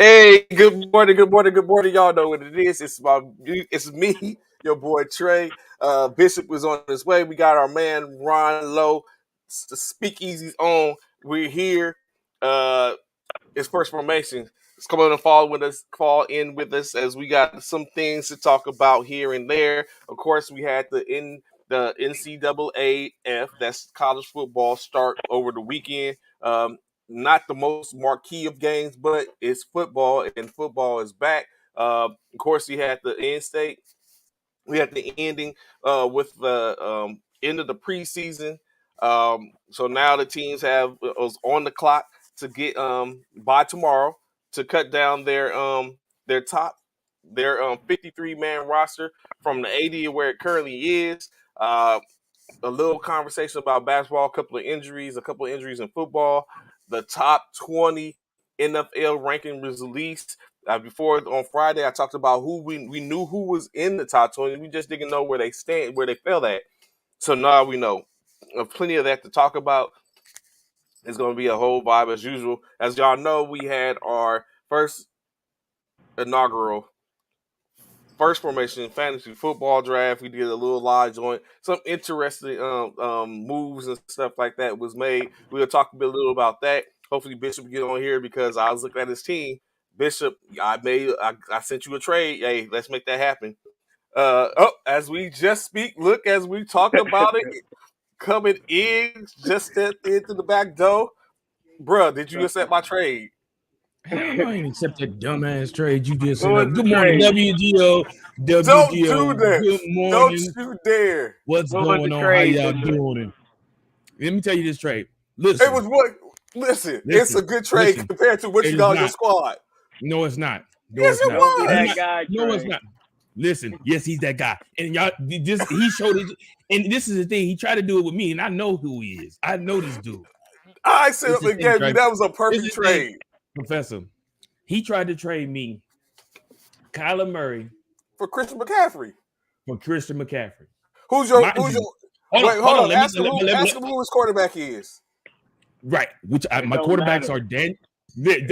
Hey, good morning, good morning, good morning. Y'all know what it is. It's me, your boy Trey. Bishop was on his way. We got our man Ron Lowe, the Speakeasy's on. We're here. Uh, it's First Formation. It's come on and fall in with us as we got some things to talk about here and there. Of course, we had the NCAAF, that's college football, start over the weekend. Not the most marquee of games, but it's football, and football is back. Of course, we had the in state. We had the ending with the end of the preseason. So now the teams have was on the clock to get by tomorrow to cut down their top their 53 man roster from the 80 where it currently is. A little conversation about basketball, a couple of injuries in football. The top 20 NFL ranking was released. Before on Friday, I talked about who we knew who was in the top 20. We just didn't know where they fell at. So now we know. Plenty of that to talk about. It's going to be a whole vibe as usual. As y'all know, we had our first inaugural First Formation fantasy football draft. We did a little live joint. Some interesting moves and stuff like that was made. We'll talk a little about that. Hopefully Bishop will get on here because I was looking at his team. Bishop, I sent you a trade. Hey, let's make that happen. As we just speak, look, as we talk about it, coming in, just stepped into the back door. Bruh, did you accept my trade? Hell no, I ain't accept that dumbass trade you just What sent up. was the Good morning, trade? WGO. Don't WGO. do that. Good Don't morning. you dare. What's What was going the on? How trade, y'all Bishop? doing? Let me tell you this trade. It Listen, was what? Listen, it's a good trade listen. compared to what It you is got on your not. squad. No, it's not. No, Yes, it's it not. Don't be was. that guy, No, it's Trey. not. Listen, yes, he's that guy. And y'all, he showed it. And this is the thing. He tried to do it with me, and I know who he is. I know this dude. I said It's up the and thing, gave you Trey. that was a This perfect is the thing, trade Professor. He tried to trade me Kyler Murray for Christian McCaffrey. for Christian McCaffrey. Who's your Mind you, wait, hold hold on. on. Ask him who his quarterback is. Right, which It my don't quarterbacks matter. are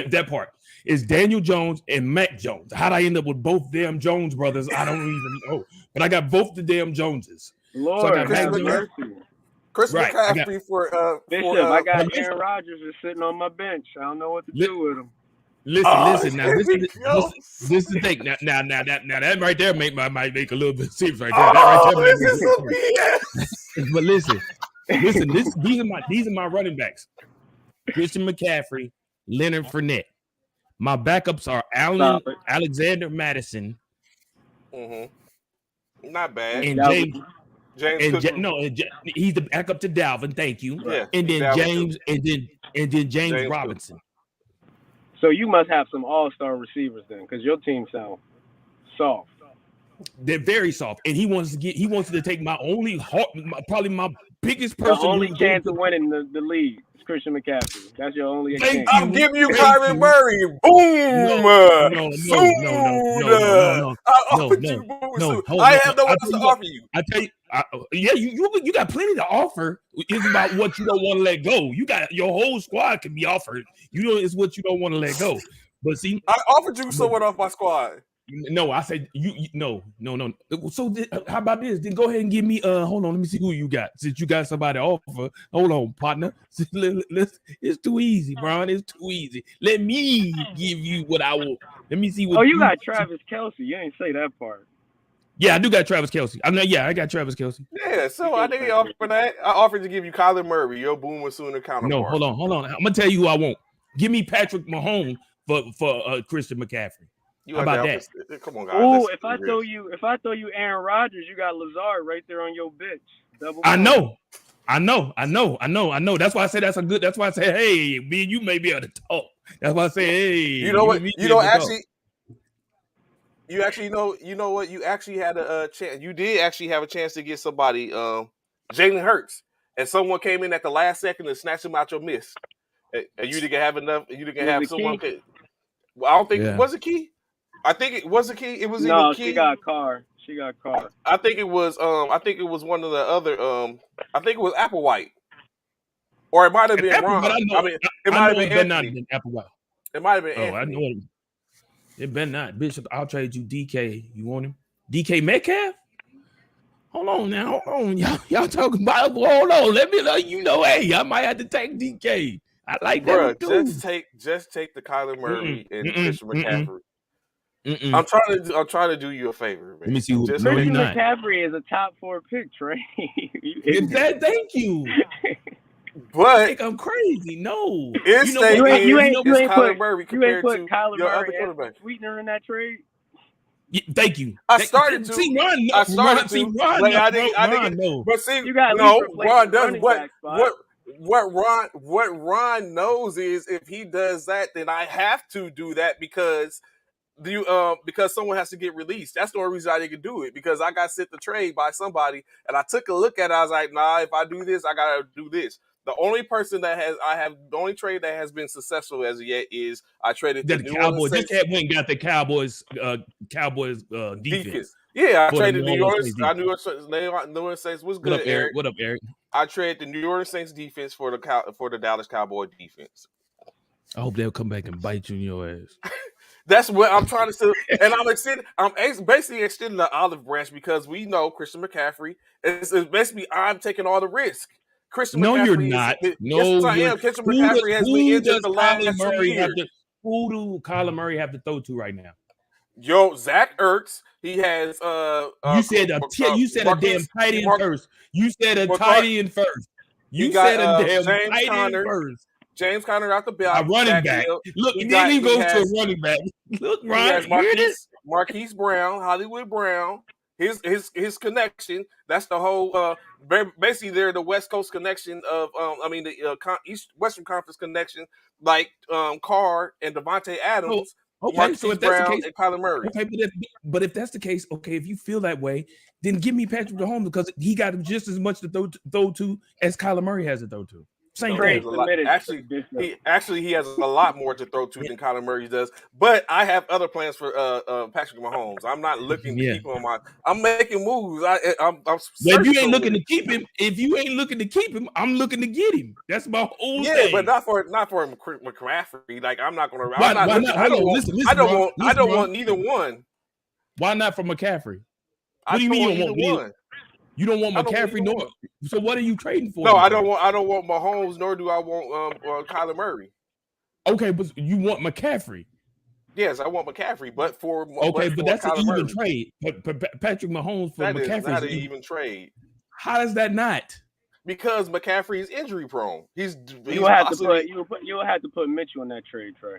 that part is Daniel Jones and Mac Jones. How'd I end up with both damn Jones brothers? I don't even know, but I got both the damn Joneses. So I Lord got Mac have Christian, Jones. mercy. Christian Right, I got. McCaffrey for Bishop, I got But Aaron Rodgers just sitting on my bench. I don't know what to do with him. listen. Now here this we go. this is the thing. Now that right there might make a little bit of sense right there. That right Oh, there might this make is a some bit of BS. sense. But listen. These are my running backs. Christian McCaffrey, Leonard Fournette. My backups are Stop it. Alexander Madison Not bad. and That was James Cook. he's the backup to Dalvin. Thank you. Yeah, And he's then Dalvin James Cook. and then James James Cook. Robinson. so you must have some all-star receivers then, because your team sounds soft. They're very soft, and he wants to take my only probably my biggest The person only who's chance of winning the league is Christian McCaffrey. That's your only Thank chance. I'm giving you Thank Kyron you. Murray. Boom. Soon. I offered you boom soon. I have no one else to offer you. I tell you, yeah, you got plenty to offer. It's about what you don't want to let go. You got your whole squad can be offered. You know, it's what you don't want to let go. But see, I offered you someone off my squad. no, I said no. So how about this? Then go ahead and give me. Hold on, let me see who you got. Since you got somebody to offer, hold on, partner. It's too easy, Brian. It's too easy. Let me give you what I want. Let me see what. Oh, you got Travis Kelce. You ain't say that part. Yeah, I do got Travis Kelce. I got Travis Kelce. Yeah, so I didn't offer that. I offered to give you Kyler Murray, your boomer sooner counterpart. No, hold on. I'm gonna tell you who I want. Give me Patrick Mahomes for Christian McCaffrey. How about that? Come on, guys. Oh, if I throw you Aaron Rodgers, you got Lazard right there on your bench. Double. I know. That's why I say that's a good. That's why I say, hey, me and you may be able to talk. That's why I say, hey, you know what? You know what? You actually had a chance. You did actually have a chance to get somebody, Jalen Hurts, and someone came in at the last second and snatched him out your miss. And you didn't have enough. You didn't have someone. Well, I don't think it was a key. I think it was a key. It was either key. She got Carr. I think it was. I think it was one of the other. I think it was Applewhite, or it might have been Ron. I mean, it might have been Anthony. Applewhite. It might have been Anthony. Anthony. It better not, Bishop. I'll trade you DK. You want him? DK Metcalf? Hold on now. Hold on. Y'all talking about, hold on. Let me know. You know, hey, I might have to take DK. I like that one too. Just take the Kyler Murray and Christian McCaffrey. Mm-mm. I'm trying to do you a favor, man. Let me see who. Just No, Christian you're not. McCaffrey is a top 4 pick, Trey. Thank you. But I think I'm crazy. No, his you know thing what? you is ain't Kyler put Murray you ain't compared put to Kyler your other Murray as quarterback. a sweetener in that trade. Yeah, thank you. I started to. See, Ron, I started to. Ron, Like, I didn't. no. But see, You got no, Ron does running back spot. what Ron knows is if he does that, then I have to do that because because someone has to get released. That's the only reason I didn't do it, because I got sent the trade by somebody and I took a look at it. I was like, nah, if I do this, I gotta do this. The only person the only trade that has been successful as of yet is I traded the New Cowboys. Orleans Saints. Just went and got the Cowboys defense. Yeah, I For the traded New New Orleans Orleans. Saints New Orleans Saints was good. What up, Eric? What up, Eric? I traded the New Orleans Saints defense for the Dallas Cowboy defense. I hope they'll come back and bite you in your ass. That's what I'm trying to do, and I'm basically extending the olive branch because we know Christian McCaffrey is basically I'm taking all the risk. Christian No, McCaffrey you're not. Yes, I am. Christian McCaffrey has been injured the last 2 years. Who do Kyler Murray have to throw to right now? Yo, Zach Ertz. He has you said a damn tight end first. You said a tight end first. You said a damn tight end first. James Conner out the back. A running back. Look, then he goes to a running back. Look, Ryan, Marquise Brown, Hollywood Brown. His connection. That's the whole. Basically, they're the West Coast connection of. Western Conference connection, like Carr and Devontae Adams. Okay, Marquise so if that's Brown the case, and Kyler Murray. Okay, but if that's the case, okay, if you feel that way, then give me Patrick Mahomes because he got just as much to throw to as Kyler Murray has to throw to. Same thing. Actually, he has a lot more to throw to than Kyler Murray does. But I have other plans for Patrick Mahomes. I'm not looking to keep him on I'm making moves. If you ain't looking to keep him, I'm looking to get him. That's my whole thing. But not for McCaffrey. Like I'm not gonna. Why not? I don't want neither one. Why not for McCaffrey? What do you mean you don't want one? You don't want McCaffrey, nor so what are you trading for? No, I don't want Mahomes, nor do I want Kyler Murray. Okay, but you want McCaffrey. Yes, I want McCaffrey, but that's an even Murray. trade. Patrick Mahomes for McCaffrey is not an even trade. How is that not? Because McCaffrey is injury prone. You will have to put Mitchell in that trade, Trey.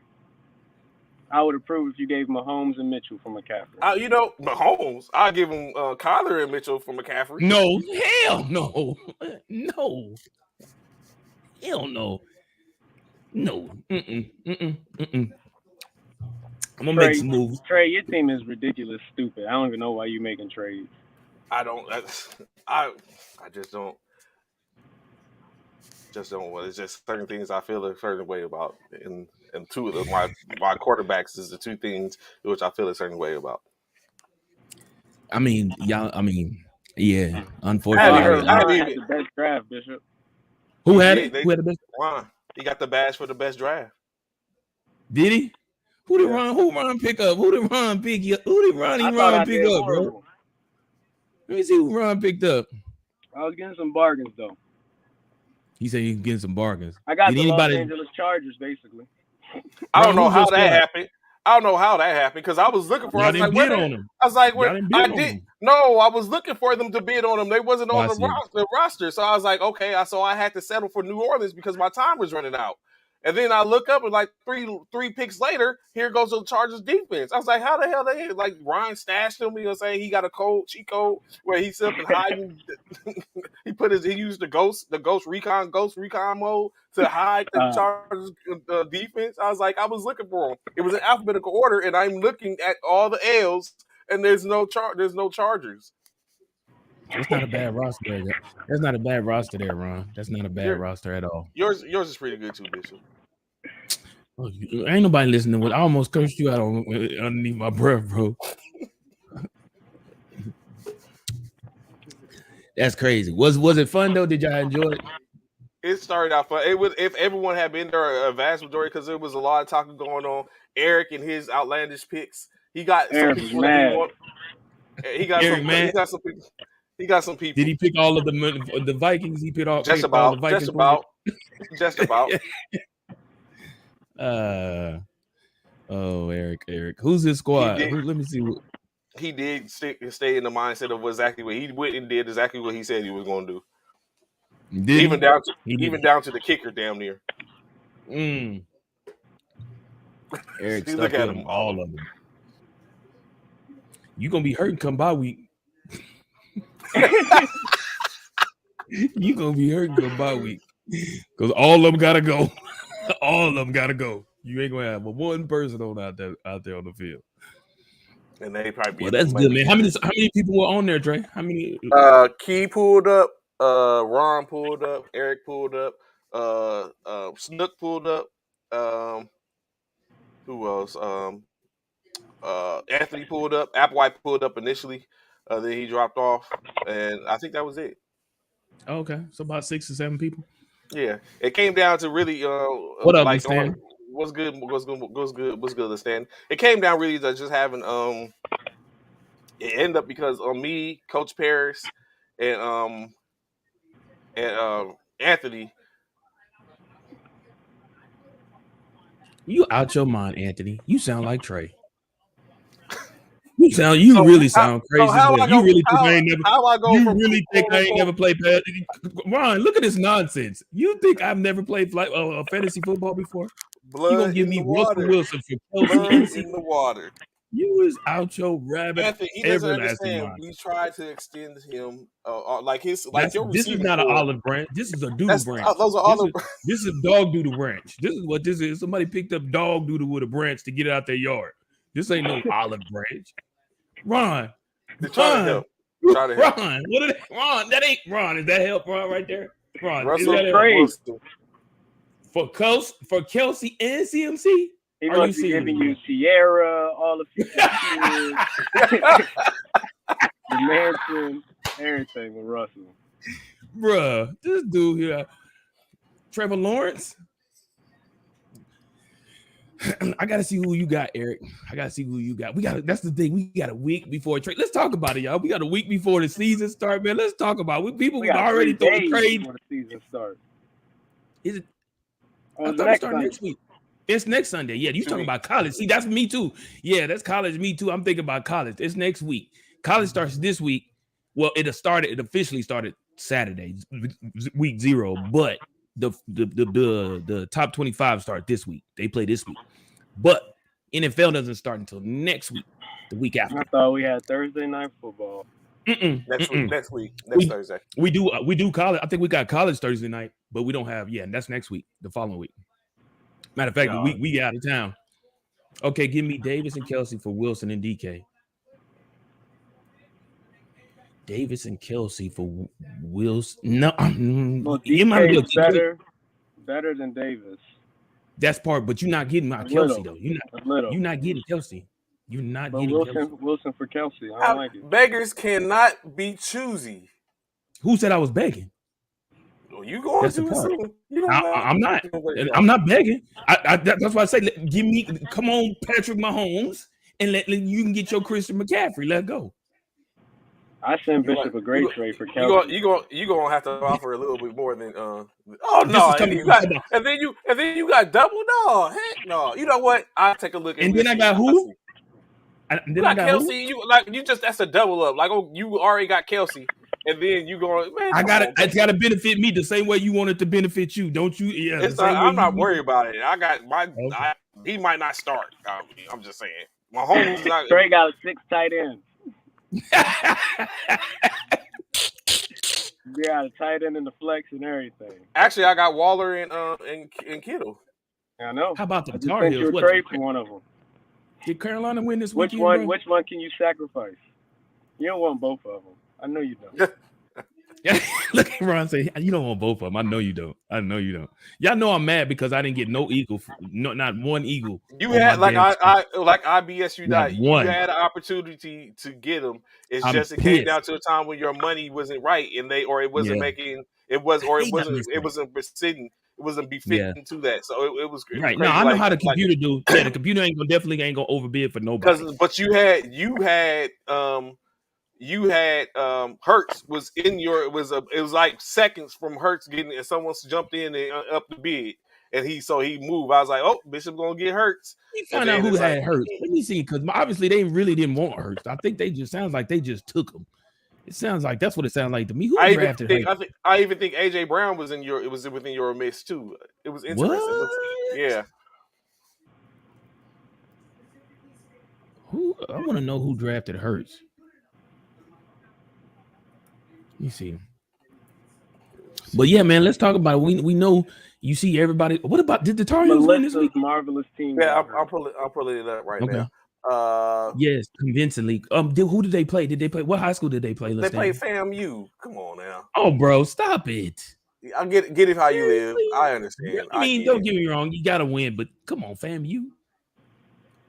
I would approve if you gave Mahomes and Mitchell for McCaffrey. Mahomes. I'll give him Kyler and Mitchell for McCaffrey. No, hell no. No. Hell no. No. I'm gonna make some moves. Trey, your team is ridiculous, stupid. I don't even know why you're making trades. I just don't. Well, it's just certain things I feel a certain way about, and two of my quarterbacks is the two things which I feel a certain way about. Yeah. Unfortunately, I had the best draft, Bishop. Who had it? Who had the best? Ron. He got the badge for the best draft. Did he? Who did Ron pick up? Who did Ron pick up? Who did Ron pick up, bro? Let me see who Ron picked up. I was getting some bargains though. He said he's getting some bargains. I got the Los Angeles Chargers, basically. I don't know how that happened. Because I was looking for. I was looking for them to bid on them. They wasn't on the roster, so I was like, okay. So I had to settle for New Orleans because my time was running out. And then I look up and like three picks later, here goes the Chargers defense. I was like, how the hell they like Ryan stashed him? He got a cheat code where he's up and hiding. he used the ghost recon mode to hide the Chargers defense. I was looking for him. It was in alphabetical order, and I'm looking at all the L's, and there's no Chargers. It's not a bad roster. That's not a bad roster there, Ron. That's not a bad roster at all. Yours is pretty good too, Bishop. Ain't nobody listening. I almost cursed you out underneath my breath, bro. That's crazy. Was it fun though? Did y'all enjoy it? It started out fun. It was if everyone had been there a vast majority because there was a lot of talking going on. Eric and his outlandish picks. He got Eric some was people that he mad. want. He got Eric, some. man. He got some people. He got some people. Did he pick all of the Vikings? He picked all Just picked all the about. Vikings. Just about. Just about. Oh, Eric. Who's his squad? Let me see. He did stay in the mindset of exactly what he went and did exactly what he said he was going to do. Even down to the kicker, damn near. Eric See, stuck look at with him, all of them. You gonna be hurting come bye week. You gonna be hurting come bye week because all of them gotta go. All of them gotta go. You ain't gonna have but one person out there on the field. And they probably be. Well, that's good, man. How many people were on there, Dre? How many? Key pulled up. Ron pulled up. Eric pulled up. Snook pulled up. Who else? Anthony pulled up. Applewhite pulled up initially. Then he dropped off, and I think that was it. Okay, so about 6 or 7 people. Yeah, it came down to really what up, like Stan? What's good, Stan? It came down really to just having it ended up because me, Coach Paris, and Anthony. You out your mind, Anthony. You sound like Trey. You really sound crazy. You really think I ain't never played? Ron, look at this nonsense. You think I've never played fantasy football before? Blood you gonna give me Russell Wilson for Kelsey in the water? You is out your rabbit. Anthony, he doesn't understand. We tried to extend him like his like your This is not an olive branch. This is a doodle branch. Those are olive. This is dog doodle branch. This is what this is. Somebody picked up dog doodle with a branch to get it out their yard. This ain't no olive branch. Ron. Try to help. Ron, what is that? Ron, that ain't Ron. Is that help, Ron, right there? Ron, Russell is that Wilson. For Kelsey and CMC? He must be giving you Sierra, all the future kids, the mansion, everything with Russell. Bruh, this dude here, Trevor Lawrence. I gotta see who you got, Eric. I gotta see who you got. That's the thing. We got a week before trade. Let's talk about it, y'all. We got a week before the season start, man. Let's talk about it. People already throwing trade before the season starts. Is it? I thought it started next week. It's next Sunday. Yeah, you talking about college. See, that's me too. Yeah, that's college. Me too. I'm thinking about college. It's next week. College starts this week. Well, it officially started Saturday, week 0, but the top 25 start this week. They play this week. But NFL doesn't start until next week, the week after. I thought we had Thursday night football. Next Thursday. We do college. I think we got college Thursday night, but we don't have, and that's next week, the following week. Matter of fact, we out of town. Okay, give me Davis and Kelsey for Wilson and DK. Davis and Kelsey for Wilson. No, well, DK is better than Davis. That's part, but you're not getting my Kelsey though. You're not getting Kelsey. You're not getting Wilson for Kelsey. I don't like it. Beggars cannot be choosy. Who said I was begging? Well, you going to soon. I'm not. I'm not begging. That's why I say, come on, Patrick Mahomes, and let you can get your Christian McCaffrey. Let's go. I sent Bishop a great trade for Kelsey. You gonna have to offer a little bit more than and then you got double. No, heck no. You know what? I'll take a look at. And then I got who? You got Kelsey. That's a double up. Like, oh, you already got Kelsey, and then you going, man. It's got to benefit me the same way you want it to benefit you, don't you? Yeah. I'm not worried about it. I got my. Okay. He might not start. I'm just saying. Mahomes not. Trey got 6 tight ends. Yeah, the tight end and the flex and everything. Actually, I got Waller and Kittle. I know. How about the Tar Heels? You trade for one of them. Did Carolina win this weekend? Which one can you sacrifice? You don't want both of them. I know you don't. Look at Ron say, you don't want both of them. I know you don't. Y'all know I'm mad because I didn't get no eagle, not one eagle. You had like IBS United. You had an opportunity to get them. It came down to a time when your money wasn't right, and it wasn't sitting. wasn't befitting to that. So it was right. crazy. No, I know how the computer do. Yeah, the computer definitely ain't gonna overbid for nobody. But you had Hertz was in your it was like seconds from Hertz getting, and someone jumped in and up the bid, and he moved. I was like, oh, Bishop gonna get Hertz. Let me find out who had Hertz. Let me see, because obviously they really didn't want Hertz. I think they just sounds like they just took him. It sounds like that's what it sounded like to me. Who drafted Hertz? I even think AJ Brown was within your mix too. It was interesting. What? Yeah. Who? I want to know who drafted Hertz. Let me see. But yeah, man, let's talk about it. We know you see everybody. What about did the Tar Heels win this week? Marvelous team. Yeah, I'll pull it up right now. Yes, convincingly. Who did they play? Did they play? What high school did they play? They played FAMU. Come on now. Oh, bro, stop it. I get it how you live. I understand. I mean, don't get me wrong. You gotta win, but come on, FAMU.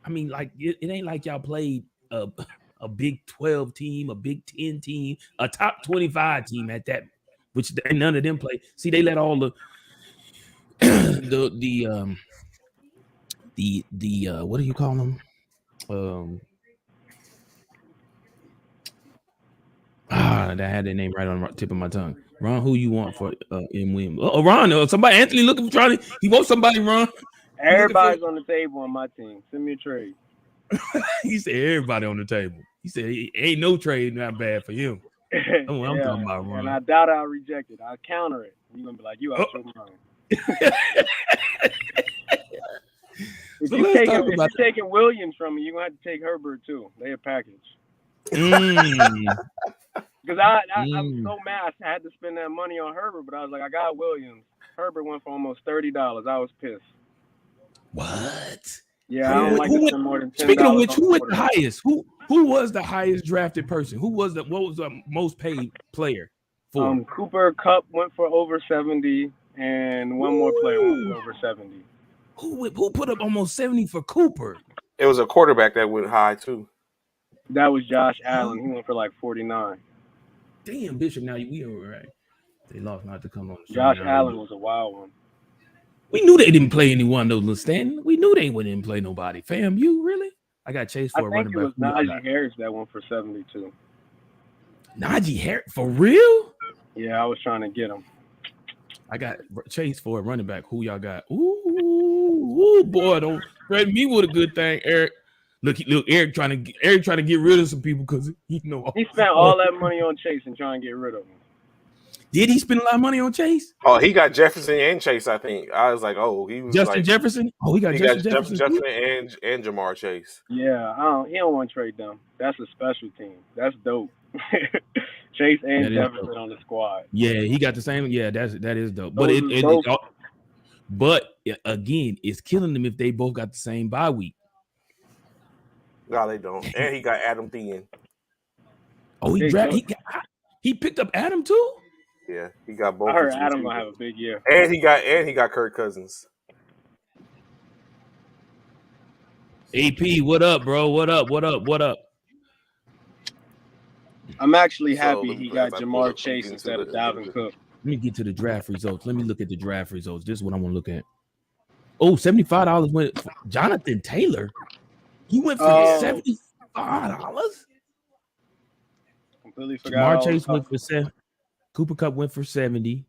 I mean, like it ain't like y'all played a Big 12 team, a Big 10 team, a top 25 team at that, which none of them play. See, they let all the what do you call them? That had their name right on the tip of my tongue. Ron, who you want for win? Oh, Ron, somebody, Anthony looking for trying to. He wants somebody, Ron. Everybody's on the table on my team. Send me a trade. He said everybody on the table. He said ain't no trade not bad for him. That's what I'm talking about, Ron. And I doubt I'll reject it. I'll counter it. You're gonna be like, you out your mind. If you're taking Williams from me, you're gonna have to take Herbert too. They a package. Because I'm so mad I had to spend that money on Herbert, but I was like, I got Williams. Herbert went for almost $30. I was pissed. What? Yeah, I don't like to spend more than $10. Speaking of which, who went the highest? Who was the highest drafted person? What was the most paid player for? Cooper Kupp went for over 70, and one more player went for over 70. Who put up almost 70 for Cooper? It was a quarterback that went high too. That was Josh Allen. He went for like 49. Damn, Bishop. Now we were right. They lost not to come on. Josh Allen was a wild one. We knew they didn't play anyone, though, Stanton. We knew they wouldn't play nobody. Fam, you really? I got chased for a running back. I think it was Najee Harris that went for 72. Najee Harris? For real? Yeah, I was trying to get him. I got chased for a running back. Who y'all got? Ooh, boy, don't threaten me with a good thing, Eric. Look, Eric trying to get rid of some people because he spent all that money on Chase and trying to get rid of him. Did he spend a lot of money on Chase? Oh, he got Jefferson and Chase, I think. I was like, oh, he was Justin Jefferson? Oh, he got Jefferson and Jamar Chase. Yeah, he don't want to trade them. That's a special team. That's dope. Chase and Jefferson on the squad. Yeah, he got the same. Yeah, that is dope. But again, it's killing them if they both got the same bye week. No, they don't. And he got Adam Thielen. Oh, he picked up Adam too? Yeah, he got both. I heard Adam gonna have a big year. And he got Kirk Cousins. AP, what up, bro? What up? I'm actually happy he got Jamar Chase instead of Dalvin Cook. Let me get to the draft results. Let me look at the draft results. This is what I want to look at. Oh, $75 went for Jonathan Taylor. He went for $75. Completely forgot. Jamar Chase went for 7. Cooper Kupp went for 70.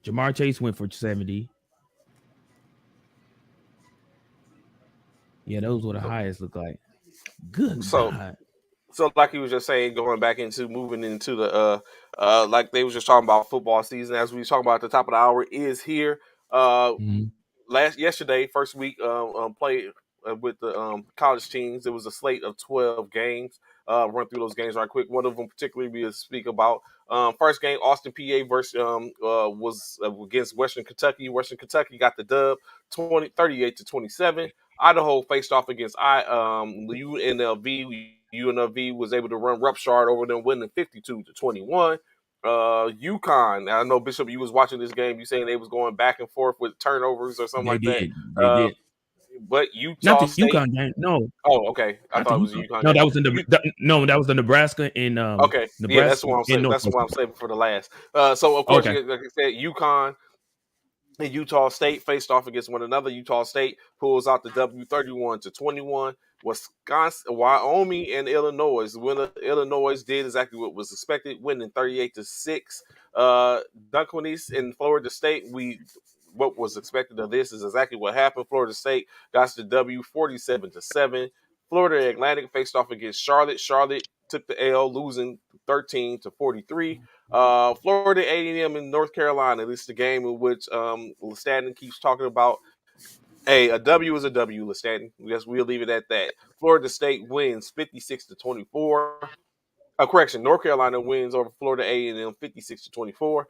Jamar Chase went for 70. Yeah, those were the highest look like. Good. God. So like he was just saying, moving into the like they was just talking about football season as we was talking about at the top of the hour is here. Yesterday, first week played with the college teams. It was a slate of 12 games. Run through those games right quick. One of them particularly we'll speak about. First game, Austin, PA versus was against Western Kentucky. Western Kentucky got the dub, 38-27. Idaho faced off against UNLV. UNLV was able to run roughshod over them, winning 52-21. UConn. I know Bishop, you was watching this game. You saying they was going back and forth with turnovers or something They that. did. But Utah not the State, UConn game. No. Oh, okay. I thought it was UConn. No, that was that was the Nebraska and okay. Nebraska, yeah, that's what I'm saying. That's what I'm saying for the last. So of course, like I said, UConn and Utah State faced off against one another. Utah State pulls out the W 31-21. Wisconsin, Wyoming, and Illinois. The winner, Illinois, did exactly what was expected, winning 38-6. Dunquanis in Florida State, what was expected of this is exactly what happened. Florida State got the W 47-7. Florida Atlantic faced off against Charlotte. Charlotte took the L, losing 13-43. Florida A&M in North Carolina. This is the game in which Stanton keeps talking about. Hey, a W is a W, Stanton. Yes, we'll leave it at that. Florida State wins 56-24. Correction, North Carolina wins over Florida A&M 56-24.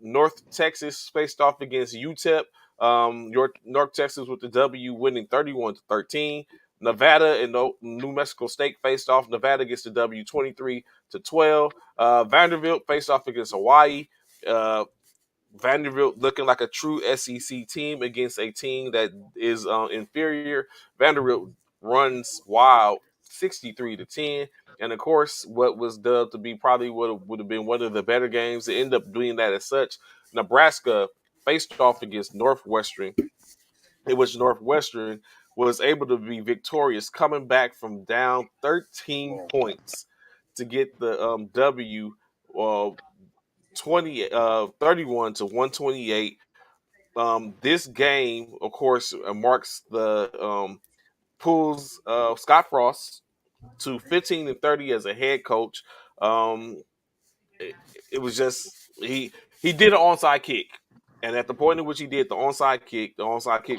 North Texas faced off against UTEP. North Texas with the W, winning 31-13. Nevada and New Mexico State faced off. Nevada gets the W 23-12. Vanderbilt faced off against Hawaii. Vanderbilt looking like a true SEC team against a team that is inferior. Vanderbilt runs wild 63-10. And of course, what was dubbed to be probably what would have been one of the better games, it ended up doing that as such. Nebraska faced off against Northwestern, in which Northwestern was able to be victorious, coming back from down 13 points to get the W 31-128. This game, of course, marks the pulls Scott Frost to 15-30 as a head coach. It was just he did an onside kick, and at the point in which he did the onside kick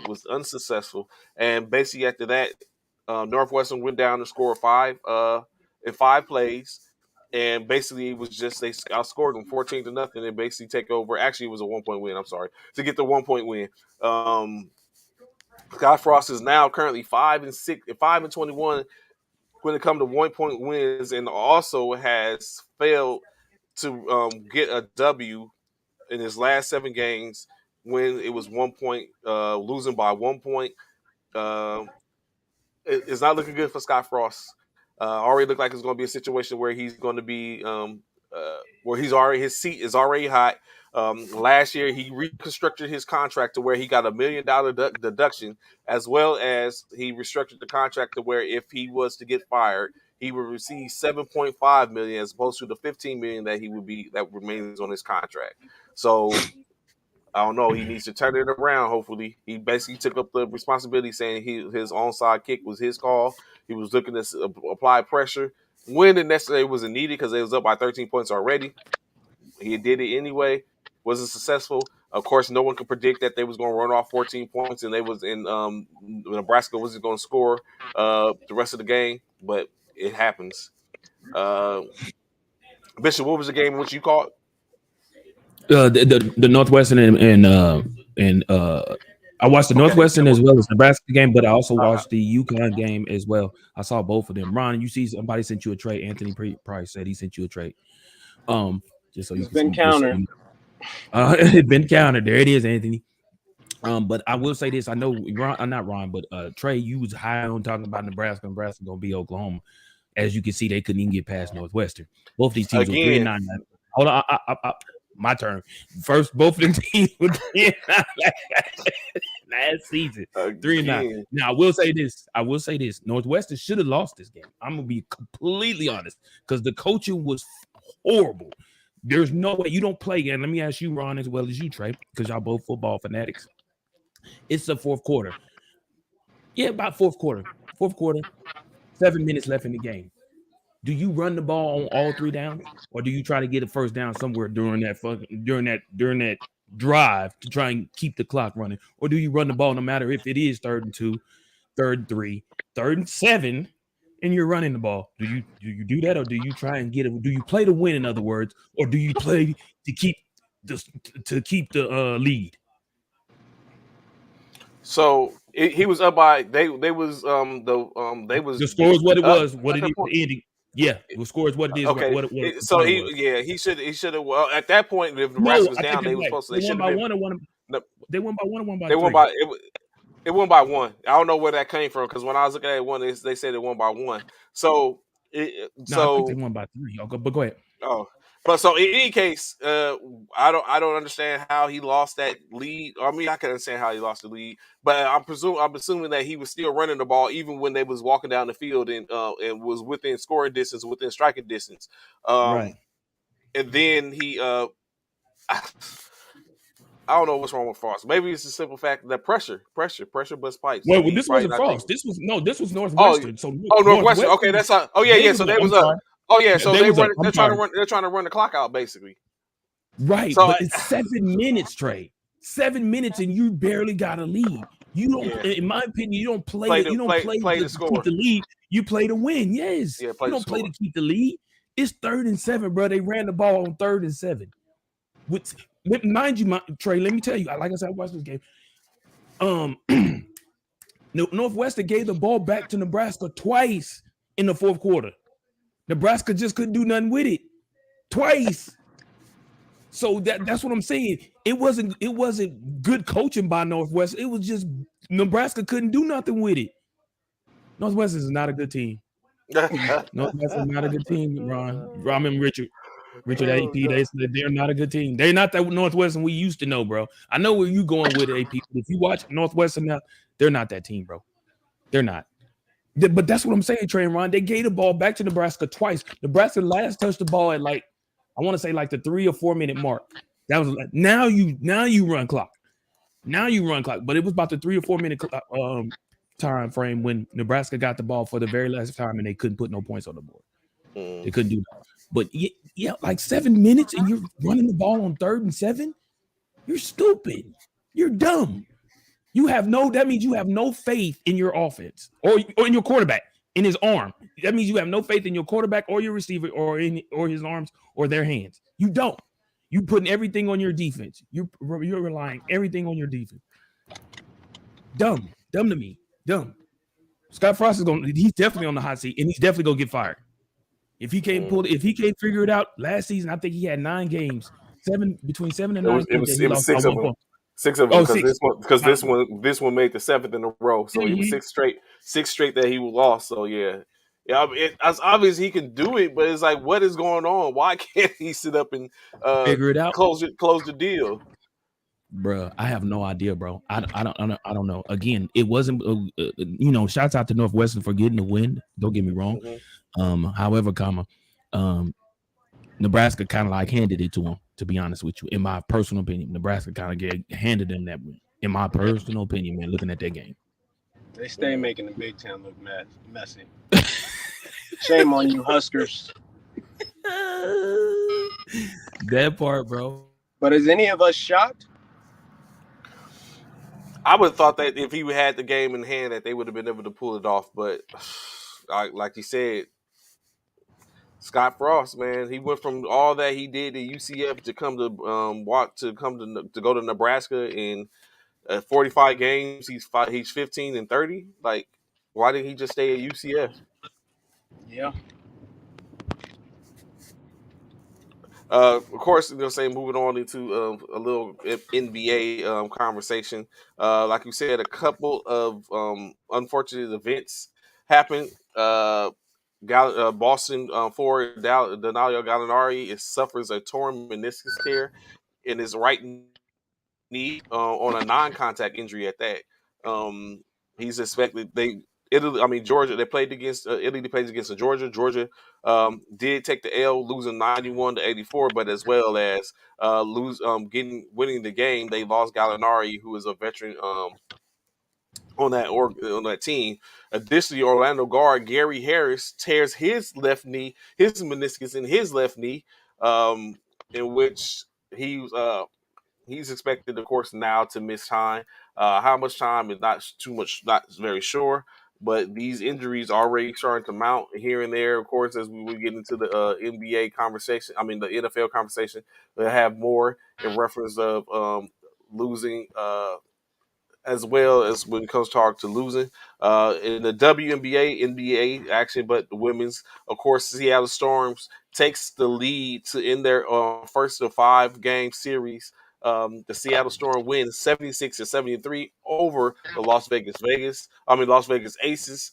was unsuccessful. And basically after that, Northwestern went down to score five in 5 plays. And basically, it was just they outscored them 14-0 and basically take over. Actually, it was a 1-point win. I'm sorry, to get the 1-point win. Scott Frost is now currently 5-6, 5-21 when it comes to 1-point wins, and also has failed to get a W in his last 7 games when it was 1 point, losing by 1 point. It's not looking good for Scott Frost. Already look like it's going to be a situation where he's going to be where his seat is already hot. Last year he reconstructed his contract to where he got $1 million deduction, as well as he restructured the contract to where if he was to get fired, he would receive $7.5 million as opposed to the $15 million that remains on his contract. So I don't know. He needs to turn it around. Hopefully, he basically took up the responsibility, saying his onside kick was his call. He was looking to apply pressure when it necessarily wasn't needed because they was up by 13 points already. He did it anyway. Wasn't successful. Of course, no one could predict that they was going to run off 14 points and they was in Nebraska wasn't going to score the rest of the game, but it happens. Bishop, what was the game in which you called? The Northwestern and I watched the Northwestern as well as Nebraska game, but I also watched the UConn game as well. I saw both of them. Ron, you see somebody sent you a trade. Anthony Price said he sent you a trade. Just so you it's been countered. It's been countered. There it is, Anthony. But I will say this: I know not Ron, but Trey, you was high on talking about Nebraska. Nebraska gonna be Oklahoma. As you can see, they couldn't even get past Northwestern. Both these teams were 3-9. Hold on, my turn. First, both of the teams were 3-9 last season. 3-9. Now, I will say this. Northwestern should have lost this game. I'm going to be completely honest because the coaching was horrible. There's no way you don't play. And let me ask you, Ron, as well as you, Trey, because y'all both football fanatics. It's the fourth quarter. Yeah, about fourth quarter. 7 minutes left in the game. Do you run the ball on all 3 downs, or do you try to get a first down somewhere during that drive to try and keep the clock running, or do you run the ball no matter if it is 3rd and 2, 3rd and 3, 3rd and 7, and you're running the ball? Do you do that, or do you try and do you play to win? In other words, or do you play to keep the lead? So he was up by the score is what it was. What it ending. Yeah, the score is what it is. Okay, so he should have. Well, at that point, if Nebraska was down, they were supposed to. They won by 1 or 1. They won by 1 or 1 by 3. They won by it won by 1. I don't know where that came from because when I was looking at one, they said it won by 1. So I think they won by 3. But go ahead. Oh, But so in any case, I don't understand how he lost that lead. I mean, I can understand how he lost the lead, but I'm assuming that he was still running the ball even when they was walking down the field and was within scoring distance, within striking distance. Right. And then I don't know what's wrong with Frost. Maybe it's the simple fact that pressure busts pipes. So Well, he's this probably wasn't not Frost. taking. This was Oh, Northwestern. So Northwestern. Okay, that's how. Oh yeah, they yeah. was So up. they I'm was up. sorry. Oh yeah, so They was up. they're I'm trying to sorry. run. They're trying to run the clock out basically. Right, So but it's 7 minutes, Trey. 7 minutes, and you barely got a lead. You don't, yeah, in my opinion, you don't play play to to keep score. the lead. You play to win. Yes, Yeah, you play to don't play score. to keep the lead. It's 3rd and 7, bro. They ran the ball on 3rd and 7. Mind you, Trey. Let me tell you. Like I said, I watched this game. Northwestern gave the ball back to Nebraska twice in the 4th quarter. Nebraska just couldn't do nothing with it twice. So that's what I'm saying. It wasn't good coaching by Northwestern. It was just Nebraska couldn't do nothing with it. Northwestern is not a good team. Northwestern is not a good team, Ron. And Richard AP. They're not a good team. They're not that Northwestern we used to know, bro. I know where you going with AP. If you watch Northwestern now, they're not that team, bro. They're not. But that's what I'm saying, Trey and Ron. They gave the ball back to Nebraska twice. Nebraska last touched the ball at I want to say the 3 or 4 minute mark. That was now you run clock. Now you run clock. But it was about the 3 or 4 minute time frame when Nebraska got the ball for the very last time and they couldn't put no points on the board. They couldn't do that. But yeah, 7 minutes and you're running the ball on 3rd and 7. You're stupid. You're dumb. That means you have no faith in your offense or in your quarterback, in his arm. That means you have no faith in your quarterback or your receiver or his arms or their hands. You don't. You putting everything on your defense. You're relying everything on your defense. Dumb to me. Dumb. Scott Frost he's definitely on the hot seat and he's definitely gonna get fired. If he can't figure it out, last season I think he had 9 games, between 7 and 9 games. It was 6 of them. 6 of them because this one made the 7th in a row. So it was 6 straight that he lost. So yeah. Yeah, it's obvious he can do it, but it's like, what is going on? Why can't he sit up and figure it out? Close the deal, bro? I have no idea, bro. I don't know. Again, it wasn't. Shouts out to Northwestern for getting the win. Don't get me wrong. However, Nebraska kind of handed it to him. To be honest with you, in my personal opinion, Nebraska kind of handed them that win. In my personal opinion, man, looking at that game, they stay making the Big Ten look messy. Shame on you, Huskers. That part, bro. But is any of us shocked? I would have thought that if he had the game in hand, that they would have been able to pull it off. But like you said, Scott Frost, man, he went from all that he did at UCF to come to go to Nebraska in 45 games. He's 15 and 30. Like, why didn't he just stay at UCF? Yeah. Of course, moving on into a little NBA conversation. Like you said, a couple of unfortunate events happened. Boston forward Danilo Gallinari suffers a torn meniscus tear in his right knee on a non-contact injury at that. He's expected. Georgia. They played against Italy. Plays against Georgia. Georgia did take the L, losing 91-84, but as well as winning the game, they lost Gallinari, who is a veteran on that team. Additionally, Orlando guard Gary Harris tears his meniscus in his left knee, in which he's expected, of course, now to miss time. How much time is not very sure. But these injuries are already starting to mount here and there. Of course, as we get into the NBA conversation, the NFL conversation, we'll have more in reference of losing, as well as when it comes to losing. In the WNBA, NBA action, but the women's, of course, Seattle Storms takes the lead to in their first of 5-game series. The Seattle Storm wins 76-73 over the Las Vegas Aces.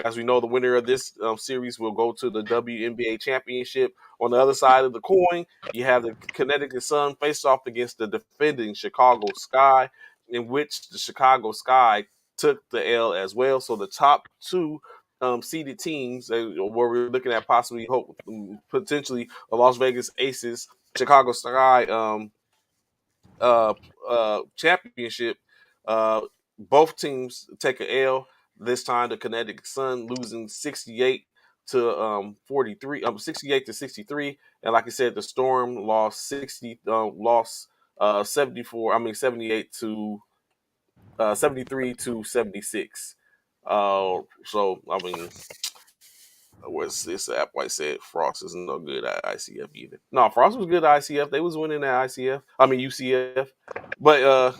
As we know, the winner of this series will go to the WNBA championship. On the other side of the coin, you have the Connecticut Sun face off against the defending Chicago Sky, in which the Chicago Sky took the L as well. So the top two seeded teams, where we're looking at possibly potentially the Las Vegas Aces, Chicago Sky uh, championship. Uh, both teams take an L. This time, the Connecticut Sun losing 68 to 43, 68 to 63, and like I said, the Storm lost 74. I mean 78 to 73 to 76. So I mean, what's this app? I said Frost is no good at ICF either. No, Frost was good at ICF. They was winning at ICF. I mean UCF, but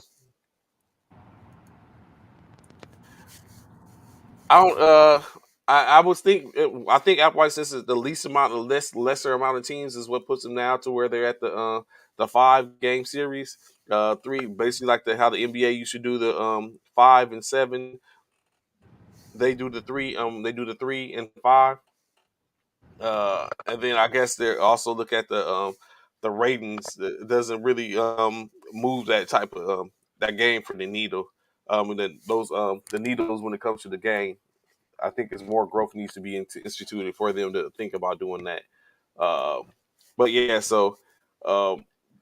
I don't. I would think. I think Apple White says the least amount of lesser amount of teams is what puts them now to where they're at the 5 game series. Three basically like how the NBA used to do the 5 and 7. They do the three. They do the 3 and 5. And then I guess they also look at the ratings. It doesn't really move that type of that game for the needle. And then those the needles when it comes to the game. I think is more growth needs to be instituted for them to think about doing that. Um, but yeah, so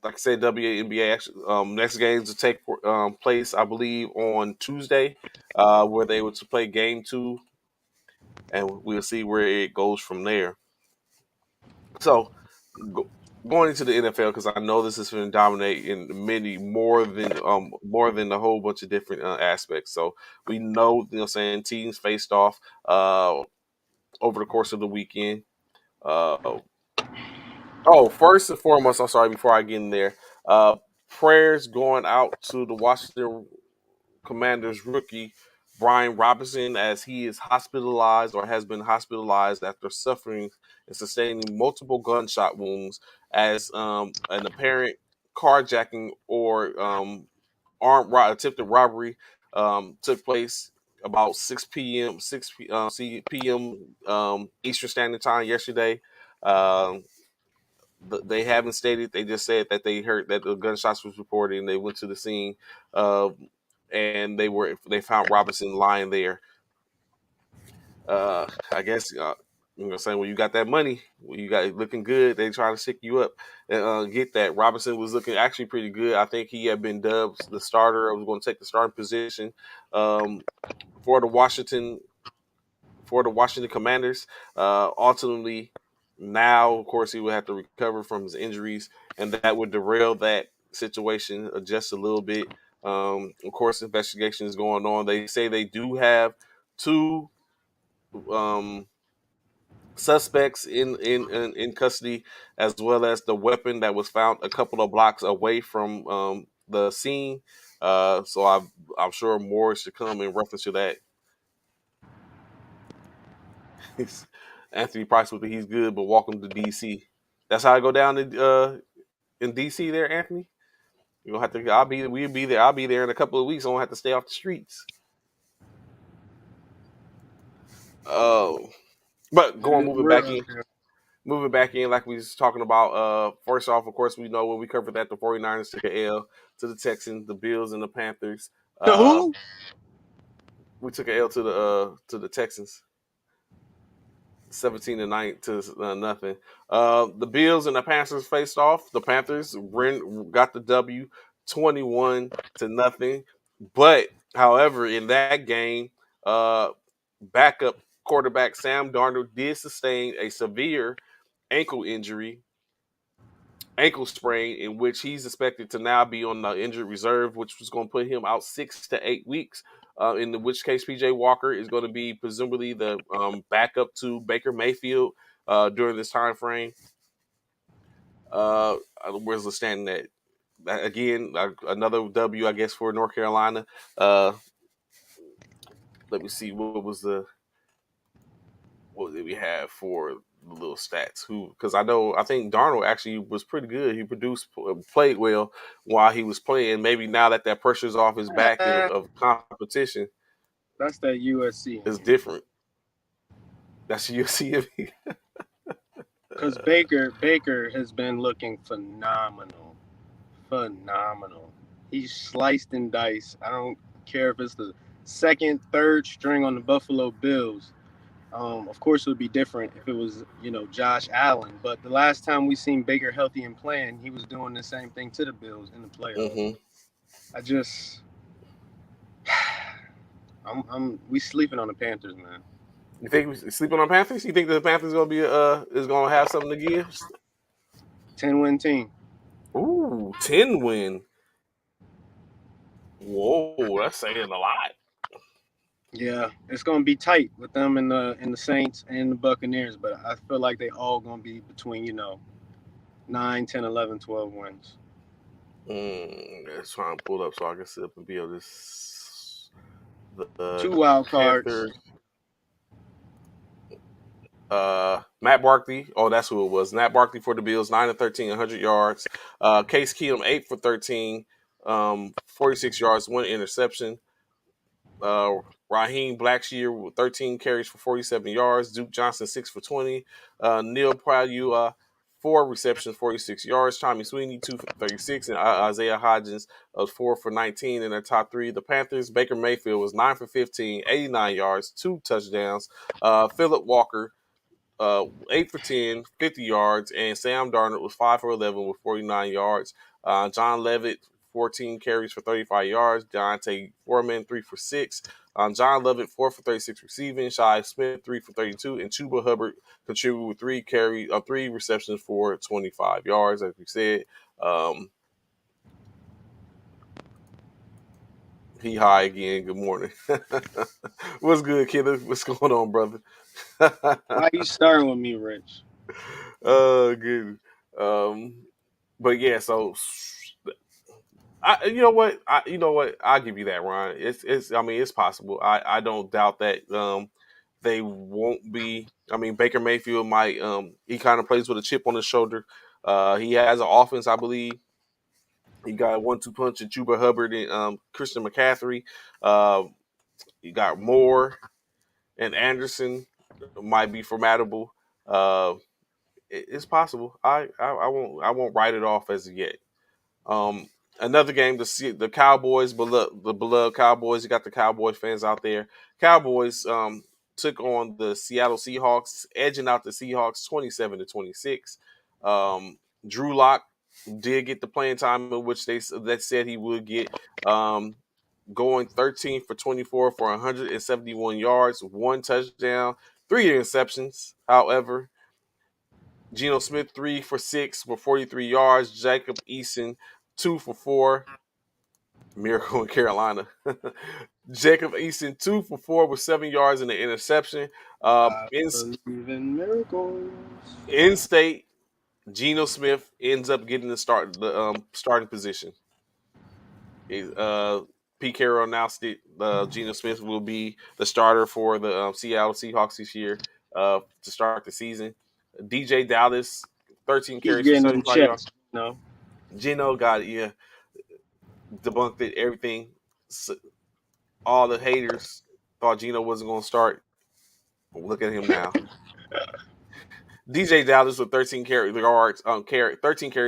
like I said, WNBA actually, next games to take place, I believe, on Tuesday, where they were to play game 2, and we'll see where it goes from there. So going into the NFL, because I know this is going to dominate in many more than a whole bunch of different aspects. So we know, saying teams faced off over the course of the weekend. Uh, First and foremost, I'm sorry, before I get in there, prayers going out to the Washington Commanders rookie Brian Robinson, as he is hospitalized or has been hospitalized after suffering and sustaining multiple gunshot wounds as an apparent carjacking or attempted robbery took place about 6 p.m. Eastern Standard Time yesterday. Um, they haven't stated. They just said that they heard that the gunshots was reported, and they went to the scene, uh, and they found Robinson lying there. I guess saying when you got that money, when you got it looking good, they trying to stick you up and get that. Robinson was looking actually pretty good. I think he had been dubbed the starter. I was going to take the starting position um, for the Washington Commanders. Ultimately, now of course he would have to recover from his injuries, and that would derail that situation just a little bit. Of course, investigation is going on. They say they do have 2 um, suspects in custody, as well as the weapon that was found a couple of blocks away from the scene. So I'm sure more should come in reference to that. Anthony Price with he's good, but welcome to DC. That's how I go down in DC there, Anthony. You don't have to. We'll be there. I'll be there in a couple of weeks. I don't have to stay off the streets. Oh, but It is moving real back out in, here. like we was talking about. First off, of course, we know when we covered that the 49ers took a L to the Texans, the Bills, and the Panthers. To who? We took a L to the Texans. 17-9 to nothing. The Bills and the Panthers faced off. The Panthers got the W, 21 to nothing. But however, in that game, backup quarterback Sam Darnold did sustain a severe ankle injury, ankle sprain, in which he's expected to now be on the injured reserve, which was going to put him out 6 to 8 weeks. In which case, PJ Walker is going to be presumably the backup to Baker Mayfield during this time frame. Where's the standing at? Again, another W, I guess, for North Carolina. Let me see what did we have for the little stats? Because I think Darnold actually was pretty good. He played well while he was playing. Maybe now that pressure's off his back Eh, of competition that's that USC. is different. That's your CME. Because Baker has been looking phenomenal, phenomenal. He's sliced and diced. I don't care if it's the second, third string on the Buffalo Bills. Of course, it would be different if it was, Josh Allen. But the last time we seen Baker healthy and playing, he was doing the same thing to the Bills in the playoffs. Mm-hmm. I just, we sleeping on the Panthers, man. You think we sleeping on Panthers? You think the Panthers gonna be is gonna have something to give? 10-win team. Ooh, 10 win. Whoa, that's saying a lot. Yeah, it's gonna be tight with them and the Saints and the Buccaneers, but I feel like they all gonna be between 9, 10, 11, 12 wins. Let's try and pull up so I can sit up and be able to. The 2 wild cards. Panthers. Matt Barkley. Oh, that's who it was. Matt Barkley for the Bills, 9-13, 100 yards. Case Keenum, 8-13, 46 yards, 1 interception. Raheem Blackshear with 13 carries for 47 yards. Duke Johnson 6 for 20. Neil Pralua 4 receptions, 46 yards. Tommy Sweeney 2 for 36, and Isaiah Hodgins 4 for 19 in their top three. The Panthers, Baker Mayfield was 9 for 15, 89 yards, 2 touchdowns. Philip Walker 8 for 10, 50 yards, and Sam Darnold was 5 for 11 with 49 yards. John Levitt, 14 carries for 35 yards. Deontay Foreman, 3 for 6. John Levitt, 4 for 36 receiving. Shi Smith, 3 for 32. And Chuba Hubbard contributed with 3 receptions for 25 yards, as we said. He high again. Good morning. What's good, kid? What's going on, brother? Why you starting with me, Rich? Good. But yeah, so you know what? I'll give you that, Ron. It's. I mean, it's possible. I don't doubt that. They won't be. I mean, Baker Mayfield might. He kind of plays with a chip on his shoulder. He has an offense, I believe. He got a 1-2 punch at Chuba Hubbard and Christian McCaffrey. Uh, you got Moore and Anderson might be formidable. Uh, it's possible. I won't write it off as of yet. Um, Another game to see the Cowboys, the beloved Cowboys. You got the Cowboys fans out there. Cowboys took on the Seattle Seahawks, edging out the Seahawks 27-26. Drew Lock did get the playing time in which that said he would get. Going 13 for 24 for 171 yards, 1 touchdown, 3 interceptions. However, Geno Smith 3 for 6 for 43 yards. Jacob Eason 2 for 4. Miracle in Carolina. Jacob Eason 2 for 4 with 7 yards and an interception. I believe in miracles. In state, Geno Smith ends up getting the starting position. Pete Carroll announced it. Geno Smith will be the starter for the Seattle Seahawks this year to start the season. DJ Dallas, 13 He's carries for getting them 75 yards. checks. Geno got debunked it. Everything. All the haters thought Geno wasn't going to start. Look at him now. DJ Dallas with 13 carries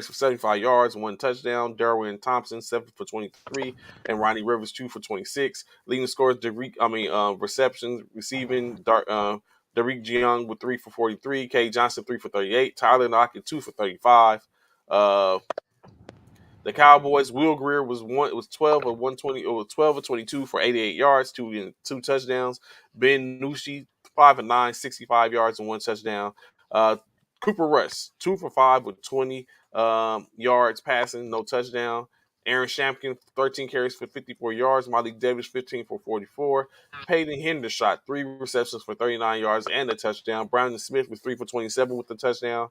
for 75 yards, 1 touchdown. Derwin Thompson 7 for 23, and Ronnie Rivers 2 for 26. Leading scores, receptions, receiving. Derek Young with 3 for 43. K Johnson 3 for 38. Tyler Lockett 2 for 35. The Cowboys, Will Greer was 12 of 120 or 12 of 22 for 88 yards, 2 touchdowns. Ben Nushi 5 of 9, 65 yards and 1 touchdown. Cooper Rush 2 for 5 with 20 yards passing, no touchdown. Aaron Shampkin 13 carries for 54 yards. Malik Davis 15 for 44. Peyton Hendershot 3 receptions for 39 yards and a touchdown. Brandon Smith was 3 for 27 with the touchdown.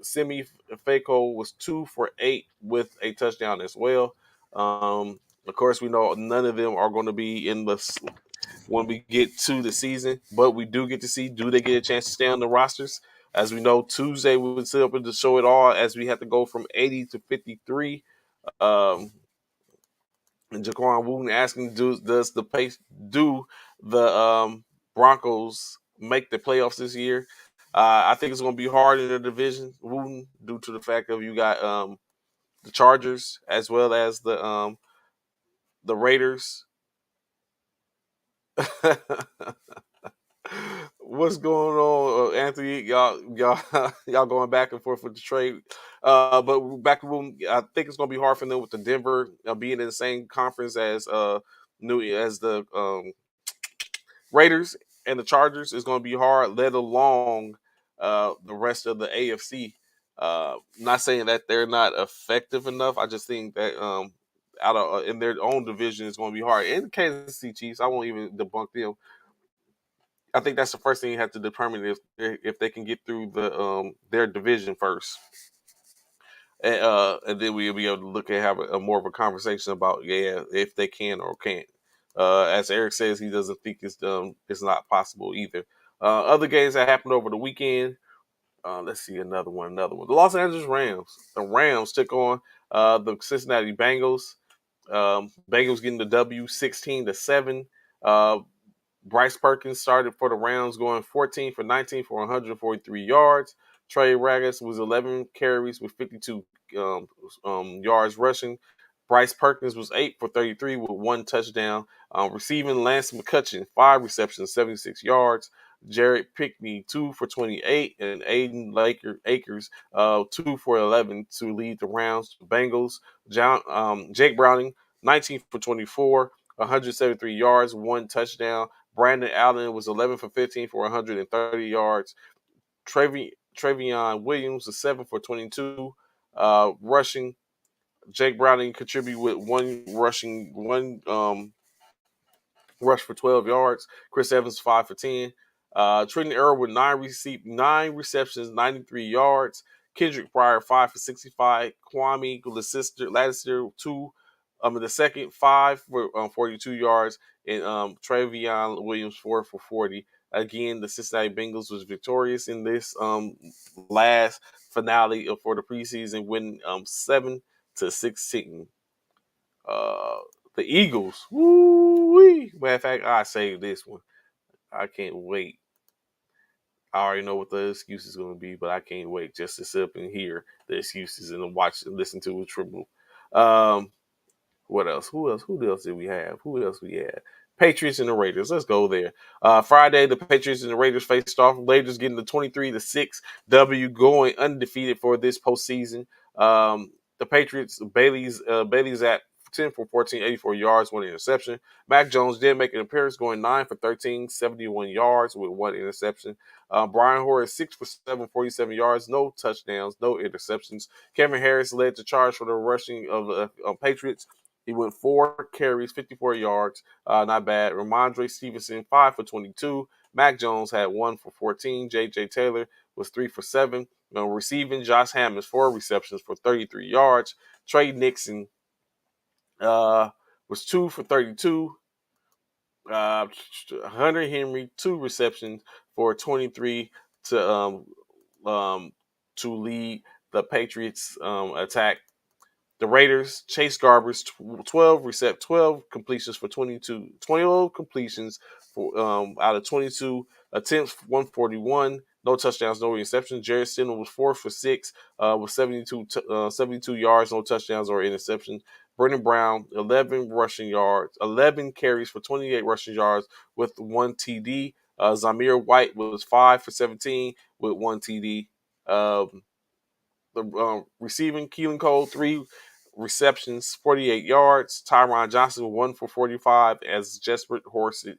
Simi Fako was 2 for 8 with a touchdown as well. Of course, we know none of them are going to be in when we get to the season, but we do get to see, do they get a chance to stay on the rosters? As we know, Tuesday we would sit up and show it all as we have to go from 80 to 53. And Jaquan Wooten asking, does the pace do the Broncos make the playoffs this year. I think it's going to be hard in the division, Wooten, due to the fact of you got the Chargers as well as the Raiders. What's going on, Anthony? Y'all going back and forth with the trade. But back to room, I think it's gonna be hard for them with the Denver being in the same conference as the Raiders and the Chargers is gonna be hard, let alone the rest of the AFC. Not saying that they're not effective enough. I just think that out of in their own division is going to be hard. And Kansas City Chiefs, I won't even debunk them. I think that's the first thing you have to determine if they can get through their division first, and then we'll be able to look and have a more of a conversation about if they can or can't. As Eric says, he doesn't think it's not possible either. Other games that happened over the weekend. Let's see another one. The Los Angeles Rams. The Rams took on the Cincinnati Bengals. Bengals getting the W 16-7. Bryce Perkins started for the Rams, going 14 for 19 for 143 yards. Trey Ragas was 11 carries with 52 yards rushing. Bryce Perkins was 8 for 33 with 1 touchdown. Receiving, Lance McCutcheon, 5 receptions, 76 yards. Jared Pickney, 2 for 28, and Aiden Akers, 2 for 11 to lead the Rams. Bengals, Jake Browning, 19 for 24, 173 yards, 1 touchdown. Brandon Allen was 11 for 15 for 130 yards. Travion Williams was 7 for 22, rushing. Jake Browning contributed with one rush for 12 yards. Chris Evans 5 for 10. Trenton Earl with 9 receptions, 93 yards. Kendrick Pryor 5 for 65. Kwame Lattister 2. The second 5 for 42 yards, and Travion Williams 4 for 40. Again, the Cincinnati Bengals was victorious in this last finale for the preseason, winning 7-16. The Eagles, woo-wee. Matter of fact, I saved this one. I can't wait. I already know what the excuse is going to be, but I can't wait just to sit up and hear the excuses and watch and listen to it triple. What else? Who else did we have? Who else we had? Patriots and the Raiders. Let's go there. Friday, the Patriots and the Raiders faced off. Raiders getting the 23-6 W, going undefeated for this postseason. The Patriots, Bailey's at 10 for 14, 84 yards, 1 interception. Mac Jones did make an appearance, going 9 for 13, 71 yards with 1 interception. Brian Hoyer 6 for 7, 47 yards, no touchdowns, no interceptions. Kevin Harris led the charge for the rushing of the Patriots. He went 4 carries, 54 yards. Not bad. Ramondre Stevenson, 5 for 22. Mac Jones had 1 for 14. J.J. Taylor was 3 for 7. Receiving, Josh Hammond, 4 receptions for 33 yards. Trey Nixon was 2 for 32. Hunter Henry, 2 receptions for 23 to lead the Patriots attack. The Raiders, Chase Garbers, 12 completions for 12 completions for out of 22 attempts, 141, no touchdowns, no interceptions. Jared Stidham was 4 for 6 with 72 yards, no touchdowns or interceptions. Brendan Brown, 11 carries for 28 rushing yards with 1 TD. Zamir White was 5 for 17 with 1 TD. Receiving, Keelan Cole, 3 receptions, 48 yards. Tyron Johnson, 1 for 45, as Jesper Horsted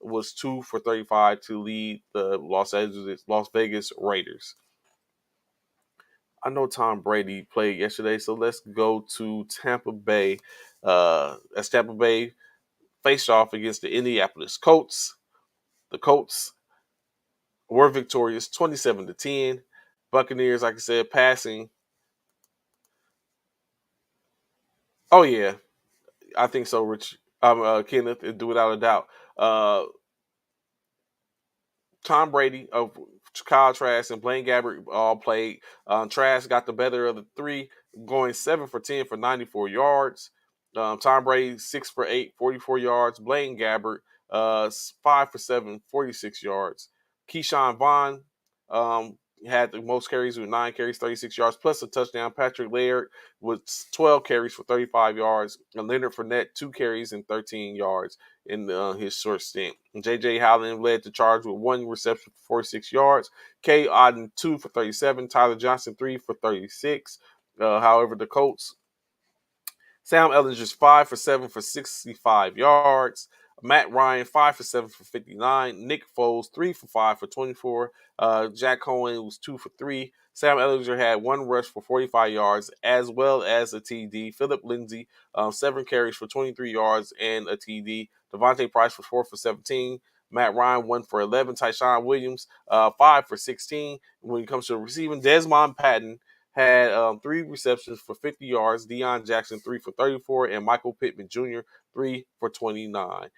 was 2 for 35 to lead the Las Vegas Raiders. I know Tom Brady played yesterday, so let's go to Tampa Bay. As Tampa Bay faced off against the Indianapolis Colts. The Colts were victorious, 27-10. Buccaneers, like I said, passing. Oh yeah, I think so, Rich. Kenneth, do without a doubt. Tom Brady of Kyle Trask and Blaine Gabbert all played. Trask got the better of the 3, going 7 for 10 for 94 yards. Tom Brady 6 for 8, 44 yards. Blaine Gabbert 5 for 7, 46 yards. Keyshawn Vaughn had the most carries with 9 carries, 36 yards, plus a touchdown. Patrick Laird with 12 carries for 35 yards. And Leonard Fournette, 2 carries and 13 yards in his short stint. And J.J. Howland led the charge with 1 reception for 46 yards. K. Oden, 2 for 37. Tyler Johnson, 3 for 36. However, the Colts, Sam Ellinger's 5 for 7 for 65 yards. Matt Ryan, 5 for 7 for 59. Nick Foles, 3 for 5 for 24. Jack Cohen was 2 for 3. Sam Ellinger had 1 rush for 45 yards, as well as a TD. Philip Lindsay, 7 carries for 23 yards and a TD. Devontae Price was 4 for 17. Matt Ryan, 1 for 11. Tyshawn Williams, 5 for 16. When it comes to receiving, Desmond Patton had 3 receptions for 50 yards. Deion Jackson, 3 for 34. And Michael Pittman Jr., 3 for 29.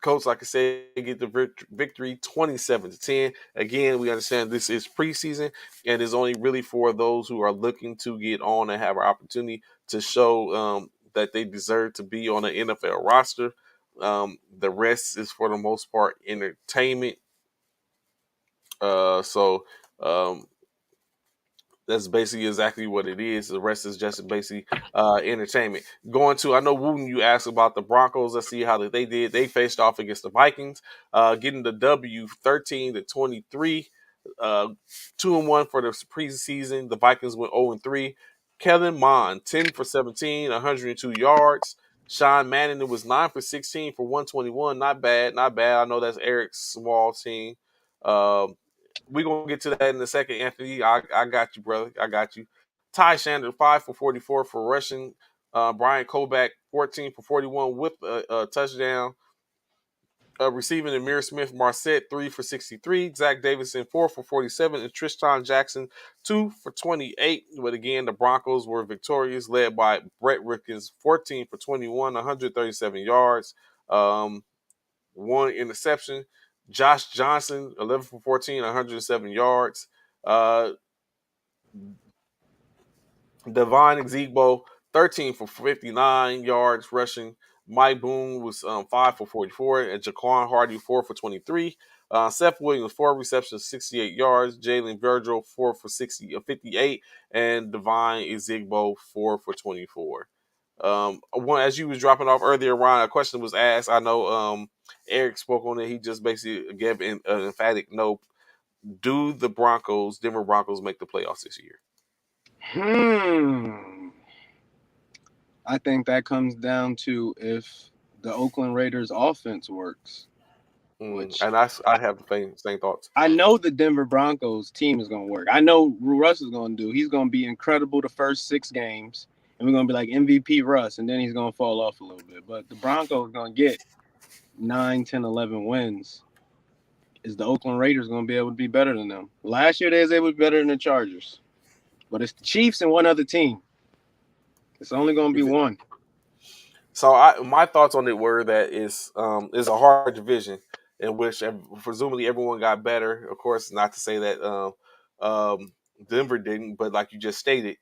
Colts, like I said, get the victory 27-10. Again, we understand this is preseason and is only really for those who are looking to get on and have an opportunity to show that they deserve to be on an NFL roster. The rest is, for the most part, entertainment. So that's basically exactly what it is. The rest is just basically entertainment. I know Wooten, you asked about the Broncos. Let's see how they did. They faced off against the Vikings, getting the W 13-23. 2-1 for the preseason. The Vikings went 0-3. Kellen Mond, 10 for 17, 102 yards. Sean Manning, it was 9 for 16 for 121. Not bad, not bad. I know that's Eric's small team. We're going to get to that in a second, Anthony. I got you, brother. I got you. Ty Shander, 5 for 44 for rushing. Brian Koback, 14 for 41 with a touchdown. Receiving Amir Smith Marset, 3 for 63. Zach Davidson, 4 for 47. And Tristan Jackson, 2 for 28. But again, the Broncos were victorious, led by Brett Rickens, 14 for 21, 137 yards. 1 interception. Josh Johnson, 11 for 14, 107 yards. Devon Exegbo, 13 for 59 yards rushing. Mike Boone was 5 for 44. And Jaquan Hardy, 4 for 23. Seth Williams, 4 receptions, 68 yards. Jalen Virgil, 4 for 58. And Devon Exegbo, 4 for 24. As you was dropping off earlier, Ron, a question was asked. I know Eric spoke on it. He just basically gave an emphatic no. Do the Denver Broncos, make the playoffs this year? I think that comes down to if the Oakland Raiders offense works. And I have the same thoughts. I know the Denver Broncos team is going to work. I know what Russ is going to do. He's going to be incredible the first 6 games. And we're going to be like MVP Russ, and then he's going to fall off a little bit. But the Broncos are going to get 9, 10, 11 wins. Is the Oakland Raiders going to be able to be better than them? Last year, they was able to be better than the Chargers. But it's the Chiefs and one other team. It's only going to be one. So my thoughts on it were that it's a hard division in which presumably everyone got better. Of course, not to say that Denver didn't, but like you just stated,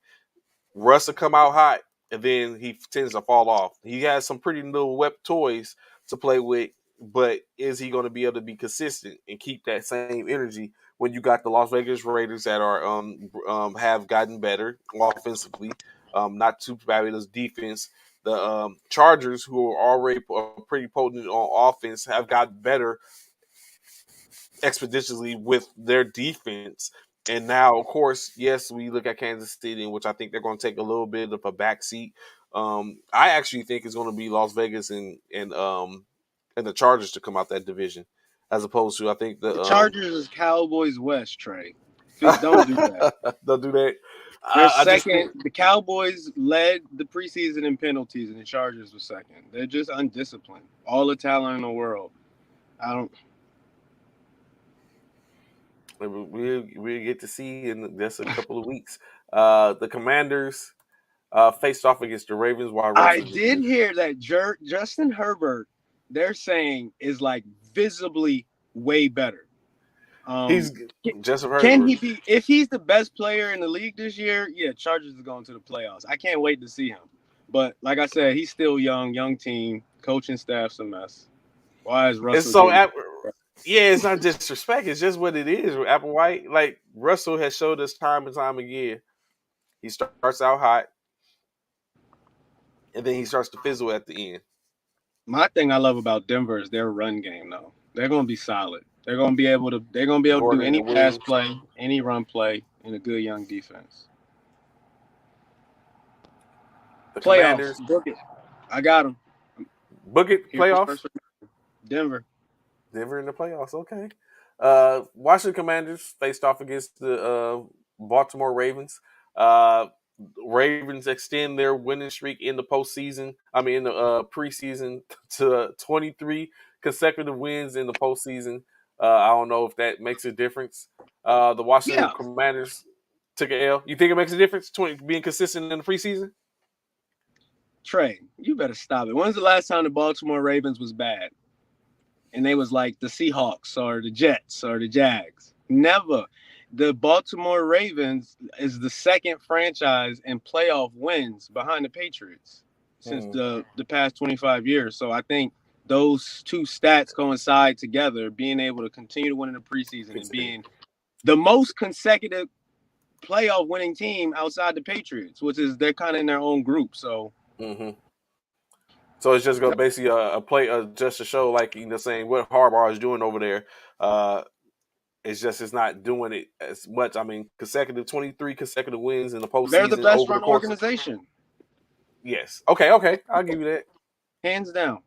Russ will come out hot, and then he tends to fall off. He has some pretty little toys to play with, but is he going to be able to be consistent and keep that same energy when you got the Las Vegas Raiders that are have gotten better offensively, not too fabulous defense. The Chargers, who are already pretty potent on offense, have got better expeditiously with their defense. And now, of course, yes, we look at Kansas City, in which I think they're going to take a little bit of a backseat. I actually think it's going to be Las Vegas and the Chargers to come out that division, as opposed to I think the Chargers is Cowboys West, Trey. Don't do that. Don't do that. They're second. The Cowboys led the preseason in penalties, and the Chargers were second. They're just undisciplined. All the talent in the world. We'll get to see in just a couple of weeks. The Commanders faced off against the Ravens. While I did hear that Justin Herbert, they're saying, is like visibly way better. He's Justin Herbert. Can he be? If he's the best player in the league this year, yeah, Chargers is going to the playoffs. I can't wait to see him. But like I said, he's still young team. coaching staff's a mess. Why is It's Russell so getting? yeah, it's not disrespect. It's just what it is. With Applewhite, like Russell has showed us time and time again, he starts out hot, and then he starts to fizzle at the end. My thing I love about Denver is their run game. Though they're going to be solid. They're going to be able to. They're going to be able to do Gordon any and pass Williams. play, any run play, and a good young defense. The Playoffs, Commanders, book it. I got them. book it, playoffs. Denver. Denver in the playoffs. Okay. Washington Commanders faced off against the Baltimore Ravens. Ravens extend their winning streak in the postseason. I mean, in the preseason to 23 consecutive wins in the postseason. I don't know if that makes a difference. The Washington Commanders took an L. You think it makes a difference being consistent in the preseason? Trey, you better stop it. When's the last time the Baltimore Ravens was bad? And they was like the Seahawks or the Jets or the Jags. Never. The Baltimore Ravens is the second franchise in playoff wins behind the Patriots since the past 25 years. So I think those two stats coincide together, being able to continue to win in the preseason and being the most consecutive playoff winning team outside the Patriots, which is they're kind of in their own group. So So it's just going basically a play just to show, like, saying what Harbaugh is doing over there. It's not doing it as much. I mean, 23 consecutive wins in the postseason. They're the best over run the course organization. Yes. Okay. I'll give you that. Hands down.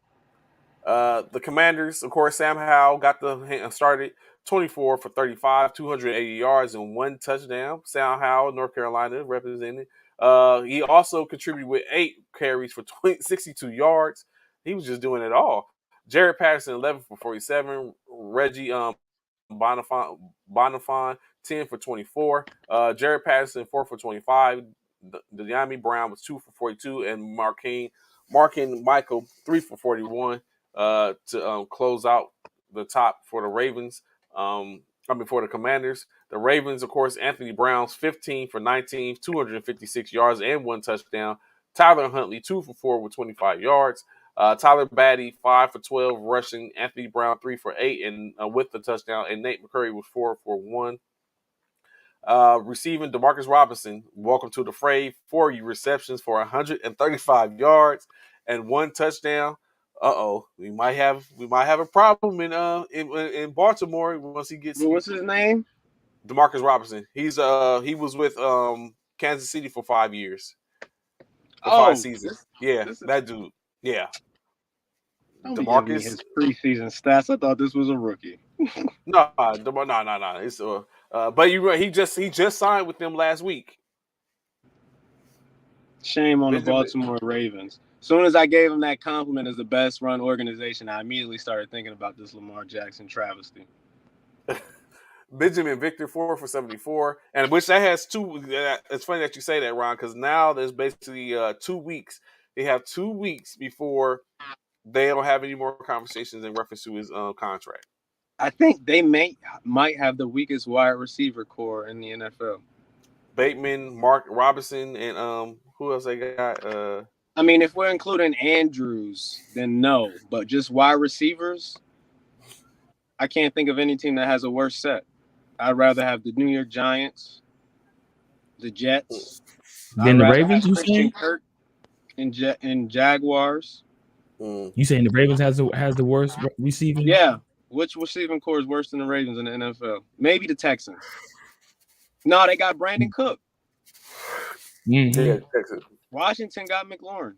The Commanders, of course, Sam Howell got the started 24 for 35, 280 yards and 1 touchdown. Sam Howell, North Carolina, represented. He also contributed with 8 carries for 62 yards. He was just doing it all. Jared Patterson, 11 for 47. Reggie Bonifant, 10 for 24. Jared Patterson, 4 for 25. De'Ami Brown was 2 for 42. And Markin Michael, 3 for 41 to close out the top for the Ravens. For the Commanders. The Ravens, of course, Anthony Brown's 15 for 19, 256 yards and 1 touchdown. Tyler Huntley, 2 for 4 with 25 yards. Tyler Batty, 5 for 12 rushing. Anthony Brown, 3 for 8 and with the touchdown. And Nate McCurry was 4 for 1. Receiving, Demarcus Robinson, welcome to the fray. 4 receptions for 135 yards and 1 touchdown. We might have a problem in Baltimore once he gets. What's his name? Demarcus Robinson. He was with Kansas City for 5 years. For 5 seasons. That dude. Yeah. Don't DeMarcus. Be his preseason stats. I thought this was a rookie. No. It's but he just signed with them last week. Shame on the Baltimore Ravens. As soon as I gave him that compliment as the best run organization, I immediately started thinking about this Lamar Jackson travesty. Benjamin Victor, 4 for 74, and which that has 2. It's funny that you say that, Ron, because now there's basically 2 weeks. They have 2 weeks before they don't have any more conversations in reference to his contract. I think they might have the weakest wide receiver core in the NFL. Bateman, Mark Robinson, and who else they got? I mean, if we're including Andrews, then no. But just wide receivers, I can't think of any team that has a worse set. I'd rather have the New York Giants, the Jets, then the Ravens. You saying Kirk and Jaguars? You saying the Ravens has the worst receiving? Yeah. Which receiving core is worse than the Ravens in the NFL? Maybe the Texans. No, they got Brandon Cook. Mm-hmm. Yeah, Texas. Washington got McLaurin.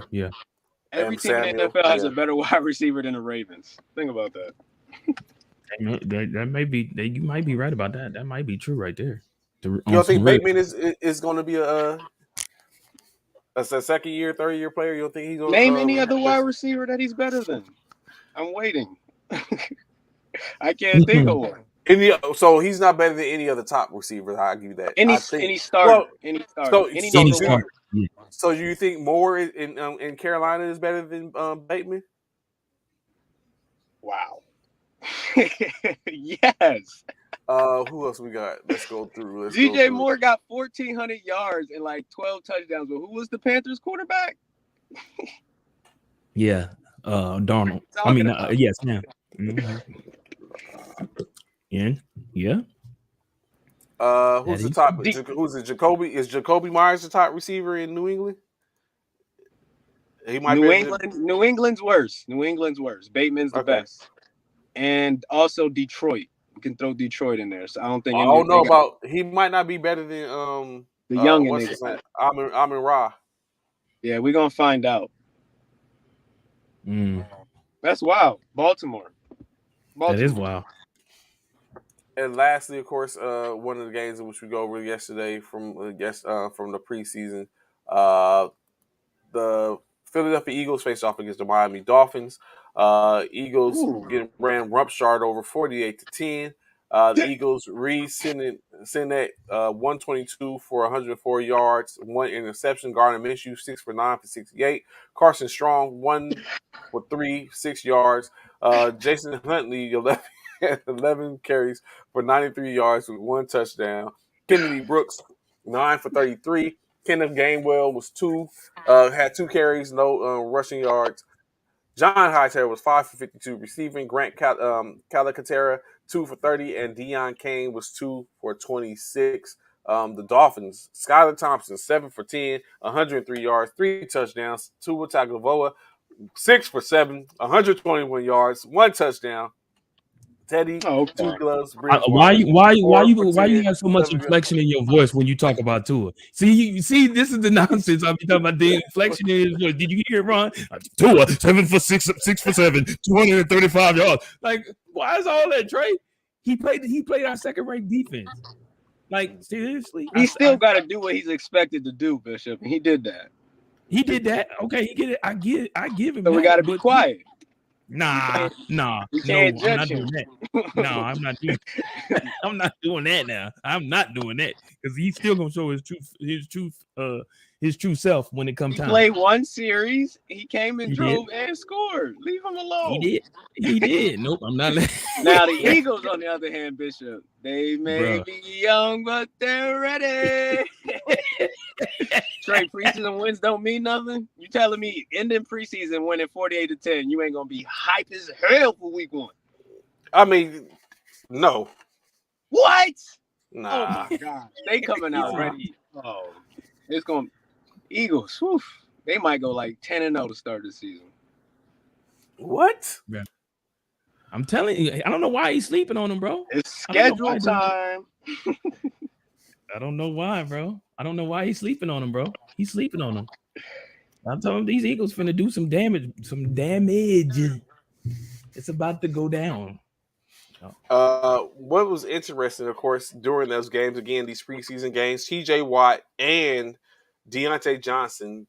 Yeah. Every team in the NFL has a better wide receiver than the Ravens. Think about that. That may be. You might be right about that. That might be true right there. You don't think Bateman is going to be a second year, third year player? You don't think he's going to name any other wide receiver that he's better than? I'm waiting. I can't think of one. So he's not better than any other top receiver. I'll give you that. Any starter. So you think Moore in Carolina is better than Bateman? Wow. Yes. Who else we got? Let's go through. DJ Moore got 1,400 yards and like 12 touchdowns. But who was the Panthers quarterback? Yeah, Darnold. I Talking mean, about. yes, Sam. Mm-hmm. Yeah. Who's the That top? D- Who's it? Jacoby? Is Jacoby Myers the top receiver in New England? He might be. New England's worse. New England's worse. Bateman's the Okay. best, and also Detroit. You can throw Detroit in there. So I don't think I any. don't They know got about. He might not be better than the youngin what's they his name? got. Amon Ra. Yeah, we're gonna find out. Mm, That's wild. Baltimore. that is wild. And lastly, of course, one of the games in which we go over yesterday from the preseason, uh, the Philadelphia Eagles face off against the Miami Dolphins. Eagles Ooh. getting ran roughshod over 48-10. The Eagles send that 122 for 104 yards, one interception. Gardner Minshew 6 for 9 for 68. Carson Strong 1 for 3, 6 yards. Jason Huntley 11 carries for 93 yards with one touchdown. Kennedy Brooks 9 for 33. Kenneth Gainwell was had 2 carries, no rushing yards. John Hightower was 5 for 52 receiving. Grant Calcaterra 2 for 30, and Deion Kane was 2 for 26. The Dolphins, Skylar Thompson 7 for 10, 103 yards, 3 touchdowns. Tua Tagovailoa 6 for 7, 121 yards, 1 touchdown. Teddy, Okay. 2 gloves. Why Bridgewater, you 4 for why 10, you have so much 7 inflection in your voice when you talk about Tua? See, this is the nonsense I'll be talking about. The inflection in his voice. Did you hear it, Ron? Tua 7 for 6, 6 for 7, 235 yards. Like, why is all that, Trey? He played our second-ranked defense. Like, seriously, He still got to do what he's expected to do, Bishop. And he did that. he did that. Okay, he get it. I give him. So we got to be quiet. Nah, We no, can't I'm judge not him. doing that. No, I'm not doing. I'm not doing that now. I'm not doing that because he's still gonna show his true self when it comes He time. played one series. He came and drove and scored. Leave him alone. He did. Nope, I'm not. Now the Eagles, on the other hand, Bishop, they may be young, but they're ready. Trey, preseason wins don't mean nothing. You telling me ending preseason winning 48-10, you ain't gonna be hype as hell for week 1? I mean, no. What? Nah. Oh my God, they coming out ready. Oh, it's gonna Eagles. Whew, they might go like 10-0 to start the season. What? Yeah. I'm telling you, I don't know why he's sleeping on him, bro. It's schedule time. I don't know why, bro. I don't know why he's sleeping on him, bro. He's sleeping on him. I'm telling him these Eagles finna do some damage. It's about to go down. What was interesting, of course, during those games, again, these preseason games, TJ Watt and Deontay Johnson,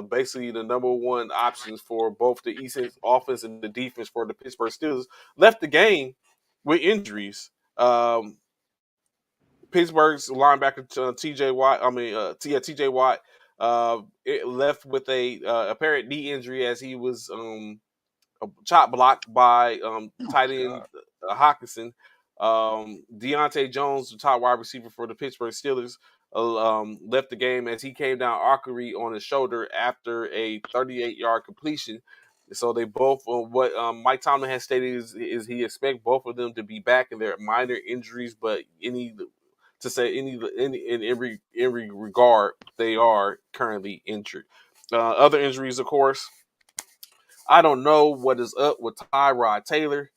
basically the number one options for both the East offense and the defense for the Pittsburgh Steelers, left the game with injuries. Pittsburgh's linebacker TJ Watt, it left with a apparent knee injury as he was chop blocked by tight end Hawkinson. Deontay Jones, the top wide receiver for the Pittsburgh Steelers, left the game as he came down awkwardly on his shoulder after a 38-yard completion. So they both, what Mike Tomlin has stated is he expects both of them to be back in their minor injuries, but in every regard, they are currently injured. Other injuries, of course, I don't know what is up with Tyrod Taylor.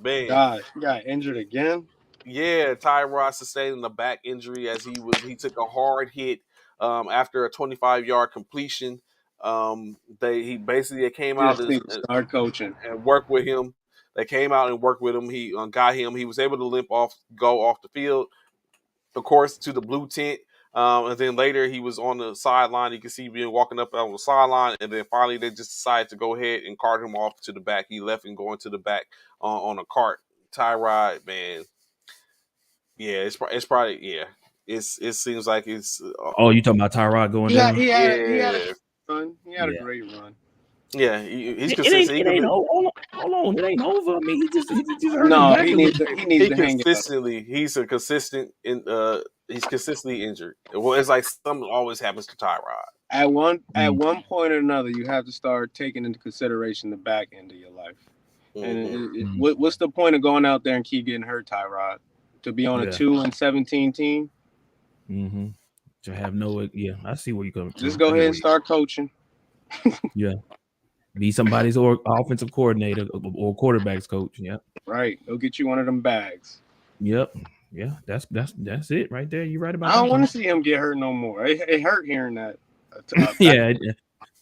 Man. God, he got injured again. Yeah, Tyrod sustained a back injury as he took a hard hit after a 25-yard completion. He basically came out and start coaching and worked with him. They came out and worked with him. He got him. He was able to go off the field, of course, to the blue tent. And then later he was on the sideline. You can see him walking up on the sideline. And then finally they just decided to go ahead and cart him off to the back. He left and going to the back on a cart. Tyrod, man. Yeah, it's probably, yeah. It seems like it's. Oh, you talking about Tyrod going down? He had a run. He had a great run. Yeah, he's consistent. It ain't hold on, it ain't over. I mean, he just hurt no, his back he needs to hang it up. He's a consistent He's consistently injured. Well, it's like something always happens to Tyrod. At one point or another, you have to start taking into consideration the back end of your life. And what's the point of going out there and keep getting hurt, Tyrod? To be on a 2-17 team? Mm-hmm. To have no, I see where you're coming from. Just go ahead and start coaching. Yeah. Be somebody's offensive coordinator or quarterback's coach. Yeah. Right. Go get you one of them bags. Yep. Yeah. That's it right there. You're right about that. I don't want to see him get hurt no more. It hurt hearing that. Yeah.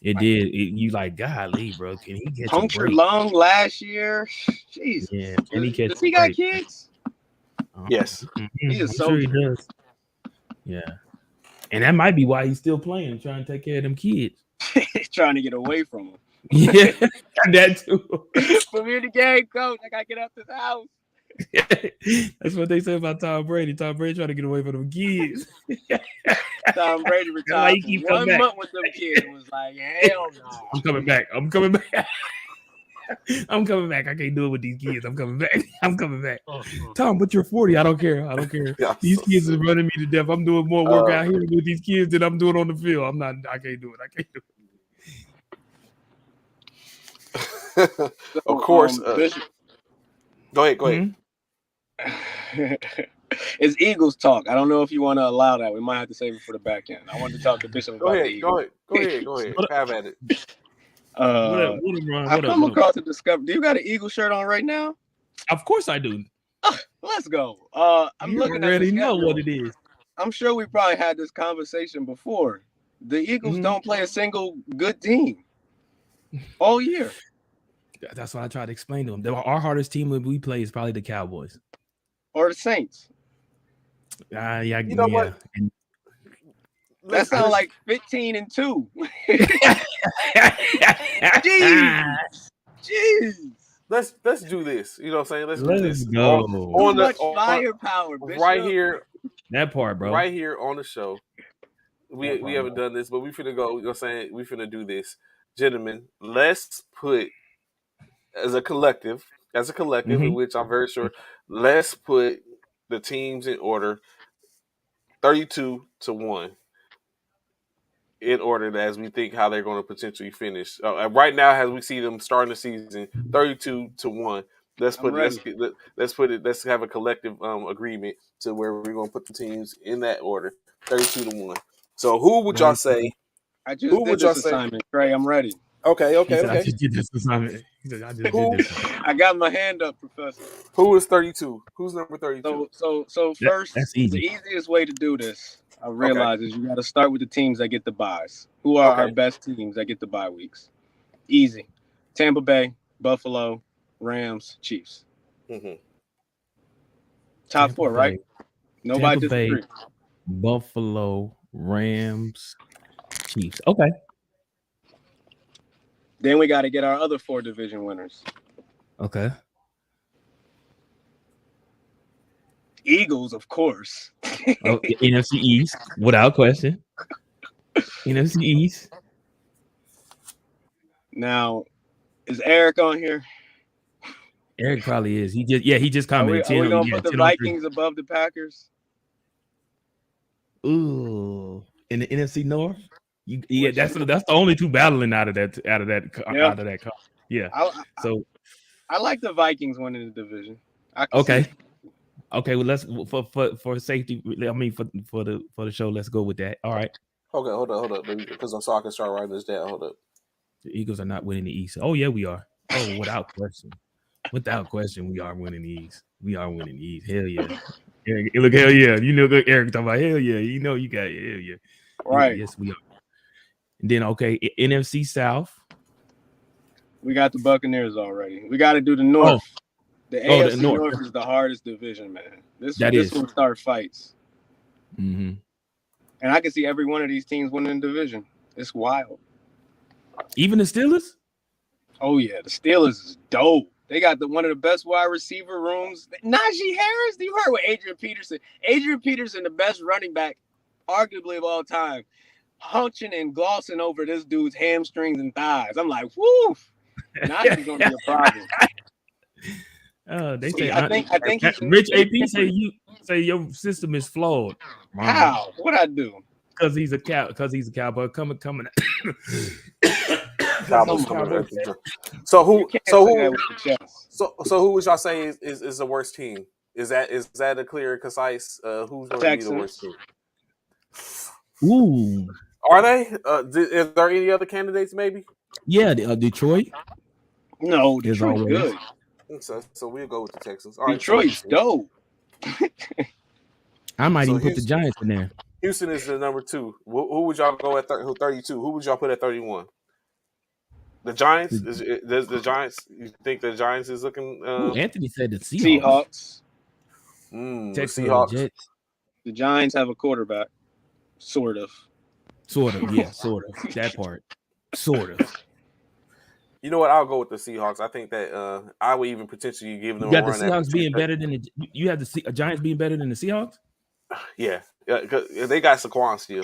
It did. You like, golly, bro. Can he catch punctured a break? lung last year? Jesus. Yeah. Can he catch does he got kids? Yes. Mm-hmm. He is so sure he does. Yeah. And that might be why he's still playing, trying to take care of them kids. Trying to get away from them. Yeah, that too. Put me in the game, coach. I gotta get out this house. That's what they say about Tom Brady. Tom Brady trying to get away from them kids. Tom Brady retired for 1 month with them kids and was like, hell no. I'm coming back. I'm coming back. I'm coming back. I can't do it with these kids. I'm coming back. I'm coming back. Tom, but you're 40. I don't care. I don't care. Yeah, these kids are running me to death. I'm doing more work out here with these kids than I'm doing on the field. I'm not. I can't do it. I can't do it. Of course. Go ahead. Mm-hmm. It's Eagles talk. I don't know if you want to allow that. We might have to save it for the back end. I want to talk to Bishop about the Eagles. Go ahead. Have at it. I come across a discovery. Do you got an Eagle shirt on right now? Of course I do. Let's go. I'm looking already at know what it is. I'm sure we probably had this conversation before. The Eagles don't play a single good team all year. That's what I try to explain to them. Our hardest team that we play is probably the Cowboys or the Saints. You know what? That sounds like 15-2. Jeez. Let's do this. You know what I'm saying? Let's do this. Go. On the firepower, Bishop. Right here. That part, bro. Right here on the show. We haven't done this, but we finna go. You know what I'm saying? We finna do this. Gentlemen, let's put as a collective, in which I'm very sure, let's put the teams in order 32-1 in order as we think how they're going to potentially finish. Right now, as we see them starting the season, 32-1. Let's have a collective agreement to where we're going to put the teams in that order, 32-1. So who would y'all say? I just did this assignment, Trey. I'm ready. Okay. I just did this assignment. I got my hand up, Professor. Who is 32? Who's number 32? So first, that's easy. The easiest way to do this, I realize, is you got to start with the teams that get the buys. Who are our best teams that get the bye weeks? Easy. Tampa Bay, Buffalo, Rams, Chiefs. Mm-hmm. Top four, right? Nobody disagree. Buffalo, Rams, Chiefs. Okay. Then we got to get our other 4 division winners. Okay. Eagles, of course. NFC East, without question. NFC East. Now, is Eric on here? Eric probably is. He just commented. Are we gonna put the Vikings above the Packers? Ooh, in the NFC North. That's the only 2 battling out of that. Yeah. I like the Vikings winning the division. Okay. Well, let's for safety. I mean, for the show, let's go with that. All right. Okay, hold up, because so I can start writing this down. Hold up. The Eagles are not winning the East. Oh yeah, we are. Oh, without question. Without question, we are winning the East. We are winning the East. Hell yeah. Eric, look, hell yeah. You know, Eric talking about hell yeah. You know, you got hell yeah. Right. Yes, we are. And then NFC South. We got the Buccaneers already. We got to do the North. The AFC North is the hardest division, man. This will start fights. Mm-hmm. And I can see every one of these teams winning the division. It's wild. Even the Steelers? Oh yeah, the Steelers is dope. They got one of the best wide receiver rooms. Najee Harris, you heard what Adrian Peterson? Adrian Peterson, the best running back, arguably of all time, hunching and glossing over this dude's hamstrings and thighs. I'm like, whoo, Najee's gonna be a problem. They say I think Rich AP say say your system is flawed. How? What I do? Because he's a cow. Because he's a cowboy coming. Cowboys Come on, coming. man. So You who? can't So say that who? with the chest. So who would y'all say is the worst team? Is that a clear and concise? Who's going to be the worst team? Ooh. Are they? Is there any other candidates? Maybe. Yeah, Detroit. No, Detroit's always. good. So we'll go with the Texans. All right, Detroit's so dope. I might So even put the Houston- Giants in there. Houston is the number 2. Who would y'all go at 32? Who would y'all put at 31? The Giants? Does the Giants? You think the Giants is looking? Ooh, Anthony said the Seahawks. Seahawks. The Texans or Seahawks. the Jets. The Giants have a quarterback. Sort of. Sort of, yeah, sort of. That part. Sort of. You know what? I'll go with the Seahawks. I think that I would even potentially give them You got a run. the Seahawks being better than you have the Giants being better than the Seahawks? Yeah, because they got Saquon still.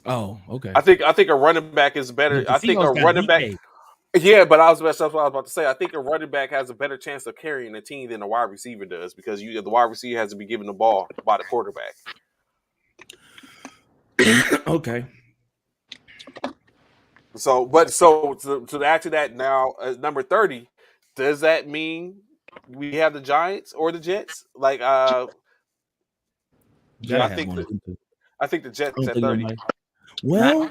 Oh, okay. I think a running back is better. I think a running back. Yeah, but that's what I was about to say. I think a running back has a better chance of carrying the team than a wide receiver does because the wide receiver has to be given the ball by the quarterback. Okay. So to add to that now, number 30, does that mean we have the Giants or the Jets? Like, I think the Jets at 30. Well,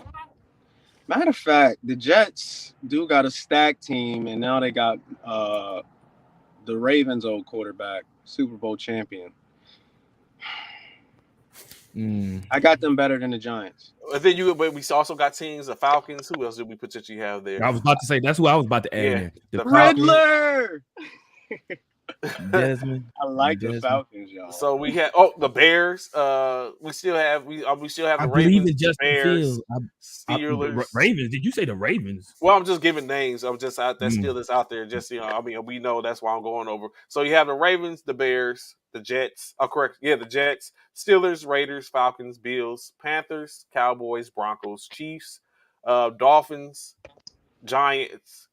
matter of fact, the Jets do got a stacked team, and now they got the Ravens' old quarterback, Super Bowl champion. I got them better than the Giants. But we also got teams, the Falcons. Who else did we potentially have there? I was about to say that's who I was about to add in. The Riddler. Desmond. I like the Falcons, y'all. So we had the Bears. We still have the Ravens, the Bears, Steelers. Ravens. Did you say the Ravens? Well, I'm just giving names. I'm just out that Steelers out there. Just we know that's why I'm going over. So you have the Ravens, the Bears, the Jets. Oh, correct. Yeah, the Jets, Steelers, Raiders, Falcons, Bills, Panthers, Cowboys, Broncos, Chiefs, Dolphins, Giants.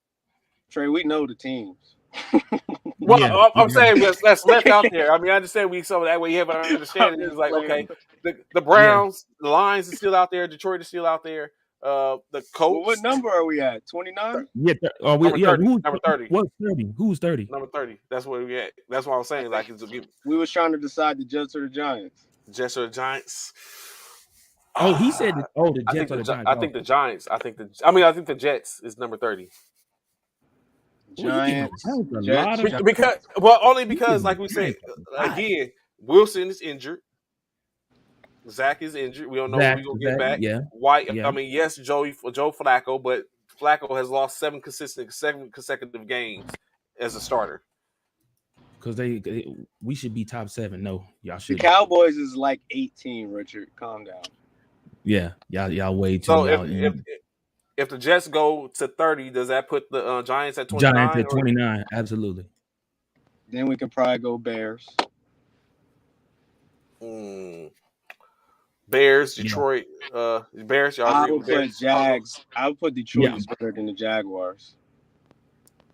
Trey, we know the teams. Well, I'm saying that's left out there. I mean, I understand so that way you have an understanding. It's like, okay, the Browns, the Lions is still out there. Detroit is still out there. The Colts. Well, what number are we at? 29? Yeah. Number 30. What's 30? Who's 30? Number 30. That's what we at. That's what I was saying. Like, we was trying to decide the Jets or the Giants. Jets or the Giants. Oh, he said the Jets or the Giants. I think the Giants. I think the Jets is number 30. Giants. Only because, like we said, again, Wilson is injured. Zach is injured. We don't know when we're gonna get back. Yeah. White. Yeah. I mean, yes, Joe Flacco, but Flacco has lost 7 consecutive games as a starter. Because we should be top 7. No, y'all should. The Cowboys is like 18. Richard, calm down. Yeah, y'all way too. So if the Jets go to 30, does that put the Giants at 29? Giants at 29, absolutely. Then we can probably go Bears. Bears, Detroit, Bears. Y'all I would put Jags. I would put Detroit is better than the Jaguars.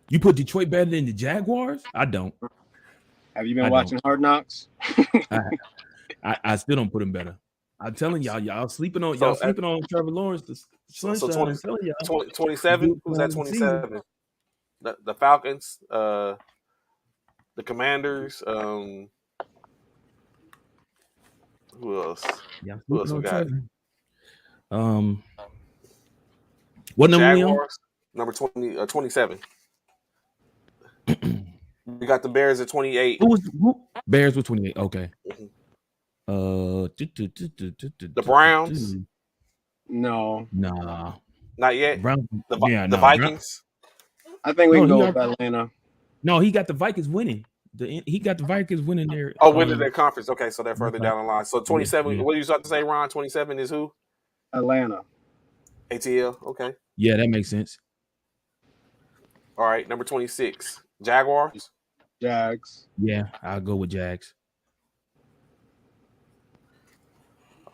You put Detroit better than the Jaguars? I don't. Have you been watching Hard Knocks? I still don't put them better. I'm telling y'all sleeping on Trevor Lawrence. So 27. Who's at 27? The Falcons, the Commanders. Who else? Yeah, who else we got? What number? Jaguars, number 27. We got the Bears at 28. Bears with 28. Okay. The Browns. No. Nah. Not yet. The Vikings. I think we can go with Atlanta. No, he got the Vikings winning. He got the Vikings winning their. Winning their conference. Okay, so they're further down the line. So 27. What are you about to say, Ron? 27 is who? Atlanta. ATL. Okay. Yeah, that makes sense. All right, number 26. Jaguars. Jags. Yeah, I'll go with Jags.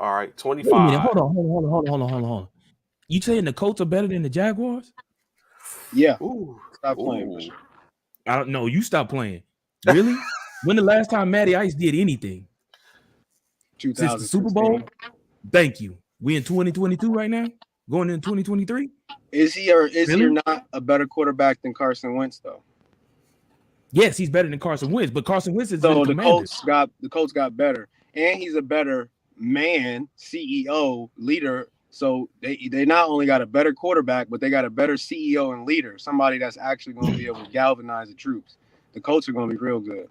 All right, 25. Hold on. You saying the Colts are better than the Jaguars? Yeah. Ooh. Stop playing. I don't know. You stop playing. Really? When the last time Matty Ice did anything? Since the Super Bowl? Thank you. We in 2022 right now? Going into 2023? Is he not a better quarterback than Carson Wentz though? Yes, he's better than Carson Wentz, but Carson Wentz is so in the Commanders. The Colts got better, and he's a better man, CEO, leader. So they not only got a better quarterback, but they got a better CEO and leader, somebody that's actually going to be able to galvanize the troops. The Colts are going to be real good.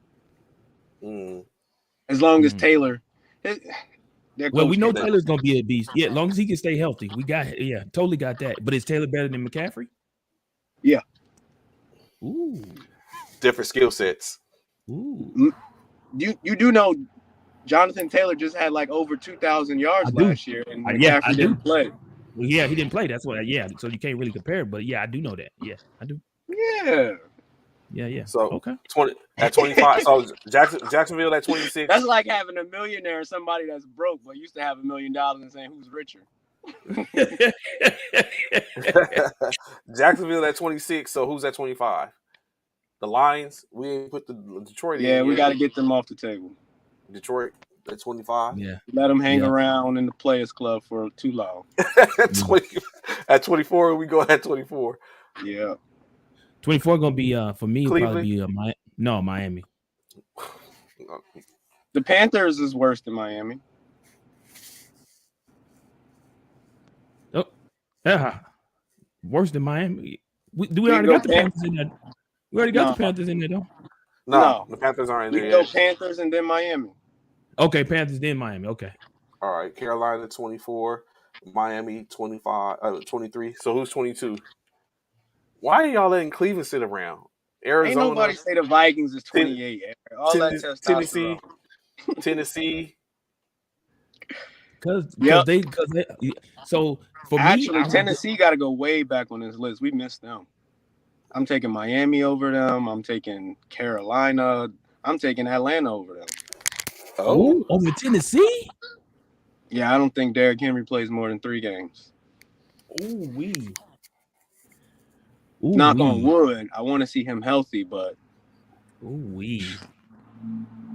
As long as Taylor. Well, we know Taylor's going to be a beast. Yeah, as long as he can stay healthy. Totally got that. But is Taylor better than McCaffrey? Yeah. Ooh. Different skill sets. Ooh. You do know Jonathan Taylor just had like over 2,000 yards last year, and McCaffrey didn't play. Well, yeah, he didn't play. That's why. Yeah, so you can't really compare. But yeah, I do know that. Yeah, I do. Yeah. Yeah. So okay. 25. So Jacksonville at 26. That's like having a millionaire and somebody that's broke but used to have $1 million and saying who's richer. Jacksonville at 26. So who's at 25? The Lions. We ain't put the Detroit in. Yeah, we got to get them off the table. Detroit at 25. Yeah. Let them hang around in the Players Club for too long. At 24, we go at 24. Yeah. 24 gonna be for me. Cleveland? Probably be Miami. The Panthers is worse than Miami. Oh, yeah, worse than Miami. We already got the Panthers in there. We already got the Panthers in there though. No, the Panthers aren't in there. We go Panthers and then Miami. Okay, Panthers then Miami. Okay. All right, Carolina 24, Miami 23. So who's 22? Why are y'all letting Cleveland sit around? Arizona. Ain't nobody say the Vikings is 28. All that testosterone. Tennessee. Because they. So for me, Tennessee got to go way back on this list. We missed them. I'm taking Miami over them. I'm taking Carolina. I'm taking Atlanta over them. Oh, over Tennessee? Yeah, I don't think Derrick Henry plays more than 3 games. Knock on wood. I want to see him healthy, but.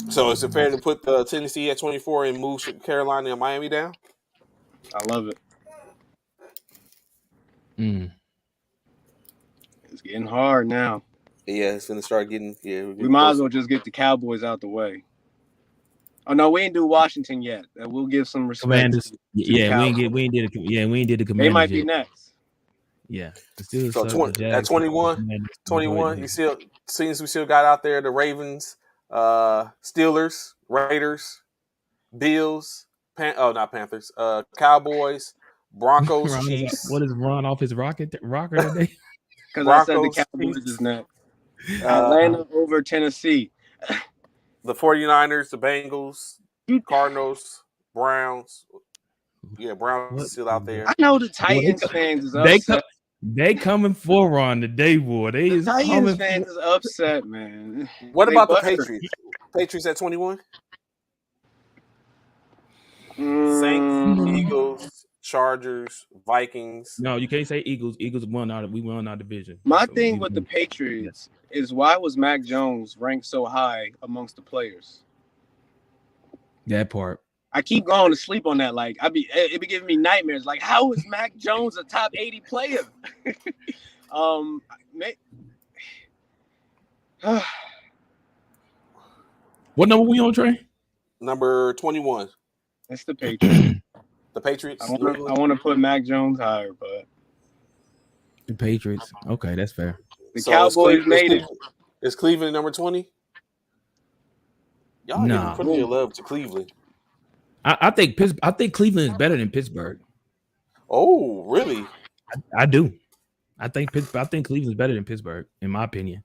So is it fair to put the Tennessee at 24 and move Carolina and Miami down? I love it. It's getting hard now. Yeah, it's going to start getting. Yeah, we might as well just get the Cowboys out the way. Oh no, we ain't do Washington yet. We'll give some respect. Commanders. We ain't did the Commanders. They might be next. Yeah. So at 21, you still seems we still got out there the Ravens, Steelers, Raiders, Bills, not Panthers, Cowboys, Broncos, Chiefs. What is Ron off his rocker today? Because I said the Cowboys is next. Atlanta over Tennessee. The 49ers, the Bengals, Cardinals, Browns. Yeah, Browns is still out there. I know the Titans fans is upset. They coming for Ron today, boy. The Titans fans is upset, man. What about the Patriots? Patriots at 21? Saints, Eagles, Chargers, Vikings. No, you can't say Eagles. Eagles won our division. My thing with the Patriots is why was Mac Jones ranked so high amongst the players? That part. I keep going to sleep on that. Like it be giving me nightmares. Like, how is Mac Jones a top 80 player? What number we on, Trey? Number 21. It's the Patriots. The Patriots. I want to put Mac Jones higher, but the Patriots. Okay, that's fair. The Cowboys made it. Is Cleveland number 20? Y'all giving plenty of love to Cleveland. I think Cleveland is better than Pittsburgh. Oh, really? I do. I think Cleveland is better than Pittsburgh, in my opinion.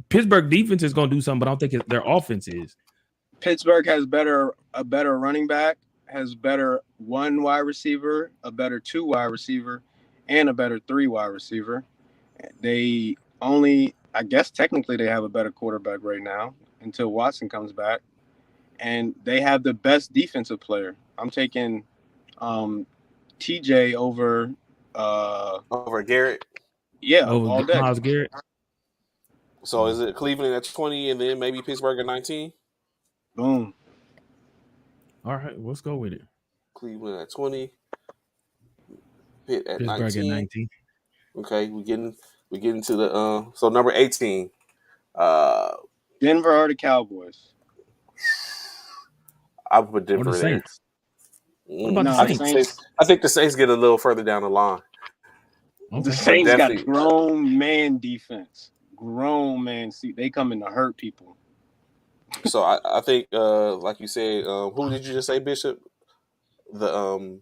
Pittsburgh defense is going to do something, but I don't think their offense is. Pittsburgh has a better running back, has better 1 wide receiver, a better 2 wide receiver, and a better 3 wide receiver. They only, I guess technically they have a better quarterback right now until Watson comes back. And they have the best defensive player. I'm taking TJ over Garrett. Yeah, over all day. Myles Garrett. So is it Cleveland at 20 and then maybe Pittsburgh at 19? Boom. All right, let's go with it. Cleveland at 20. Pitt at Pittsburgh at 19. 19. Okay, we getting to the so number 18. Uh, Denver or the Cowboys? I would put Or the Denver there. Saints. What about the No, the Saints? Saints. I think the Saints get a little further down the line. The Okay. Saints got definitely- grown man defense. Grown man. See, they come in to hurt people. So I think, like you said, who did you just say, Bishop? The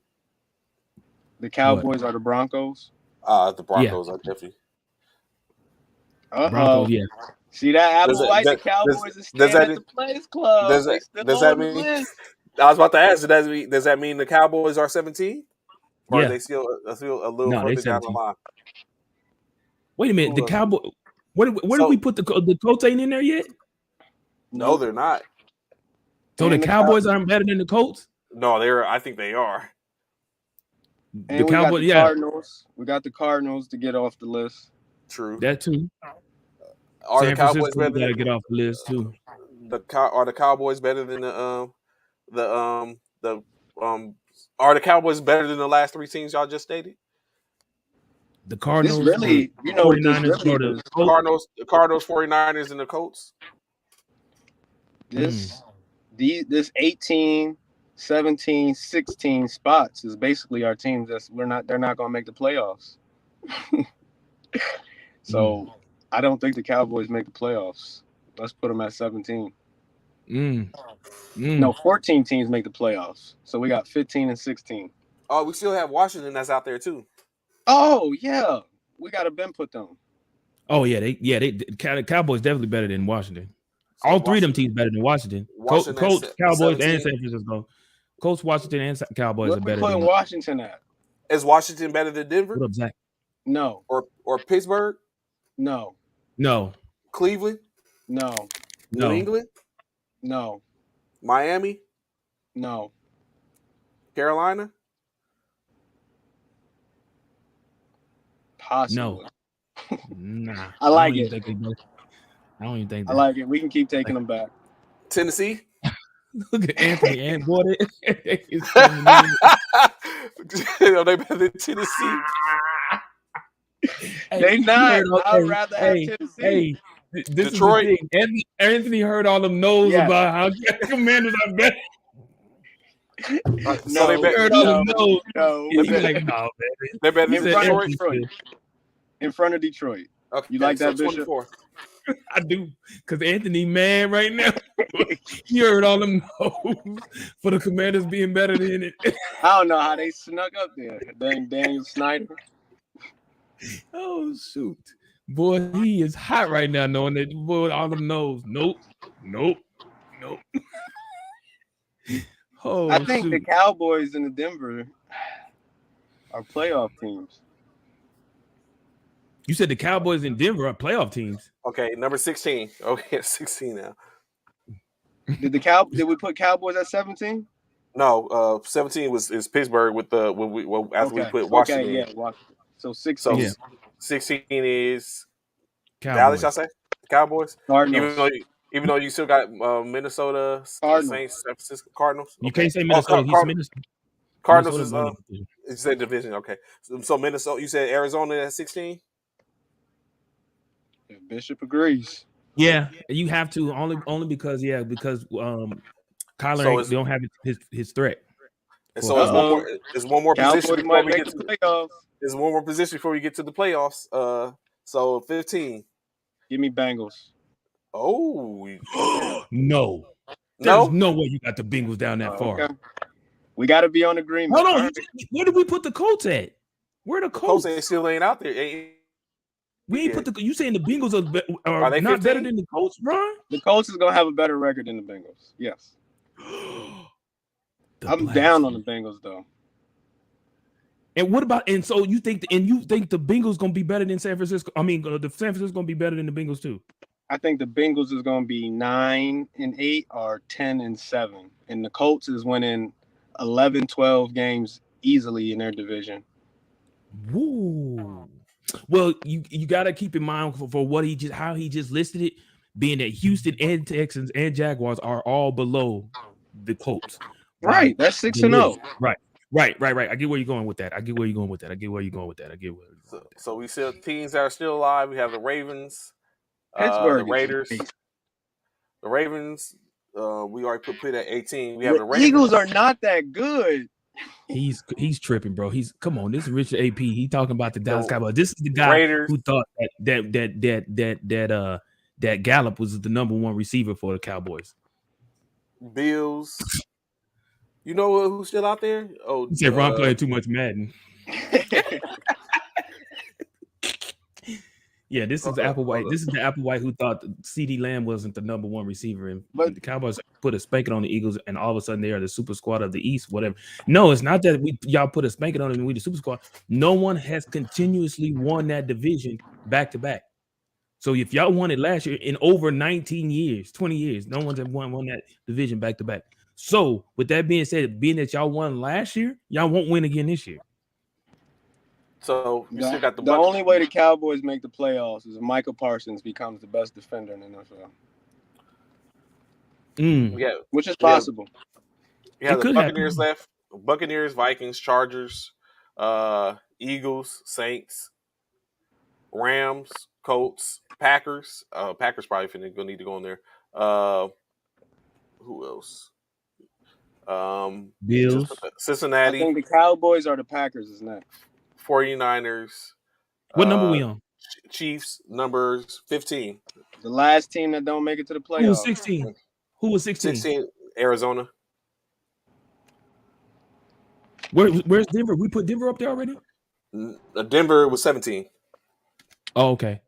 Cowboys are the Broncos. Broncos are definitely. Broncos, yeah. See that Does Apple that- White? The does- Cowboys does- are staying does that at mean- the Players Club. does They that- still does on that the mean- list. I was about to ask. Does that mean the Cowboys are 17? Or Yeah. are they still a little No, they further down the 17. line? Wait a minute. The Who, Cowboy. Where So- did we put the Colts ain't in there yet? No, they're not. So the And the Cowboys aren't better than the Colts? No, I think they are. And The we got Cowboys, the yeah, Cardinals. We got the Cardinals to get off the list. True. that too. Are San the Cowboys Francisco better got to than get off the list too. are the Cowboys better than are the Cowboys better than the last three teams y'all just stated? The Cardinals, This really, the you know, what this 49ers, really or the is. Colts. The Cardinals, 49ers, and the Colts. This 18, 17, 16 spots is basically our teams they're not going to make the playoffs. So I don't think the Cowboys make the playoffs. Let's put them at 17. No, 14 teams make the playoffs. So we got 15 and 16. Oh, we still have Washington that's out there too. Oh, yeah. We got to Ben put them. Oh yeah, the Cowboys definitely better than Washington. So All three of them teams better than Washington. Washington Colts, at Cowboys, 17. and San Francisco. Colts, Washington, and Cowboys Where are we better putting than Washington at? Is Washington better than Denver What up, Zach? No, or Pittsburgh, no, No, Cleveland, no, New no. England, no, Miami, no. Carolina? Possibly. Nah. I like don't it. even think they do. I don't even think I that. like it. We can keep taking them back. Tennessee? Look at Anthony and boy, They better than Tennessee. They not. I'd rather have Tennessee. Hey, this Detroit. is the thing. Anthony heard all them no's Yes. about how Commanders are better. So they He heard all them no's. no. He was like, no, man. They better In than front of Detroit. Detroit. In front of Detroit. Okay, You like that, Bishop? 24. I do, because Anthony mad right now. He heard all them no's for the Commanders being better than it. I don't know how they snuck up there. Dang Daniel Snyder. Oh shoot, boy, he is hot right now, knowing that boy all them no's. Nope. Oh, I think shoot. the Cowboys and the Denver are playoff teams. You said the Cowboys and Denver are playoff teams. Okay, number 16. Okay, 16 now. Did we put Cowboys at 17? No, 17 is Pittsburgh with the we put Washington. Okay, yeah, Washington. So 16. So Yeah. 16 is Cowboys. Dallas, y'all say? Cowboys? Cardinals. Even though you still got Minnesota, Cardinals. Saints, San Francisco Cardinals. You Okay. can't say Minnesota. He's Minnesota. Cardinals Minnesota is you said division. Okay, so Minnesota. You said Arizona at 16. If Bishop agrees. Yeah, you have to only because Kyler So don't have his threat. And so it's one more position Cowboys before might we make get the to playoffs. there's one more position before we get to the playoffs. So 15. Give me Bengals. Oh No, no, there's no way you got the Bengals down that far. Okay. We got to be on agreement. Hold on, All right. where did we put the Colts at? Where the Colts Colts? still ain't out there. We ain't put the. You saying the Bengals are they not 15? better than the Colts, Ron? The Colts is going to have a better record than the Bengals. Yes. The I'm down on the Bengals, though. And what about? And so you think the Bengals gonna be better than San Francisco? I mean, the San Francisco gonna be better than the Bengals too. I think the Bengals is going to be 9-8 or 10-7. And the Colts is winning 11, 12 games easily in their division. Woo. Well, you got to keep in mind for what how he just listed it. being that Houston and Texans and Jaguars are all below the Colts. Right, that's 6-0. Right. I get where you're going with that. So we still teams that are still alive. We have the Ravens, Pittsburgh, the Raiders. is The Ravens, we already put at 18. We have the the Ravens. Eagles are not that good. He's tripping, bro. Come on. This is Richard AP. He talking about the Dallas Cowboys. This is the guy Raiders. who thought that Gallup was the number one receiver for the Cowboys. Bills. You know who's still out there? Oh, He said Ron playing too much Madden. Yeah, this is Applewhite. This is the Applewhite who thought CeeDee Lamb wasn't the number one receiver, and the Cowboys put a spanking on the Eagles, and all of a sudden they are the super squad of the East. Whatever. No, it's not that y'all put a spanking on them and we the super squad. No one has continuously won that division back to back. So if y'all won it last year in over 19 years, 20 years, no one's ever won that division back to back. So with that being said, being that y'all won last year, y'all won't win again this year. So you still got the only way the Cowboys make the playoffs is if Micah Parsons becomes the best defender in the NFL. Yeah, which is possible. You have the Buccaneers left. Buccaneers, Vikings, Chargers, Eagles, Saints, Rams, Colts, Packers. Packers probably gonna need to go in there. Who else? Bills, Cincinnati. I think the Cowboys are the Packers, isn't that? 49ers. What number we on? Chiefs, numbers 15. The last team that don't make it to the playoffs. Who was 16? Who was 16? 16, Arizona. Where's Denver? We put Denver up there already? Denver was 17. Oh, okay.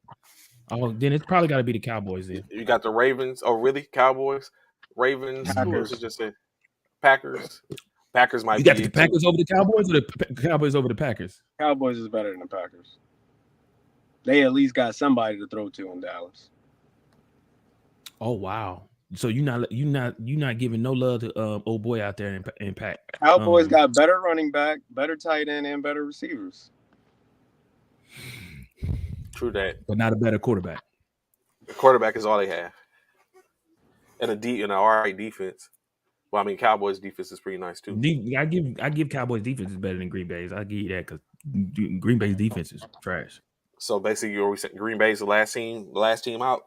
Oh, then it's probably got to be the Cowboys then. You got the Ravens. Oh, really? Cowboys? Ravens? Who else just said? Packers? Packers might be. You got the Packers over the Cowboys or the Cowboys over the Packers? Cowboys is better than the Packers. They at least got somebody to throw to in Dallas. Oh wow! So you're not giving no love to old boy out there in Pack. Cowboys got better running back, better tight end, and better receivers. True that, but not a better quarterback. The quarterback is all they have, and an all right defense. Well, I mean, Cowboys' defense is pretty nice too. I give Cowboys' defense is better than Green Bay's. I give you that because Green Bay's defense is trash. So basically, you're saying Green Bay's the last team out.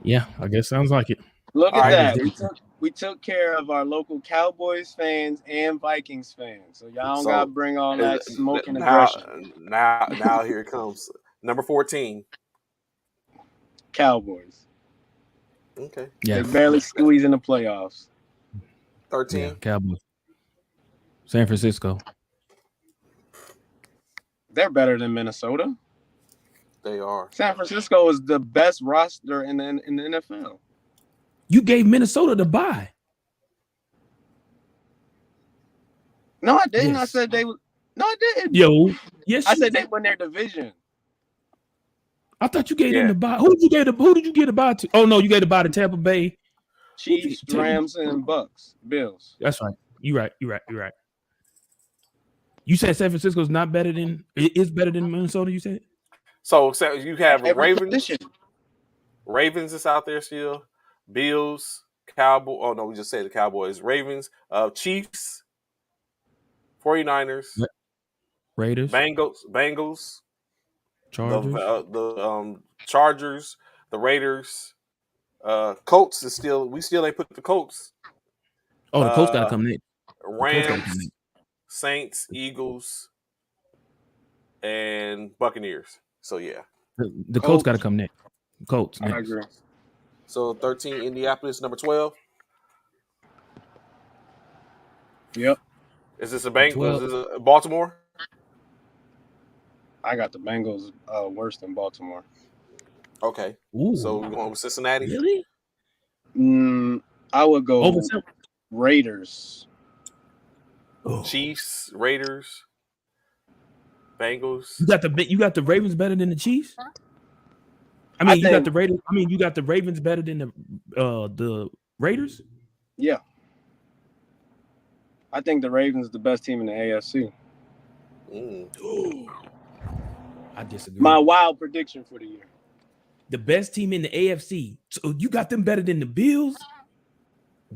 Yeah, I guess sounds like it. Look at that. We took care of our local Cowboys fans and Vikings fans. So y'all don't gotta bring all that smoke and aggression. Now here it comes. Number 14. Cowboys. Okay. Yeah. They're barely squeezing the playoffs. 13. Yeah, Cowboys. San Francisco. They're better than Minnesota. They are. San Francisco is the best roster in the NFL. You gave Minnesota the bye. No, I didn't. Yes. I said they. No, I didn't. Yo, yes. I said they won their division. I thought you gave them the bye. Who did you get the bye to? Oh no, you gave the bye to Tampa Bay, Chiefs, Rams, and Bucks, Bills. That's right. You're right. You said San Francisco is not better than it's better than Minnesota. You said. So you have Ravens. Ravens is out there still. Bills, Cowboys. Oh no, we just said the Cowboys. Ravens, Chiefs, 49ers, Raiders, Bengals, Chargers, the Chargers, the Raiders, Colts is still. We still ain't put the Colts. Oh, the Colts got to come next. Rams, Saints, Eagles, and Buccaneers. So yeah, the Colts got to come next. Colts. I agree. So 13, Indianapolis, number 12. Yep. Is this a Bengals? Is this a Baltimore? I got the Bengals worse than Baltimore. Okay. Ooh. So we're going with Cincinnati? Really? I would go Raiders. Chiefs, Raiders, Bengals. You got the Ravens better than the Chiefs? You got the Raiders. You got the Ravens better than the Raiders? Yeah. I think the Ravens is the best team in the AFC. I disagree. My wild prediction for the year. the best team in the AFC. So you got them better than the Bills?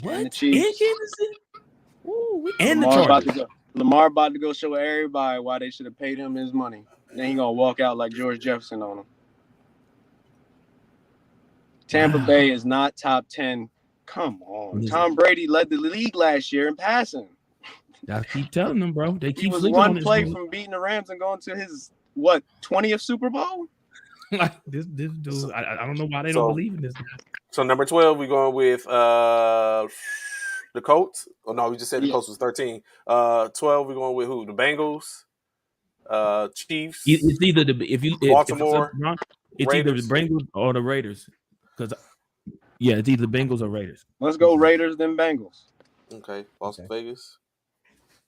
What? And the And Chiefs. Kansas City? Ooh, and the Lamar about Chargers. to go. Lamar about to go show everybody why they should have paid him his money. Then he gonna walk out like George Jefferson on him. Tampa Wow. Bay is not top 10. Come on. Tom Brady led the league last year in passing. I keep telling them, bro. They He keep was sleeping on one this. play from beating the Rams and going to his 20th Super Bowl? Like this dude. I don't know why they don't believe in this guy. So number 12, we're going with the Colts. Oh no, we just said the Colts was 13. 12, we're going with who? The Bengals, Chiefs. It's either Baltimore, it's either the Bengals or the Raiders. Because it's either Bengals or Raiders. Let's go Raiders then Bengals. Okay, Las Vegas.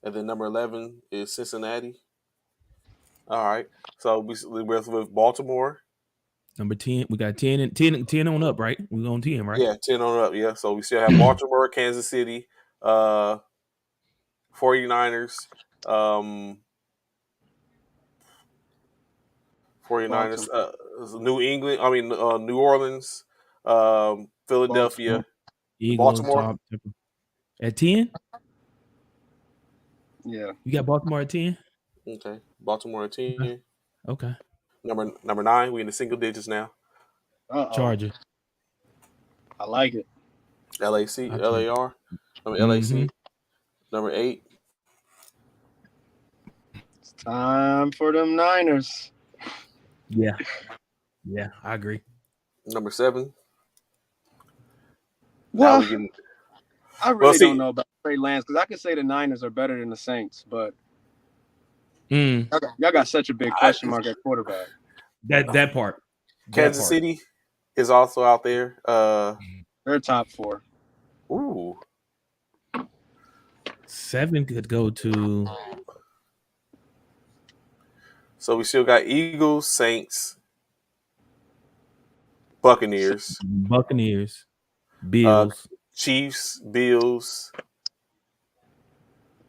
And then number 11 is Cincinnati. All right. So we're with Baltimore. Number 10, we got 10 on up, right? We're on 10, right? Yeah, 10 on up, yeah. So we still have Baltimore, Kansas City, 49ers, 49ers, New Orleans, Philadelphia, Eagles, Baltimore. At 10? Yeah. You got Baltimore at 10? Okay. Baltimore at 10. Okay. Number 9, we in the single digits now. Chargers. I like it. LAR. LAC. Number 8. It's time for them Niners. Yeah. Yeah, I agree. Number 7. Well, I really don't know about Trey Lance because I could say the Niners are better than the Saints, but y'all got such a big question mark at quarterback. That part. Kansas City is also out there. They're top 4. Ooh. 7 could go to. So we still got Eagles, Saints, Buccaneers, Bills, Chiefs, Bills.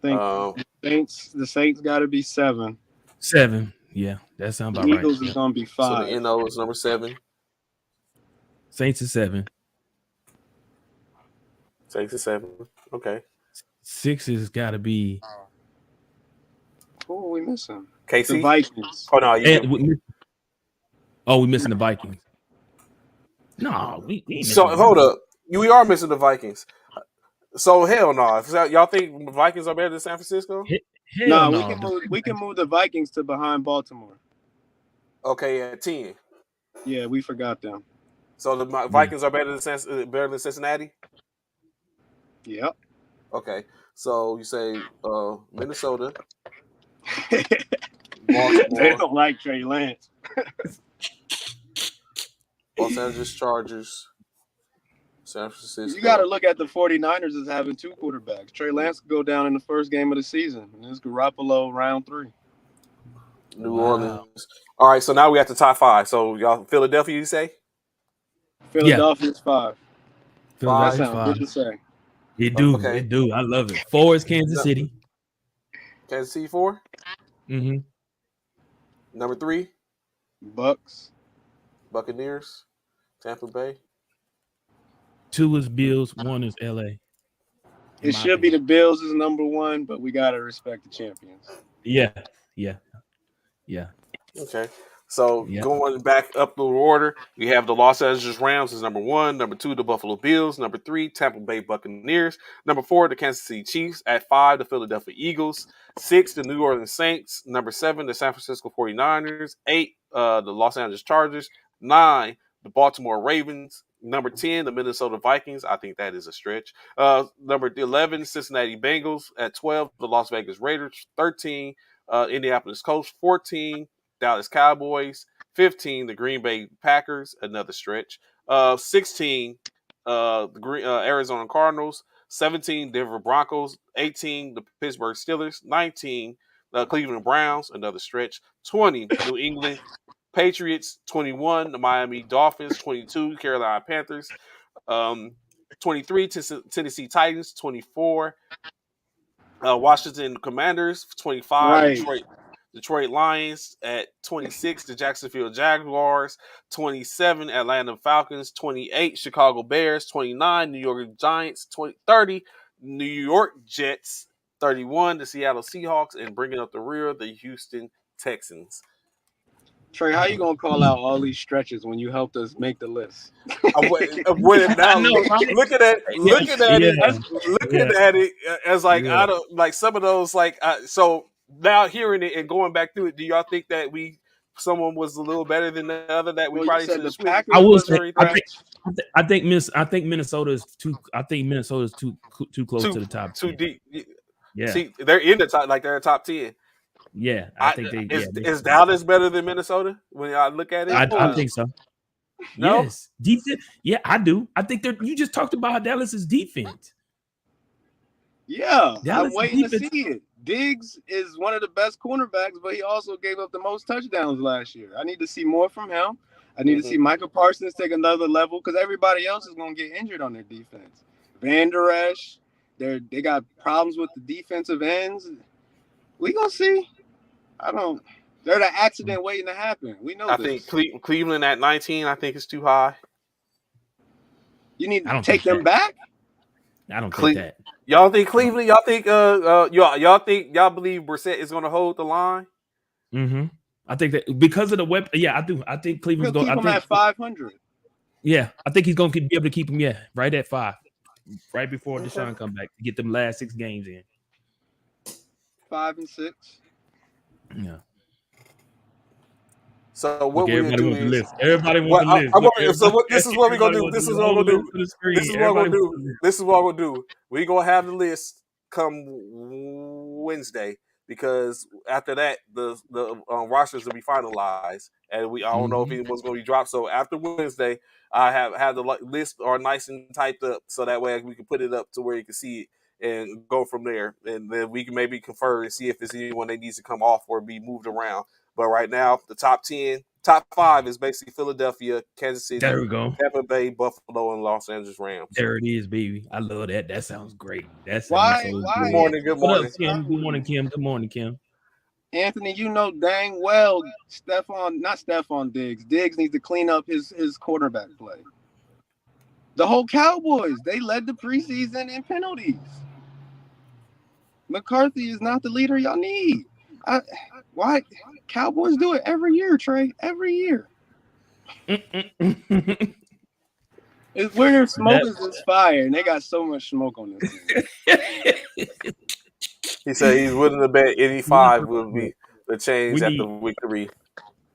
I think the Saints got to be 7. 7, yeah, that sounds about right. Eagles is going to be 5. So the NO is number 7. Saints is 7. Saints is 7. Okay. 6 has got to be. Who are we missing? KC? The Vikings. Oh no, we missing the Vikings. No, we ain't so hold up. We are missing the Vikings. So hell no. Y'all think the Vikings are better than San Francisco? No, we can move the Vikings to behind Baltimore. Okay, at 10. Yeah, we forgot them. So the Vikings are better than Cincinnati? Yep. Okay. So you say Minnesota. They don't like Trey Lance. Los Angeles Chargers. San Francisco. You got to look at the 49ers as having 2 quarterbacks. Trey Lance could go down in the first game of the season. And it's Garoppolo round 3. New Orleans. All right, so now we got the top 5. So y'all, Philadelphia, you say? Philadelphia's 5. Philadelphia's 5. Good to say. It do. I love it. 4 is Kansas City. Kansas City 4? Mm-hmm. Number 3? Bucks. Buccaneers. Tampa Bay. 2 is Bills. 1 is LA. It should be the Bills is number 1, but we got to respect the champions. Yeah. Okay. So going back up the order, we have the Los Angeles Rams as number 1. Number 2, the Buffalo Bills. Number 3, Tampa Bay Buccaneers. Number 4, the Kansas City Chiefs. At 5, the Philadelphia Eagles. 6, the New Orleans Saints. Number 7, the San Francisco 49ers. 8, the Los Angeles Chargers. 9, the Baltimore Ravens. Number 10, the Minnesota Vikings. I think that is a stretch. Number 11, Cincinnati Bengals. At 12, the Las Vegas Raiders. 13, Indianapolis Colts. 14, Dallas Cowboys. 15, the Green Bay Packers. Another stretch. 16, the Arizona Cardinals. 17, Denver Broncos. 18, the Pittsburgh Steelers. 19, the Cleveland Browns. Another stretch. 20, New England Patriots. 21, the Miami Dolphins. 22, Carolina Panthers. 23, Tennessee Titans. 24, Washington Commanders. 25, Detroit Lions. At 26, the Jacksonville Jaguars. 27, Atlanta Falcons. 28, Chicago Bears. 29, New York Giants. 30, New York Jets. 31, the Seattle Seahawks. And bringing up the rear, the Houston Texans. Trey, how you gonna call out all these stretches when you helped us make the list? I'm with it now. I know, right? Looking at it as like Yeah. I don't like some of those like so now hearing it and going back through it. Do y'all think that someone was a little better than the other that we Well, probably you said should the have switched? Packers I will was say, a I stretch. think Minnesota is too. I think Minnesota is too close to the top. Too 10. deep. Yeah, See, they're in the top, like they're in top 10. yeah. I think they. Is Dallas better than Minnesota when I look at it? I think so. No? Yes, defense. Yeah, I do. I think they're. You just talked about Dallas's defense. Yeah, Dallas I'm waiting defense. to see it. Diggs is one of the best cornerbacks, but he also gave up the most touchdowns last year. I need to see more from him. I need to see Michael Parsons take another level because everybody else is going to get injured on their defense. Van Der Esch, they got problems with the defensive ends. We gonna see. They're the accident waiting to happen. We know I this. think Cleveland at 19. I think is too high. You need to take them back. I don't think that. Y'all think Cleveland? Y'all think y'all believe Brissett is going to hold the line? Mm-hmm. I think that because of the weapon. Yeah, I do. I think Cleveland's going to keep him at 500. Yeah, I think he's going to be able to keep him. Yeah, right at 5, right before Deshaun come back to get them last 6 games in. 5 and 6. Yeah. So what we do is everybody wants to list. This is what we're gonna do. This is what we're gonna do. This is what we're gonna do. This is what we'll do. We're gonna have the list come Wednesday because after that the rosters will be finalized and I don't know if anyone's gonna be dropped. So after Wednesday, I have the list are nice and typed up so that way we can put it up to where you can see it and go from there. And then we can maybe confer and see if there's anyone that needs to come off or be moved around. But right now, the top 5 is basically Philadelphia, Kansas City, there we go. Tampa Bay, Buffalo, and Los Angeles Rams. There it is, baby. I love that. That sounds great. Why? Good morning. Good morning, Kim. Good morning, Kim. Good morning, Kim. Anthony, you know dang well not Stephon Diggs. Diggs needs to clean up his quarterback play. The whole Cowboys, they led the preseason in penalties. McCarthy is not the leader y'all need. Why? Cowboys do it every year, Trey. Every year. It's where there's smoke is fire, and they got so much smoke on this team. He said he's willing to bet 85 will be the change after week 3.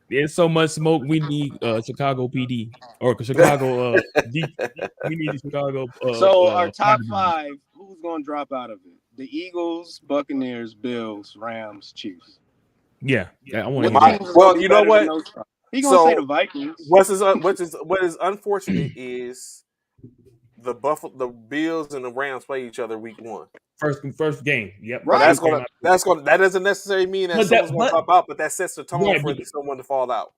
There's so much smoke. We need Chicago PD or Chicago. We need Chicago. So our top 5, who's going to drop out of it? The Eagles, Buccaneers, Bills, Rams, Chiefs. Yeah, I want to. Well, you know what? He gonna say the Vikings. What is unfortunate is the Bills and the Rams play each other week 1. First game. Yep. Right. That doesn't necessarily mean that someone's going to pop out, but that sets the tone for someone to fall out.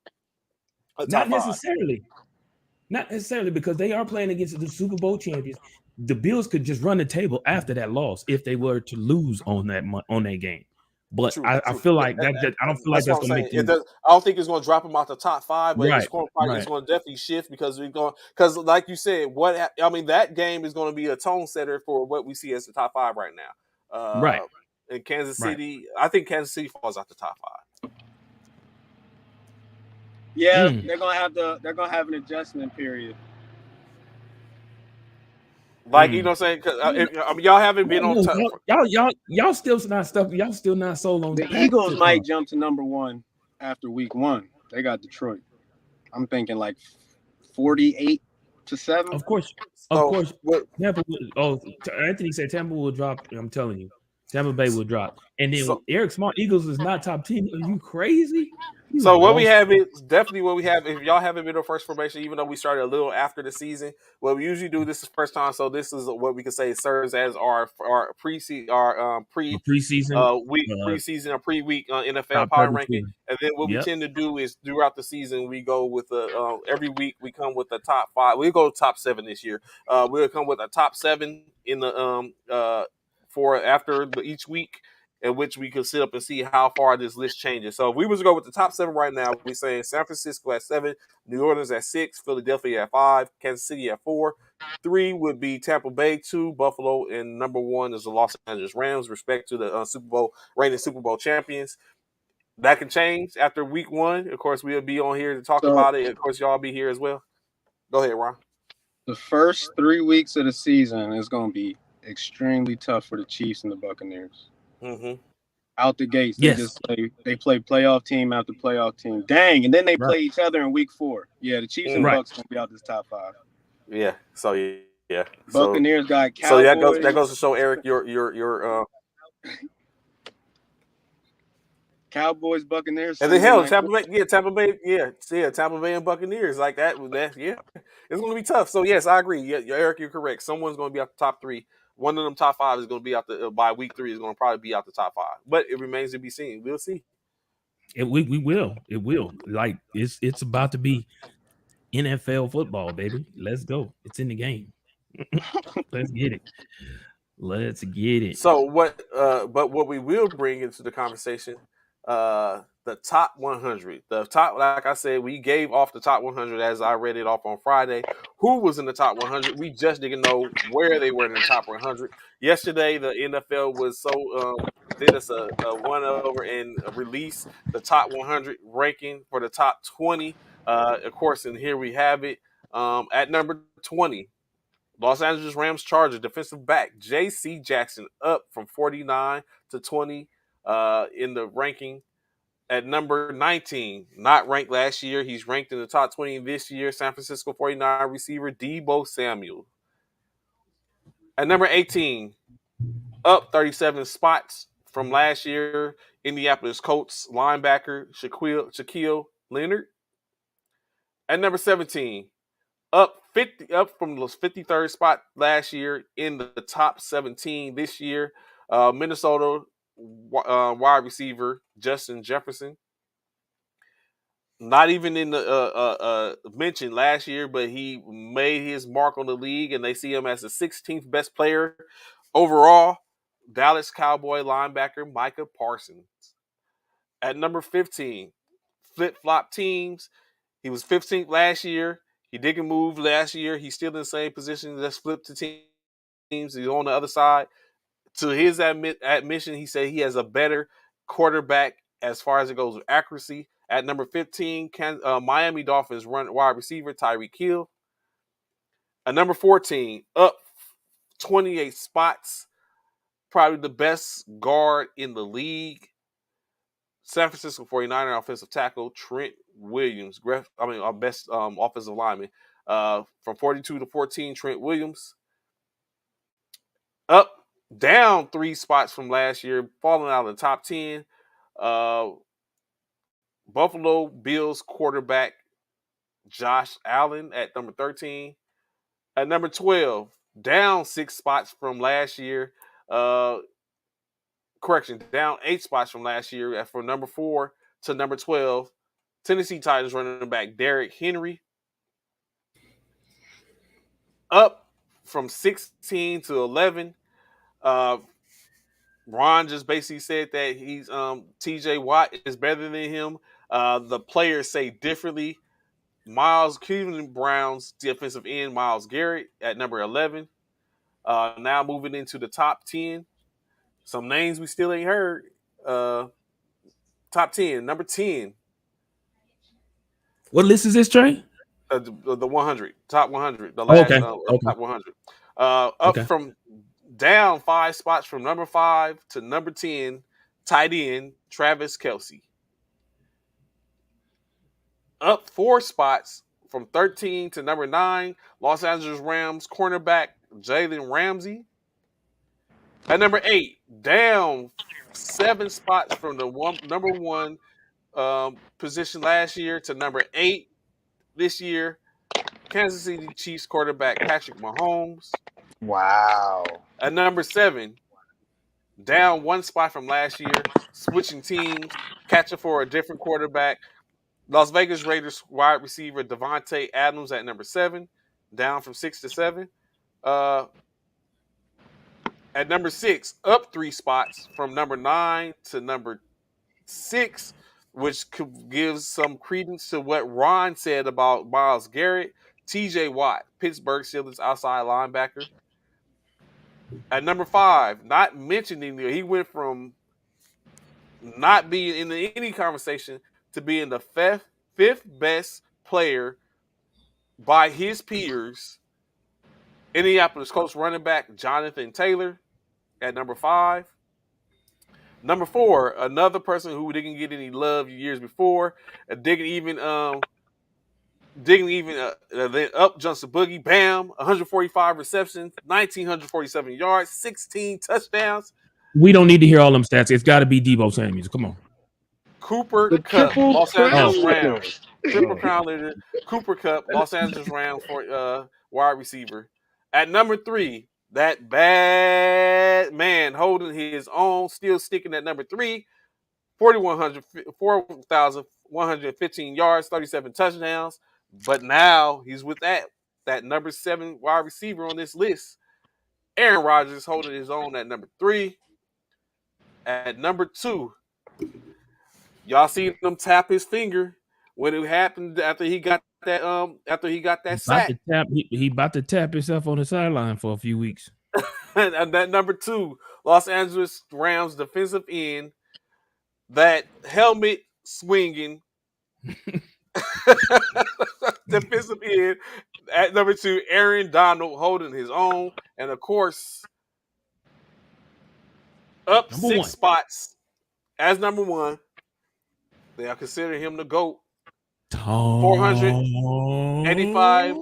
Not necessarily. Not necessarily because they are playing against the Super Bowl champions. The Bills could just run the table after that loss if they were to lose on that game. But true. I feel like I don't feel like that's going to make I don't think it's going to drop them out the top 5, but it's going to definitely shift because like you said, that game is going to be a tone setter for what we see as the top 5 right now. Right. In Kansas City, I think Kansas City falls out the top 5. Yeah, they're gonna have an adjustment period. Like you know what I'm saying? Y'all haven't been on top. Y'all still not stuff. Y'all still not sold on the Eagles. Might jump to number 1 after week 1. They got Detroit. I'm thinking like 48-7. Of course. Tampa. Anthony said Tampa will drop. I'm telling you, Tampa Bay will drop. And then Eric Smart, Eagles is not top 10. Are you crazy? So what we have is definitely what we have. If y'all haven't been on first formation, even though we started a little after the season, what we usually do this is first time. So this is what we can say serves as our preseason preseason or pre-week NFL power ranking. And then what we tend to do is throughout the season we go with every week we come with the top 5. We'll go top 7 this year. We'll come with a top 7 in the for after each week. in which we could sit up and see how far this list changes. So if we was to go with the top 7 right now, we're saying San Francisco at 7, New Orleans at 6, Philadelphia at 5, Kansas City at 4. 3 would be Tampa Bay, 2 Buffalo, and number 1 is the Los Angeles Rams, respect to the reigning Super Bowl champions. That can change after week 1. Of course, we'll be on here to talk So about it. Of course, y'all be here as well. Go ahead, Ron. the first 3 weeks of the season is going to be extremely tough for the Chiefs and the Buccaneers. Mm-hmm. Out the gates, Yes. they play playoff team after playoff team. Dang, and then they Right. play each other in week 4. Yeah, the Chiefs and Right. Bucks going to be out this top 5. Yeah. So yeah. Buccaneers got So Cowboys. that goes to show Eric your Cowboys, Buccaneers. and then Sunday hell night. Tampa Bay and Buccaneers like that yeah. It's gonna be tough. So yes, I agree. Yeah, Eric, you're correct. Someone's gonna be out the top 3. One of them top 5 is gonna be out by week 3 is gonna probably be out the top 5. But it remains to be seen. We'll see. We will. It will. Like it's about to be NFL football, baby. Let's go. It's in the game. Let's get it. Let's get it. So but what we will bring into the conversation, the top 100. The top, like I said, we gave off the top 100 as I read it off on Friday. Who was in the top 100? We just didn't know where they were in the top 100. Yesterday, the NFL was did us a one over and released the top 100 ranking for the top 20. Of course, and here we have it. At number 20, Los Angeles Rams Charger defensive back J.C. Jackson up from 49 to 20 in the ranking. At number 19, not ranked last year. He's ranked in the top 20 this year. San Francisco 49 receiver Deebo Samuel. At number 18, up 37 spots from last year, Indianapolis Colts linebacker Shaquille Leonard. At number 17, up from the 53rd spot last year in the top 17 this year, Minnesota wide receiver Justin Jefferson. Not even in the mention last year, but he made his mark on the league, and they see him as the 16th best player overall. Dallas Cowboy linebacker Micah Parsons. At number 15, flip-flop teams. He was 15th last year. He didn't move last year. He's still in the same position. Just flipped to teams. He's on the other side. To his admission, he said he has a better quarterback as far as it goes with accuracy. At number 15, Miami Dolphins wide receiver Tyreek Hill. At number 14, up 28 spots, probably the best guard in the league, San Francisco 49er offensive tackle Trent Williams. Our best offensive lineman. From 42 to 14, Trent Williams. Down 3 spots from last year, falling out of the top 10. Buffalo Bills quarterback Josh Allen at number 13. At number 12, down 6 spots from last year. Down 8 spots from last year. From number 4 to number 12, Tennessee Titans running back Derrick Henry. Up from 16 to 11. Ron just basically said that he's TJ Watt is better than him. The players say differently. Cleveland Browns defensive end Myles Garrett at number 11. Now moving into the top 10. Some names we still ain't heard. Top 10. Number 10. What list is this, Trey? The 100. Top 100. The last Okay. top 100. Up from down 5 spots from number 5 to number 10, tight end Travis Kelce. Up 4 spots from 13 to number 9, Los Angeles Rams cornerback Jalen Ramsey. At number 8, down 7 spots from the number 1 position last year to number 8 this year, Kansas City Chiefs quarterback Patrick Mahomes. Wow. At number 7, down 1 spot from last year, switching teams, catching for a different quarterback, Las Vegas Raiders wide receiver Devontae Adams at number 7, down from 6 to 7. At At number 6, up 3 spots from number 9 to number 6, which gives some credence to what Ron said about Myles Garrett. TJ Watt, Pittsburgh Steelers outside linebacker. At number 5, not mentioning, he went from not being in any conversation to being the fifth best player by his peers. Indianapolis Colts running back Jonathan Taylor at number 5. Number 4, another person who didn't get any love years before, then up jumps the boogie, bam, 145 receptions, 1,947 yards, 16 touchdowns. We don't need to hear all them stats. It's got to be Deebo Samuel. Come on. Cooper The Kupp, triple Los crown Angeles winner. Rams. Triple crown leader, Cooper Kupp, Los Angeles Rams for wide receiver. At number 3, that bad man holding his own, still sticking at number 3, 4,115 yards, 37 touchdowns. But now he's with that number 7 wide receiver on this list. Aaron Rodgers holding his own at number 3. At number 2, y'all seen him tap his finger when it happened after he got that sack. He about to tap himself on the sideline for a few weeks. And that number 2, Los Angeles Rams defensive end, that helmet swinging defensive end at number 2, Aaron Donald holding his own, and of course, up Number 6 one. spots as number 1. They are considering him the GOAT. 485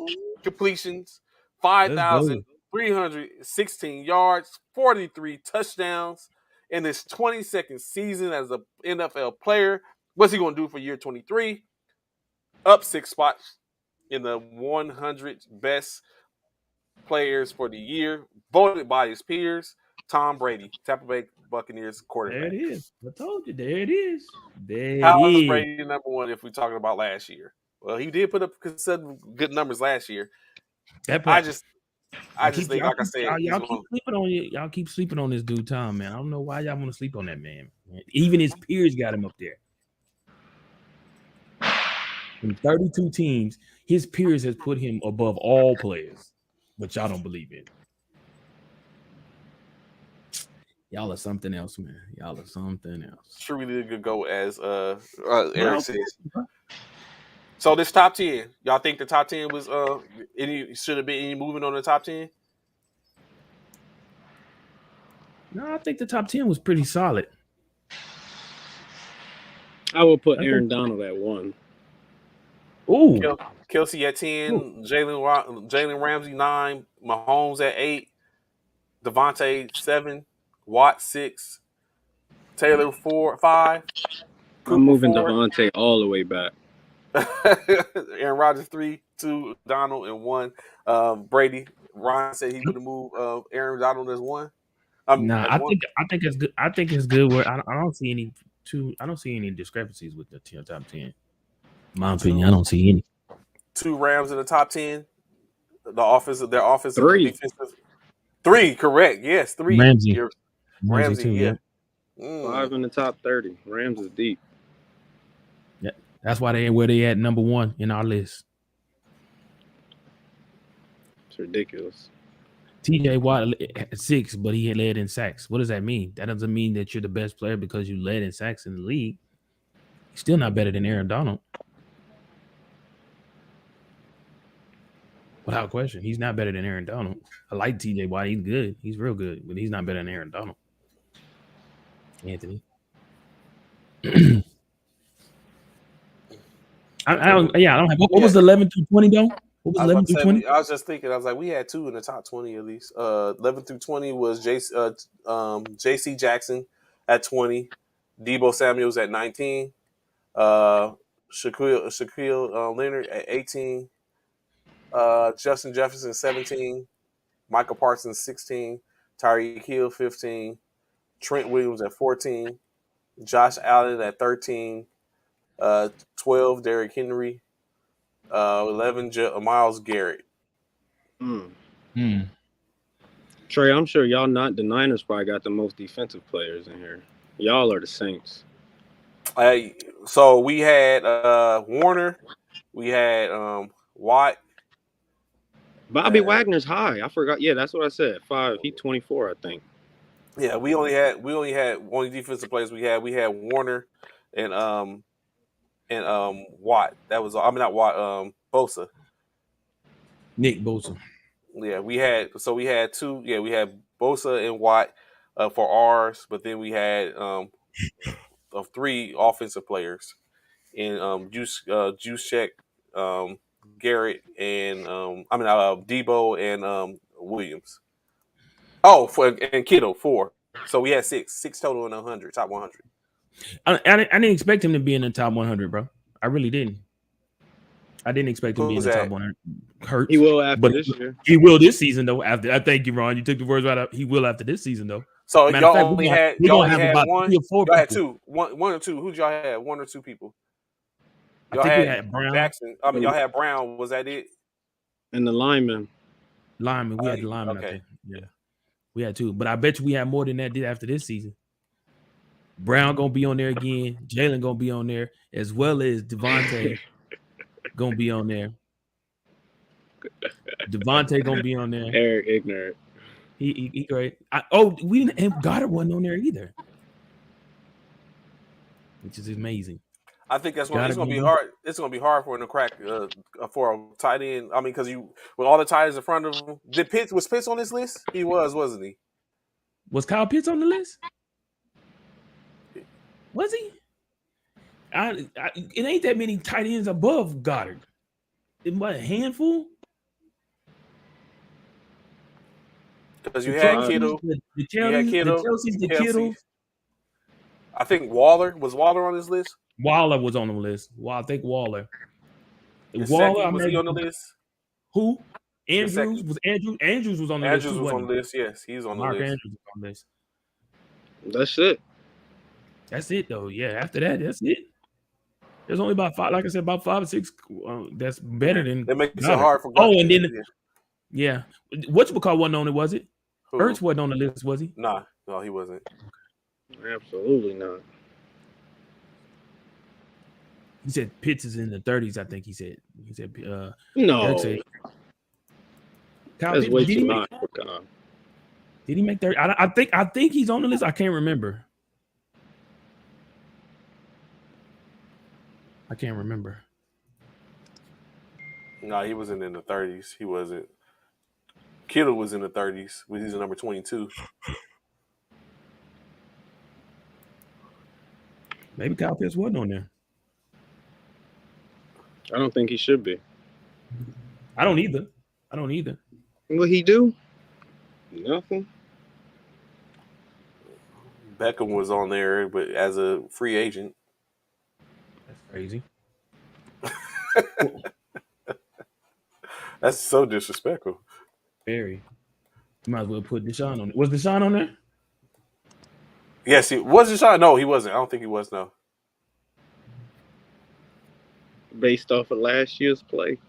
completions, 5,316 yards, 43 touchdowns in his 22nd season as an NFL player. What's he going to do for year 23? Up 6 spots in the 100 best players for the year, voted by his peers. Tom Brady, Tampa Bay Buccaneers quarterback. There it is. I told you. There it is. How is Brady number 1 if we're talking about last year? Well, he did put up good numbers last year. I just think, like I said, y'all keep sleeping on this dude Tom, man. I don't know why y'all want to sleep on that man. Even his peers got him up there. In 32 teams, his peers has put him above all players, but y'all don't believe it. Y'all are something else, man. Y'all are something else. Truly a good go, as Eric says. So this top 10, y'all think the top 10 was should have been any movement on the top 10? No, I think the top 10 was pretty solid. I would put Aaron Donald at 1. Ooh. Kelsey at 10, Jalen Ramsey 9, Mahomes at 8, Devontae 7, Watt 6, Taylor 5, I'm Cooper moving 4, Devontae all the way back. Aaron Rodgers 3, 2, Donald, and 1. Brady. Ron said he would have moved Aaron Donald as 1. I think it's good. I think it's good. Where I don't see any discrepancies with the top 10. In my opinion, I don't see any. 2 Rams in the top 10. Their offensive 3. defensive. 3, correct? Yes, 3. Ramsey too, yeah. 5 in the top 30. Rams is deep. Yeah, that's why where they at number 1 in our list. It's ridiculous. TJ Watt at 6, but he led in sacks. What does that mean? That doesn't mean that you're the best player because you led in sacks in the league. He's still not better than Aaron Donald. Without question, he's not better than Aaron Donald. I like TJ Watt. He's good. He's real good, but he's not better than Aaron Donald. Anthony. I don't have. What was the 11 through 20 though? What was 11 through 20? I was just thinking. I was like, we had 2 in the top 20 at least. 11 through 20 was J.C. Jackson at 20, Deebo Samuels at 19, Shaquille Leonard at 18, Justin Jefferson 17, Michael Parsons 16, Tyreek Hill 15, Trent Williams at 14, Josh Allen at 13, 12 Derrick Henry, 11 Myles Garrett. Trey, I'm sure y'all not the Niners probably got the most defensive players in here. Y'all are the Saints. So we had Warner, we had Watt. Bobby Wagner's high. I forgot. Yeah, that's what I said. 5. He 24, I think. Yeah, we only defensive players we had Warner and Watt. That was I mean not Watt, Bosa. Nick Bosa. Yeah, we had two. Yeah, we had Bosa and Watt for ours, but then we had of 3 offensive players in Juice Check, Garrett, and Debo and Williams. Oh, and Kittle 4. So we had 6 total in 100, top 100. I didn't expect him to be in the top 100, bro. I really didn't. I didn't expect him to be in the top 100. Hurts. He will after this year. He will this season though. After I thank you, Ron. You took the words right out. He will after this season though. So Matter y'all of fact, only we're had about one. 3 or 4 Y'all had people. 2, one or 2. Who'd y'all have? 1 or 2 people. I think we had Brown. Jackson. I mean, y'all had Brown. Was that it? And the lineman. We had the lineman. Okay. I think. Yeah, we had 2, but I bet you we had more than that after this season. Brown gonna be on there again. Jalen gonna be on there as well as Devontae gonna be on there. Devontae gonna be on there. Eric ignorant. He great. We didn't. And Goddard wasn't on there either, which is amazing. I think that's it's gonna be hard. It's gonna be hard for him to crack for a tight end. I mean, because with all the tight ends in front of him. Was Pitts on this list? He was, wasn't he? Was Kyle Pitts on the list? Was he? It ain't that many tight ends above Goddard. What, a handful? Because you had Kittle, the Chelsea's, the Kittle. I think Waller was on this list. Waller was on the list. Well, I think Waller. Was he on the list? Who? Andrews was Andrews was on the list. Andrews was on the list. Yes, he's on the list. Andrews was on the list. That's it. That's it though. Yeah. After that, that's it. There's only about 5, like I said, about 5 or 6. That's better than. That makes it hard for. And then yeah. Whatchamacallit wasn't on it, was it? Ertz wasn't on the list, was he? No, he wasn't. Absolutely not. He said Pitts is in the 30s. I think he said. No. That's way too high for Kyle. Did he make 30? I think he's on the list. I can't remember. No, he wasn't in the 30s. He wasn't. Kittle was in the 30s. He's number 22. Maybe Kyle Pitts wasn't on there. I don't think he should be. I don't either. What he do? Nothing. Beckham was on there, but as a free agent. That's crazy. That's so disrespectful. Very. You might as well put Deshaun on it. Was Deshaun on there? Yes, he was. Deshaun? No, he wasn't. I don't think he was. No. Based off of last year's play.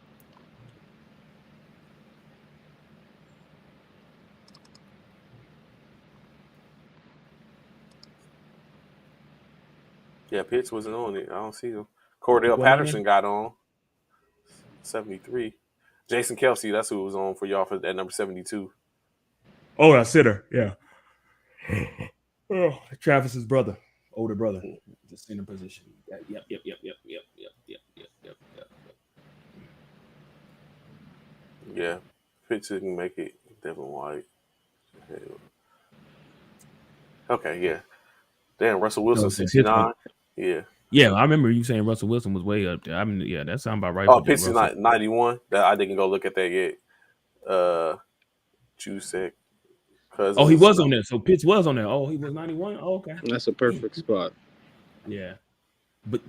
Yeah, Pitts wasn't on it. I don't see him. Cordell Patterson got on 73. Jason Kelsey, that's who was on for y'all for that number 72. Oh, that's center. Yeah. Oh, Travis's brother, older brother, the center position. Yep. Yeah, Pitts didn't make it. Devin White. Okay, yeah. Damn, Russell Wilson, 69. Yeah. Yeah, I remember you saying Russell Wilson was way up there. I mean, yeah, that sounds about right. Oh, Pitts is not 91. I didn't go look at that yet. Jusek. Oh, he was on there. So Pitts was on there. Oh, he was 91. Oh, okay. That's a perfect spot. Yeah. But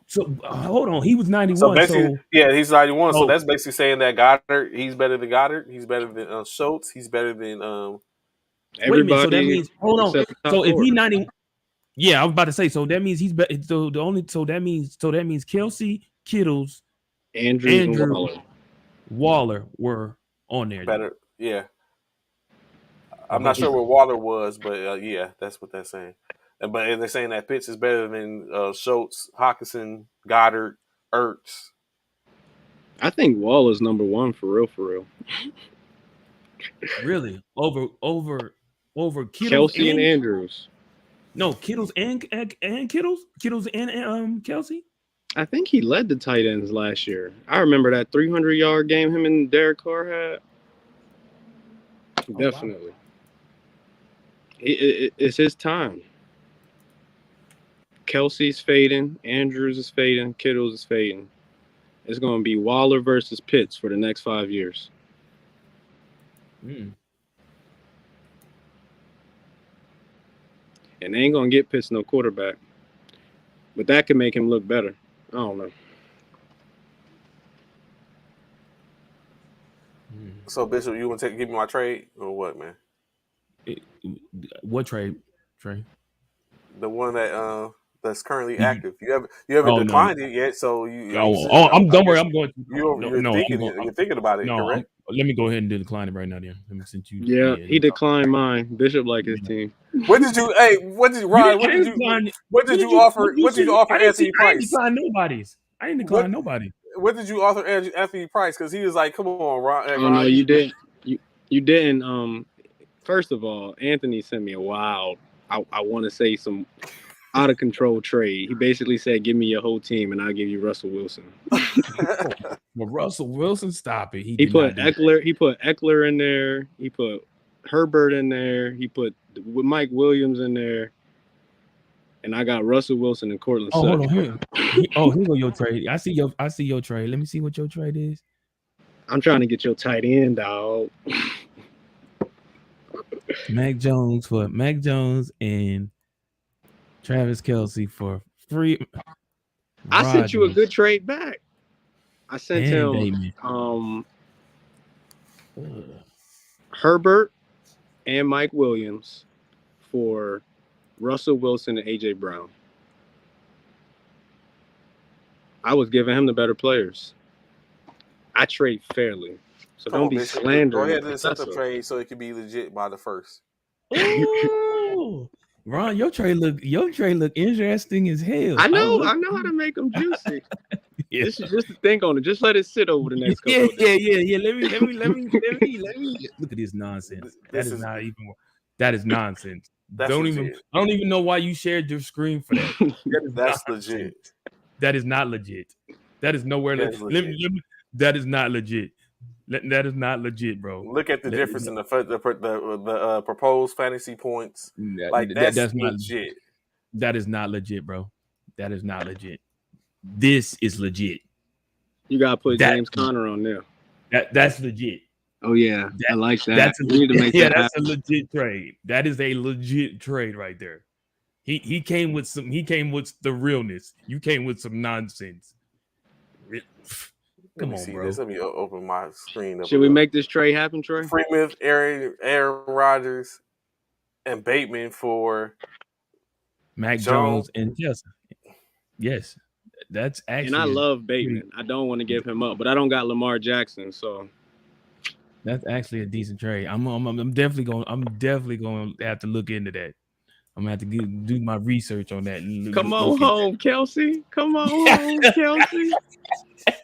so hold on. He was 91. So yeah, he's 91. So that's basically saying that Goddard, he's better than Goddard. He's better than Schultz. He's better than everybody. Wait a minute, so that means hold on. So if he 90, yeah, I was about to say. So that means he's better. So that means Kelsey, Kittles, Andrew, Waller were on there. Better, yeah. I'm not sure what Waller was, but yeah, that's what they're saying. But they're saying that Pitts is better than Schultz, Hawkinson, Goddard, Ertz. I think Waller's number one for real. Really? Over Kittles Kelsey and Andrews. No, Kittles and Kittles and Kelsey. I think he led the tight ends last year. I remember that 300-yard game him and Derek Carr had. Definitely. Wow. It's his time. Kelsey's fading. Andrews is fading. Kittles is fading. It's going to be Waller versus Pitts for the next 5 years. And they ain't going to get Pitts no quarterback. But that could make him look better. I don't know. So, Bishop, you want to give me my trade or what, man? What trade, Trey? The one that's currently active. You haven't declined it yet, so you. Don't worry. I'm going to. You're thinking about it. No, correct? Let me go ahead and decline it right now. Then let me send you. Yeah, he declined mine. Bishop like his team. What did you? Hey, what did Ryan? What did you offer? What did you offer Anthony Price? I didn't decline nobody. What did you offer Anthony Price? Because he was like, "Come on, Ryan." Oh no, you didn't. You didn't. First of all, Anthony sent me a wild. I want to say some out of control trade. He basically said, "Give me your whole team, and I'll give you Russell Wilson." Well, Russell Wilson, stop it. He put Eckler. He put Eckler in there. He put Herbert in there. He put Mike Williams in there. And I got Russell Wilson and Cortland Sutton. Hold on, here go your trade. I see your trade. Let me see what your trade is. I'm trying to get your tight end, dog. Mac Jones and Travis Kelce for free. I sent you a good trade back. I sent him Herbert and Mike Williams for Russell Wilson and A.J. Brown. I was giving him the better players. I trade fairly. So don't be slandering. Go ahead and accept the trade so it can be legit by the first. Ooh. Ron, your trade look interesting as hell. I know how to make them juicy. Yeah. This is just to think on it. Just let it sit over the next couple of days. Yeah. Let me look at this nonsense. That is nonsense. I don't even know why you shared your screen for that. That's legit. That is not legit. That is nowhere. That is not legit. That is not legit, bro. Look at the difference in the proposed fantasy points. That's not legit. That is not legit, bro. That is not legit. This is legit. You gotta put James Conner on there. That's legit. Oh yeah, I like that. That's a legit trade. That is a legit trade right there. He came with the realness. You came with some nonsense. Come on, bro. Let me open my screen. Should we make this trade happen, Trey? Freeman, Aaron Rodgers, and Bateman for Mac Jones and Justin. Yes, that's actually. And I love Bateman. I don't want to give him up, but I don't got Lamar Jackson, so that's actually a decent trade. I'm definitely going to have to look into that. I'm gonna have to do my research on that. Come on home, Kelsey. Come on home, Kelsey.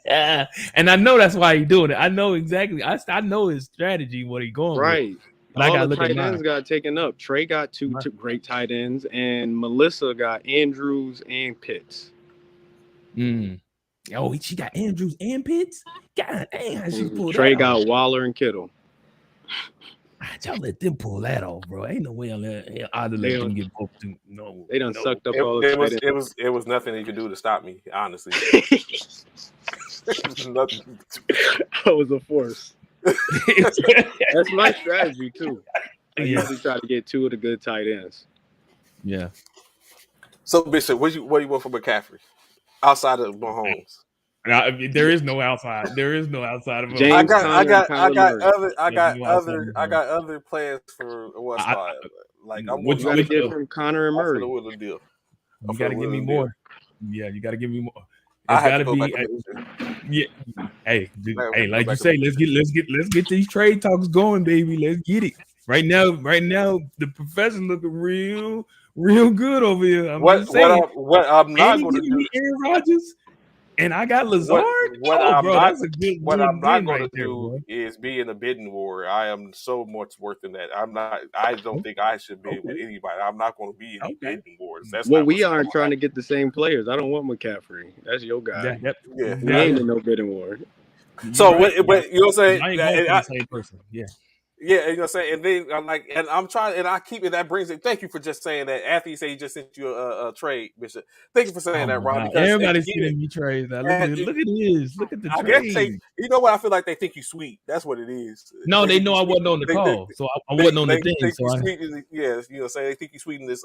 And I know that's why he's doing it. I know exactly. I know his strategy, what he's going right. With. But all the tight ends got taken up. Trey got two great tight ends, and Melissa got Andrews and Pitts. Oh, she got Andrews and Pitts? God damn, she pulled Trey that got off. Waller and Kittle. Y'all let them pull that off, bro. Ain't no way I'd let them get both. No, they done sucked up all the it was nothing you could do to stop me, honestly. Nothing. I was a force. That's my strategy too. I usually try to get two of the good tight ends. Yeah. So Bishop, what do you want from McCaffrey outside of Mahomes? There is no outside. There is no outside of Mahomes. James I got other plans for what's called. Like I'm what you got to get from Connor and Murray. You got to give me more. Yeah, you got to give me more. It's got to be. Hey, like you say, let's get these trade talks going, baby. Let's get it. Right now, the profession looking real good over here. I'm What just saying. what I'm not And going to giving do. me Aaron Rodgers, and I got Lazard. What Oh, I'm bro, not that's a good what I'm not win going right to there, do bro. is be in a bidding war. I am so much worse than that. I'm not. I don't think I should bid with Okay. anybody. I'm not going to be in any Okay. bidding wars. That's Well, not we what's aren't going to trying to happen. get the same players. I don't want McCaffrey. That's your guy. That, Yeah, We ain't in no bidding war. you're So, right. but you know what I'm saying? I ain't going for the same person. Yeah. Yeah, you know what I'm saying? And then I'm like, and I'm trying, and I keep it. That brings it. Thank you for just saying that. Anthony said he just sent you a trade, Bishop. Thank you for saying Oh that, my Ron. God. Because Everybody's again, sending me trades now. and Look at this. Look at the I guess trade. you know what? I feel like they think you sweet. That's what it is. No, they think know you I sweet. wasn't on the They, call, so I wasn't on the they thing. think So you sweet. Yes, you know, say they think you sweet in this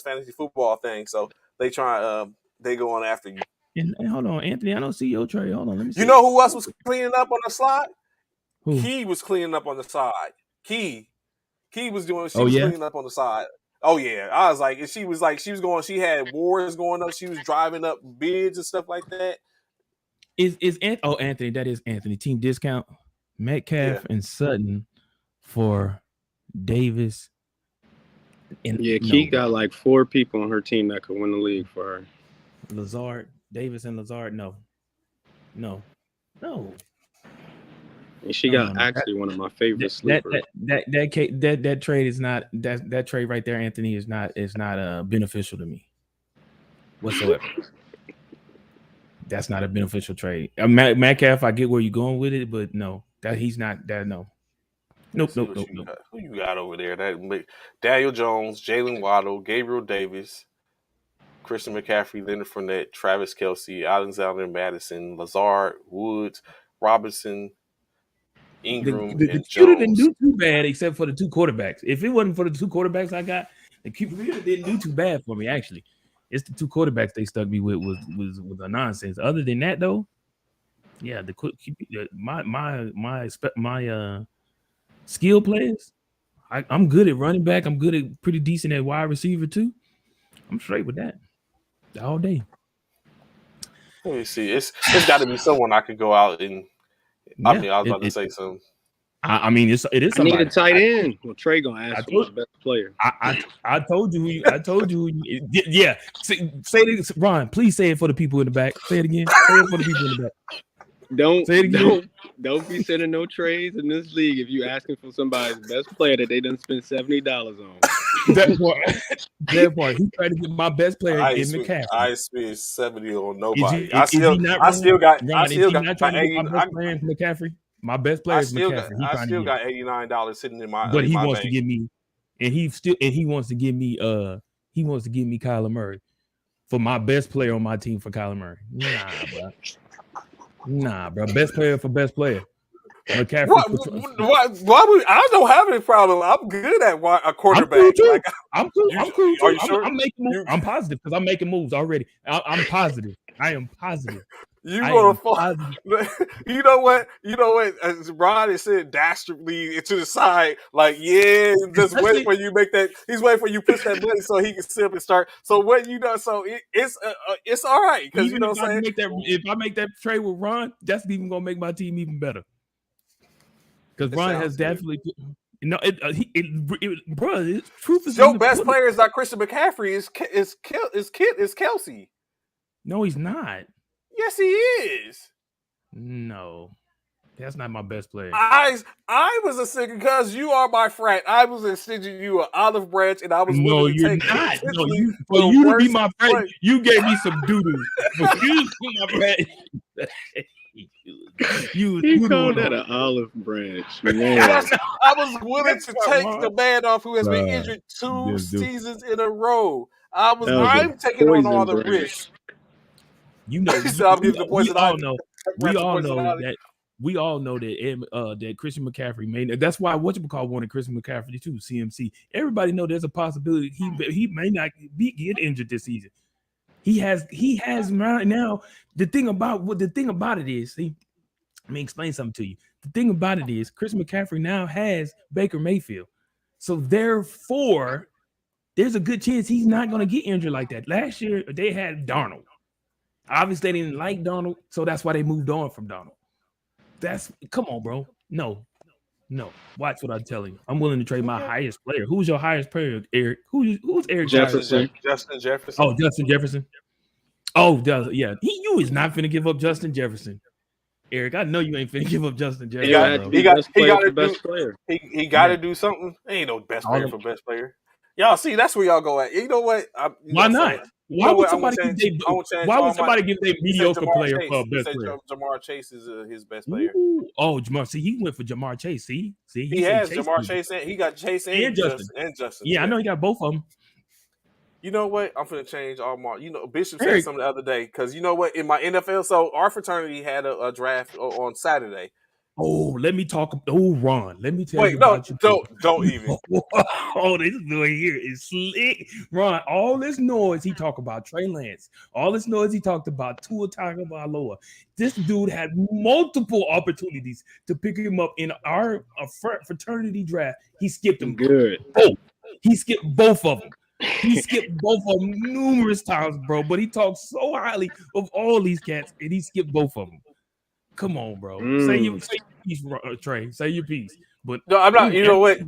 fantasy football thing. So they try. They go on after you. and hold on, Anthony. I don't see your trade. Hold on, let me see. You know who else was cleaning up on the side? Who? Key was cleaning up on the side. Key was doing. She Oh was yeah. cleaning up on the side. Oh yeah, I was like, and she was going. She had wars going up. She was driving up bids and stuff like that. Anthony? That is Anthony. Team discount. Metcalf and Sutton for Davis. And Key got like 4 people on her team that could win the league for her. Lazard, Davis, and Lazard. No. And she got actually one of my favorite sleepers. That trade is not that trade right there, Anthony, is not beneficial to me whatsoever. That's not a beneficial trade. Metcalf, I get where you're going with it, but no, that he's not that. No. Nope. Who you got over there? That Daniel Jones, Jalen Waddle, Gabriel Davis, Christian McCaffrey, Leonard Fournette, Travis Kelce, Alexander Madison, Lazard, Woods, Robinson, Ingram, the and computer Jones. didn't do too bad except for the 2 quarterbacks. If it wasn't for the 2 quarterbacks I got, the computer didn't do too bad for me. Actually, it's the 2 quarterbacks they stuck me with was a nonsense. Other than that, though, yeah, my skill players, I'm good at running back. I'm good at pretty decent at wide receiver too. I'm straight with that all day. Let me see. It's got to be someone I could go out and. Yeah, I was about to say something. I mean, it is. Somebody. I need a tight end. Well, Trey gonna ask for my best player. I told you. I told you. Yeah. Say it, Ron. Please say it for the people in the back. Say it again. Say it for the people in the back. Don't be sending no trades in this league if you asking for somebody's best player that they done spend $70 on. That part. He tried to get my best player in McCaffrey. I spent 70 on nobody. I still got $89. McCaffrey. My best player is McCaffrey. I still got $89 sitting in my. But he my wants bank. to give me, and he wants to give me Kyler Murray for my best player on my team for Kyler Murray. Nah, bro. Best player for best player. McCaffrey. Why would I don't have any problem? I'm good at a quarterback. I'm cool. I'm cool. Are you sure? I'm making moves. I'm positive because I'm making moves already. I'm positive. I am positive. You gonna fall? You know what? As Ron is sitting dastardly to the side, like just wait for you make that. He's waiting for you push that button so he can simply start. So what you know? So it's all right because you know what I'm saying. If I make that trade with Ron, that's even gonna make my team even better. Because Ron has definitely, bro. Truth is your best player is not Christian McCaffrey. Is Kelce. No, he's not. Yes, he is. No, that's not my best player. I was a singer because you are my friend. I was extending you an olive branch, and I was willing to take. No, for you to be my friend, you gave me some doo-doo. For you to be my friend. He called that an olive branch. Man. I was willing to take the man off who has been injured 2 seasons in a row. I'm taking on all the risks. You know, we all know that Christian McCaffrey made. That's why whatchamacallit wanted Christian McCaffrey too. CMC. Everybody know there's a possibility he may not get injured this season. He has right now. The thing about it is, see, let me explain something to you. The thing about it is, Christian McCaffrey now has Baker Mayfield, so therefore, there's a good chance he's not going to get injured like that. Last year they had Darnold. Obviously, they didn't like Donald, so that's why they moved on from Donald. Come on, bro. No. No, watch what I'm telling you. I'm willing to trade my highest player. Who's your highest player, Eric? Who's Eric's highest player? Jefferson. Justin Jefferson. Oh, Justin Jefferson. Oh, yeah. You is not finna give up Justin Jefferson. Eric, I know you ain't finna give up Justin It Jefferson, had to bro. be best player for best player. He got to do something. Ain't no best All player of- for best player. Y'all see, that's where y'all go at. You know what? Why not? Why would somebody give they? Why would somebody give their mediocre player for a best player? Jamar Chase is his best player. Ooh. Oh, Jamar. See, he went for Jamar Chase. See, he has Jamar Chase. He got Chase and Justin. Yeah, I know he got both of them. You know what? I'm finna change all my. You know, Bishop said Eric. something the other day because you know what? In my NFL, so our fraternity had a draft on Saturday. Oh, let me talk. Oh, Ron, let me tell you about you. Don't even. Oh, this doing here is slick. Ron, all this noise he talked about Trey Lance, all this noise he talked about Tua Tagovailoa. This dude had multiple opportunities to pick him up in our fraternity draft. He skipped them. Good. Oh, he skipped both of them. He skipped both of them numerous times, bro. But he talked so highly of all these cats, and he skipped both of them. Come on, bro. Say your piece, Trey. Say your piece. But no, I'm not. You know what?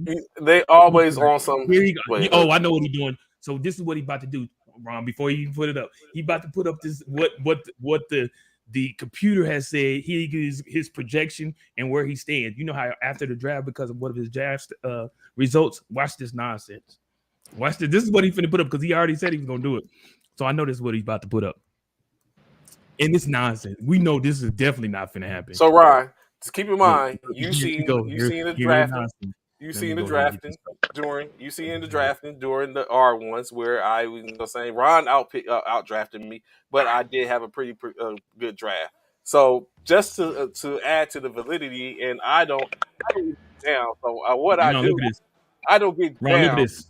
They always on some. Here he go. I know what he's doing. So this is what he's about to do, Ron. Before he even put it up, he about to put up this what the computer has said. He gives his projection and where he stands. You know how after the draft, because of one of his draft results. Watch this nonsense. Watch this. This is what he's finna put up because he already said he was gonna do it. So I know this is what he's about to put up. And it's nonsense. We know this is definitely not finna happen. So Ryan, just keep in mind, you seen the drafting. You seen the drafting during the R1s where I was saying Ron out drafted me, but I did have a pretty good draft. So just to add to the validity, and I don't get down. So I don't get Ron, down. look at this.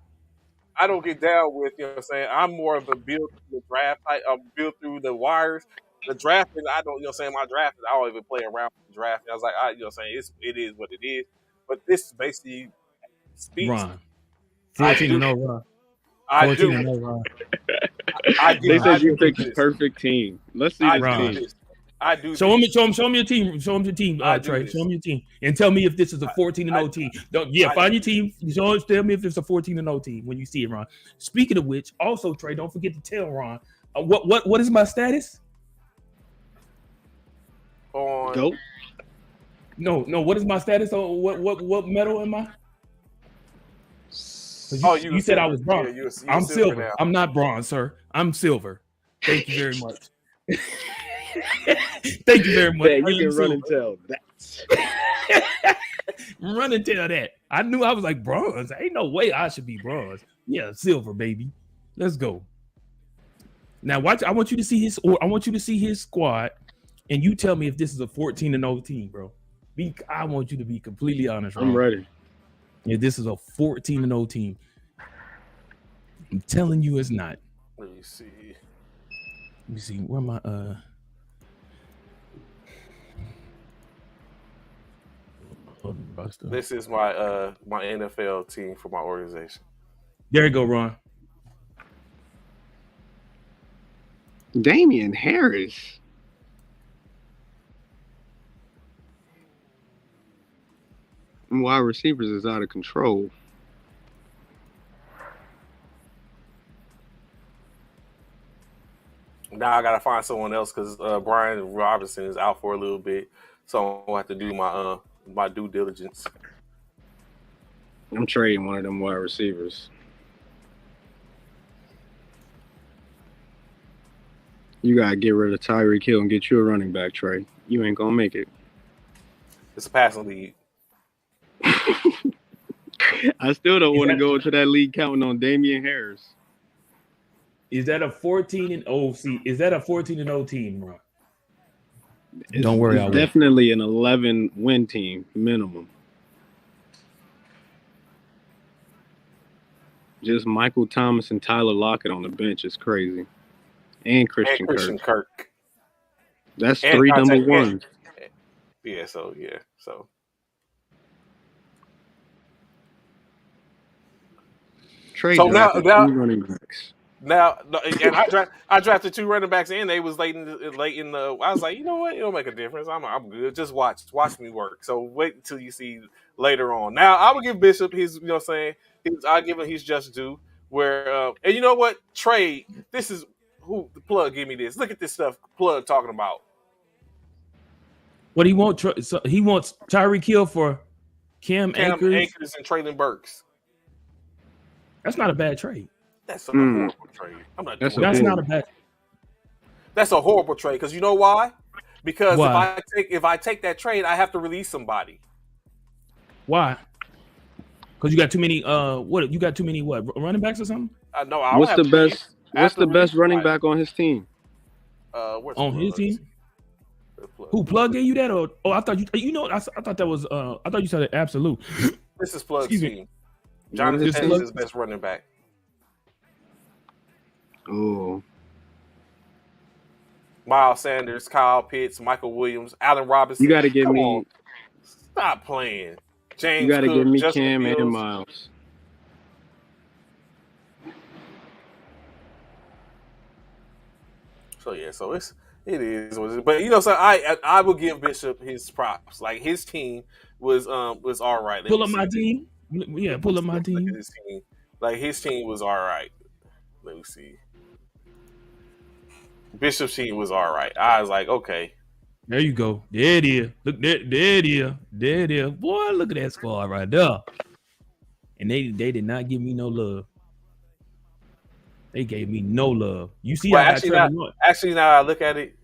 I don't get down with, you know what I'm saying? I'm more of a build through the draft type, build through the wires. The drafting, I don't, you know what I'm saying? My drafting, I don't even play around with the drafting. I was like, you know what I'm saying? It is what it is. But this basically speaks. Ron. 14-0, Ron. I do. 14-0, Ron. They said you picked the perfect team. Let's see this team. I do. Show him your team. Show him your team, Trey. Show him your team, and tell me if this is a 14-0 team. Find your team. Tell me if it's a 14-0 team when you see it, Ron. Speaking of which, also Trey, don't forget to tell Ron what is my status? On go. No. What is my status? On what medal am I? You said I was bronze. Yeah, I'm silver. Now. I'm not bronze, sir. I'm silver. Thank you very much. Thank you very much. Man, you can run and tell that. Run and tell that. I knew I was like bronze. Ain't no way I should be bronze. Yeah, silver, baby. Let's go. Now watch. I want you to see his squad, and you tell me if this is a 14-0 team, bro. I want you to be completely honest. Ron. I'm ready. If this is a 14-0 team, I'm telling you it's not. Let me see. Let me see where my This is my my NFL team for my organization. There you go, Ron. Damian Harris. Wide receivers is out of control. Now I gotta find someone else because Brian Robinson is out for a little bit, so I'll have to do my my due diligence. I'm trading one of them wide receivers. You gotta get rid of Tyreek Hill and get you a running back, Trey. You ain't gonna make it. It's a passing league. I still don't want to go into that league counting on Damian Harris. Is that a 14-0? Is that a 14-0 team, Ron? Don't worry. It's definitely an 11-win team minimum. Just Michael Thomas and Tyler Lockett on the bench is crazy. And Christian Kirk. That's and 3 number ones. Yeah, so. Trade running backs. Now, and I drafted 2 running backs, and they was late in the. I was like, you know what? It don't make a difference. I'm good. Just watch me work. So wait until you see later on. Now I will give Bishop his. You know, what I'm saying I give him his just due. Where and you know what? Trade. This is who the plug. Give me this. Look at this stuff. Plug talking about. What he wants? So he wants Tyreek Hill for Cam Akers and Traylon Burks. That's not a bad trade. That's a horrible trade. I'm not. That's not a bad. That's a horrible trade because you know why? Because if I take that trade, I have to release somebody. Why? Because you got too many. You got too many running backs or something? No. What's the best running back on his team? On his team? Who Plug gave you that? Or I thought I thought that was I thought you said absolute. This is Plug's team. Jonathan Taylor is best running back. Oh. Miles Sanders, Kyle Pitts, Michael Williams, Allen Robinson. You got to give me. Stop playing. James. You got to give me Justin Cam Fields. and Miles. So yeah, so it is. But you know, so I will give Bishop his props. Like his team was all right. Pull up my team. Yeah, pull up my team. His team. Like his team was all right. Let me see. Bishop's team was all right. I was like, okay. There you go. There it is. Look, there it is. There it is. Boy, look at that squad right there. And they did not give me no love. They gave me no love. You see how actually now I look at it.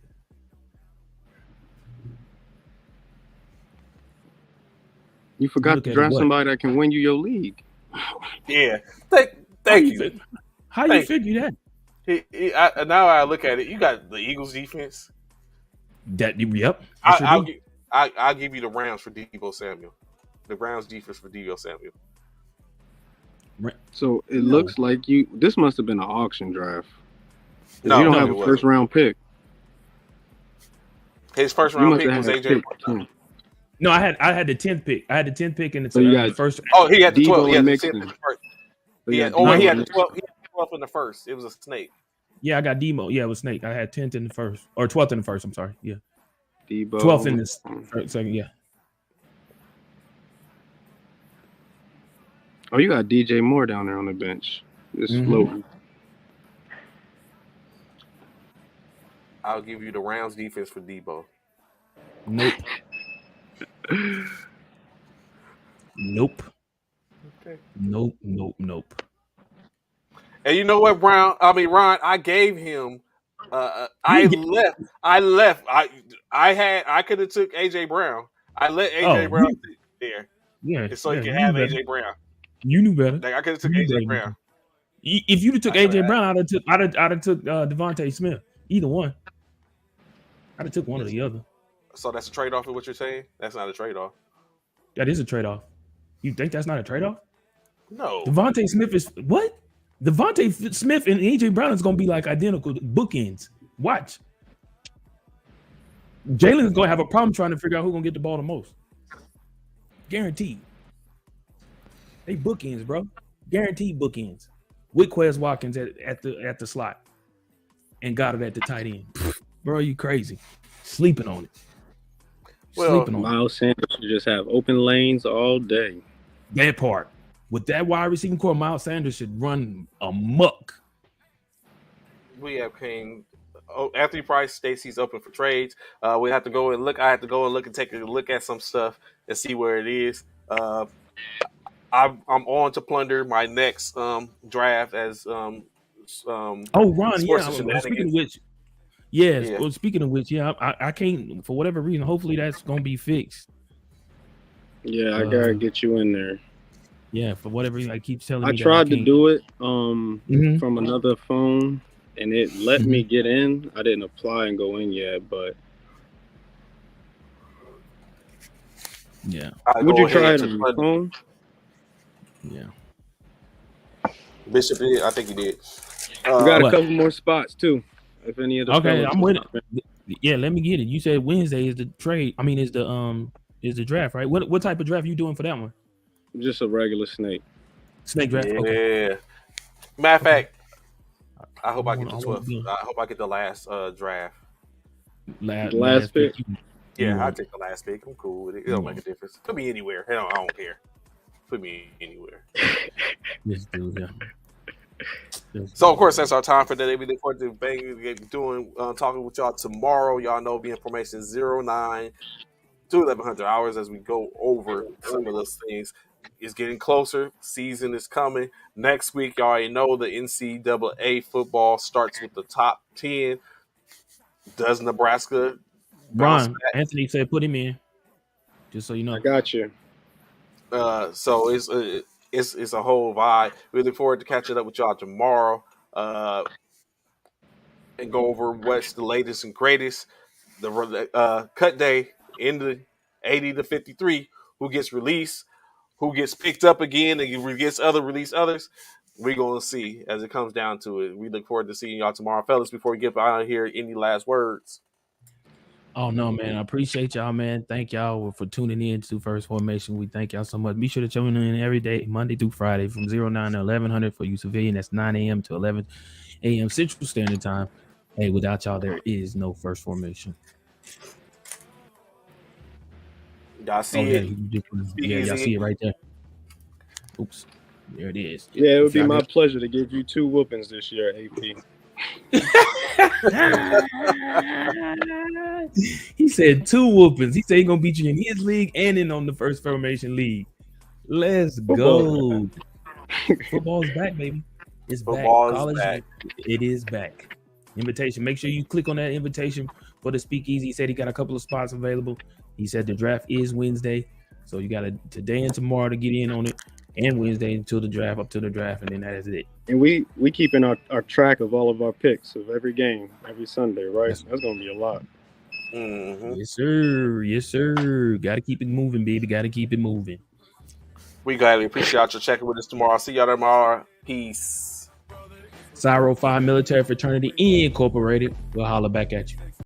You forgot to draft somebody that can win you your league. Yeah. Thank you. How you figure that? Now I look at it. You got the Eagles defense. Yep. I'll give you the Rams for Deebo Samuel. The Browns defense for Deebo Samuel. So it looks like this must have been an auction draft. No, you don't have a first round pick. His first round pick was AJ. No, I had the 10th pick. I had the 10th pick in the first. Oh, he had the 12. He had the 10th in the first. He had the 12. He had the 12th in the first. It was a snake. Yeah, I got Demo. Yeah, it was snake. I had 10th in the first or 12th in the first. I'm sorry. Yeah, Debo. 12th in the second. Yeah. Oh, you got DJ Moore down there on the bench. Just floating. I'll give you the Rams defense for Debo. Nope. Nope. Okay. Nope. And you know what, Ron? I gave him. I left. I could have took AJ Brown. I let AJ Brown sit there. Yeah. So you can have AJ Brown. You knew better. Like I could have took AJ Brown. If you'd have took AJ Brown, I'd have took Devontae Smith. Either one. I'd have took one or the other. So that's a trade-off of what you're saying? That's not a trade-off. That is a trade-off. You think that's not a trade-off? No. Devontae Smith is what? Devontae Smith and AJ Brown is going to be like identical bookends. Watch. Jalen's going to have a problem trying to figure out who's going to get the ball the most. Guaranteed. They bookends, bro. Guaranteed bookends. With Quez Watkins at the slot and got it at the tight end. Bro, you crazy. Sleeping on it. Miles Sanders should just have open lanes all day. That part. With that wide receiving core, Miles Sanders should run amok. We have King Anthony Price. Stacy's open for trades. We have to go and look. I have to go and look and take a look at some stuff and see where it is. I'm on to plunder my next draft as Ron, yeah. Speaking of which, yeah. Well, speaking of which, yeah, I can't for whatever reason. Hopefully, that's gonna be fixed. Yeah, I gotta get you in there. Yeah, for whatever reason, I keep telling. I tried to do it from another phone, and it let me get in. I didn't apply and go in yet, but yeah. Would you try it on your phone? Yeah. Bishop did. I think he did. We got a couple more spots too. If any of the I'm with it. Yeah, let me get it. You said Wednesday is the trade. I mean, is the draft, right? What type of draft are you doing for that one? Just a regular snake draft. Yeah. Okay. Matter of fact, I hope I get the I 12th. wanna I hope I get the last draft. The last pick. Yeah, I take the last pick. I'm cool with it. It don't make a difference. Put me anywhere. Hell, I don't care. Put me anywhere. Yes, dude. Yeah. So of course that's our time for today. We look forward to doing talking with y'all tomorrow. Y'all know the information 09 to 1100 hours as we go over some of those things. It's getting closer. Season is coming. Next week, y'all already know the NCAA football starts with the top 10. Does Nebraska bounce Ron, Anthony said put him in. Just so you know. I got you. So it's a whole vibe. We look forward to catching up with y'all tomorrow and go over what's the latest and greatest. The cut day in the 80 to 53, who gets released, who gets picked up again, and gets release others. We're going to see as it comes down to it. We look forward to seeing y'all tomorrow. Fellas, before we get out of here, any last words? Oh no, man! I appreciate y'all, man. Thank y'all for tuning in to First Formation. We thank y'all so much. Be sure to tune in every day, Monday through Friday, from 09 to 1100 for you civilian. That's 9 a.m. to 11 a.m. Central Standard Time. Hey, without y'all, there is no First Formation. Y'all see it? Yeah, y'all see it right there. Oops, there it is. Yeah, it would be my pleasure to give you 2 whoopings this year, AP. He said 2 whoopings. He said he's gonna beat you in his league and in on the First Formation League. Let's go. Football's back, baby. It's Football back. College, back. it is back. Invitation. Make sure you click on that invitation for the speakeasy. He said he got a couple of spots available. He said the draft is Wednesday, so you got today and tomorrow to get in on it, and Wednesday until the draft, up to the draft, and then that is it. And we keeping our track of all of our picks of every game every Sunday, right? That's gonna be a lot. Mm-hmm. Yes, sir. Yes, sir. Got to keep it moving, baby. Got to keep it moving. We gladly appreciate you checking with us tomorrow. I'll see y'all tomorrow. Peace. Syro 5 Military Fraternity Incorporated. We'll holler back at you.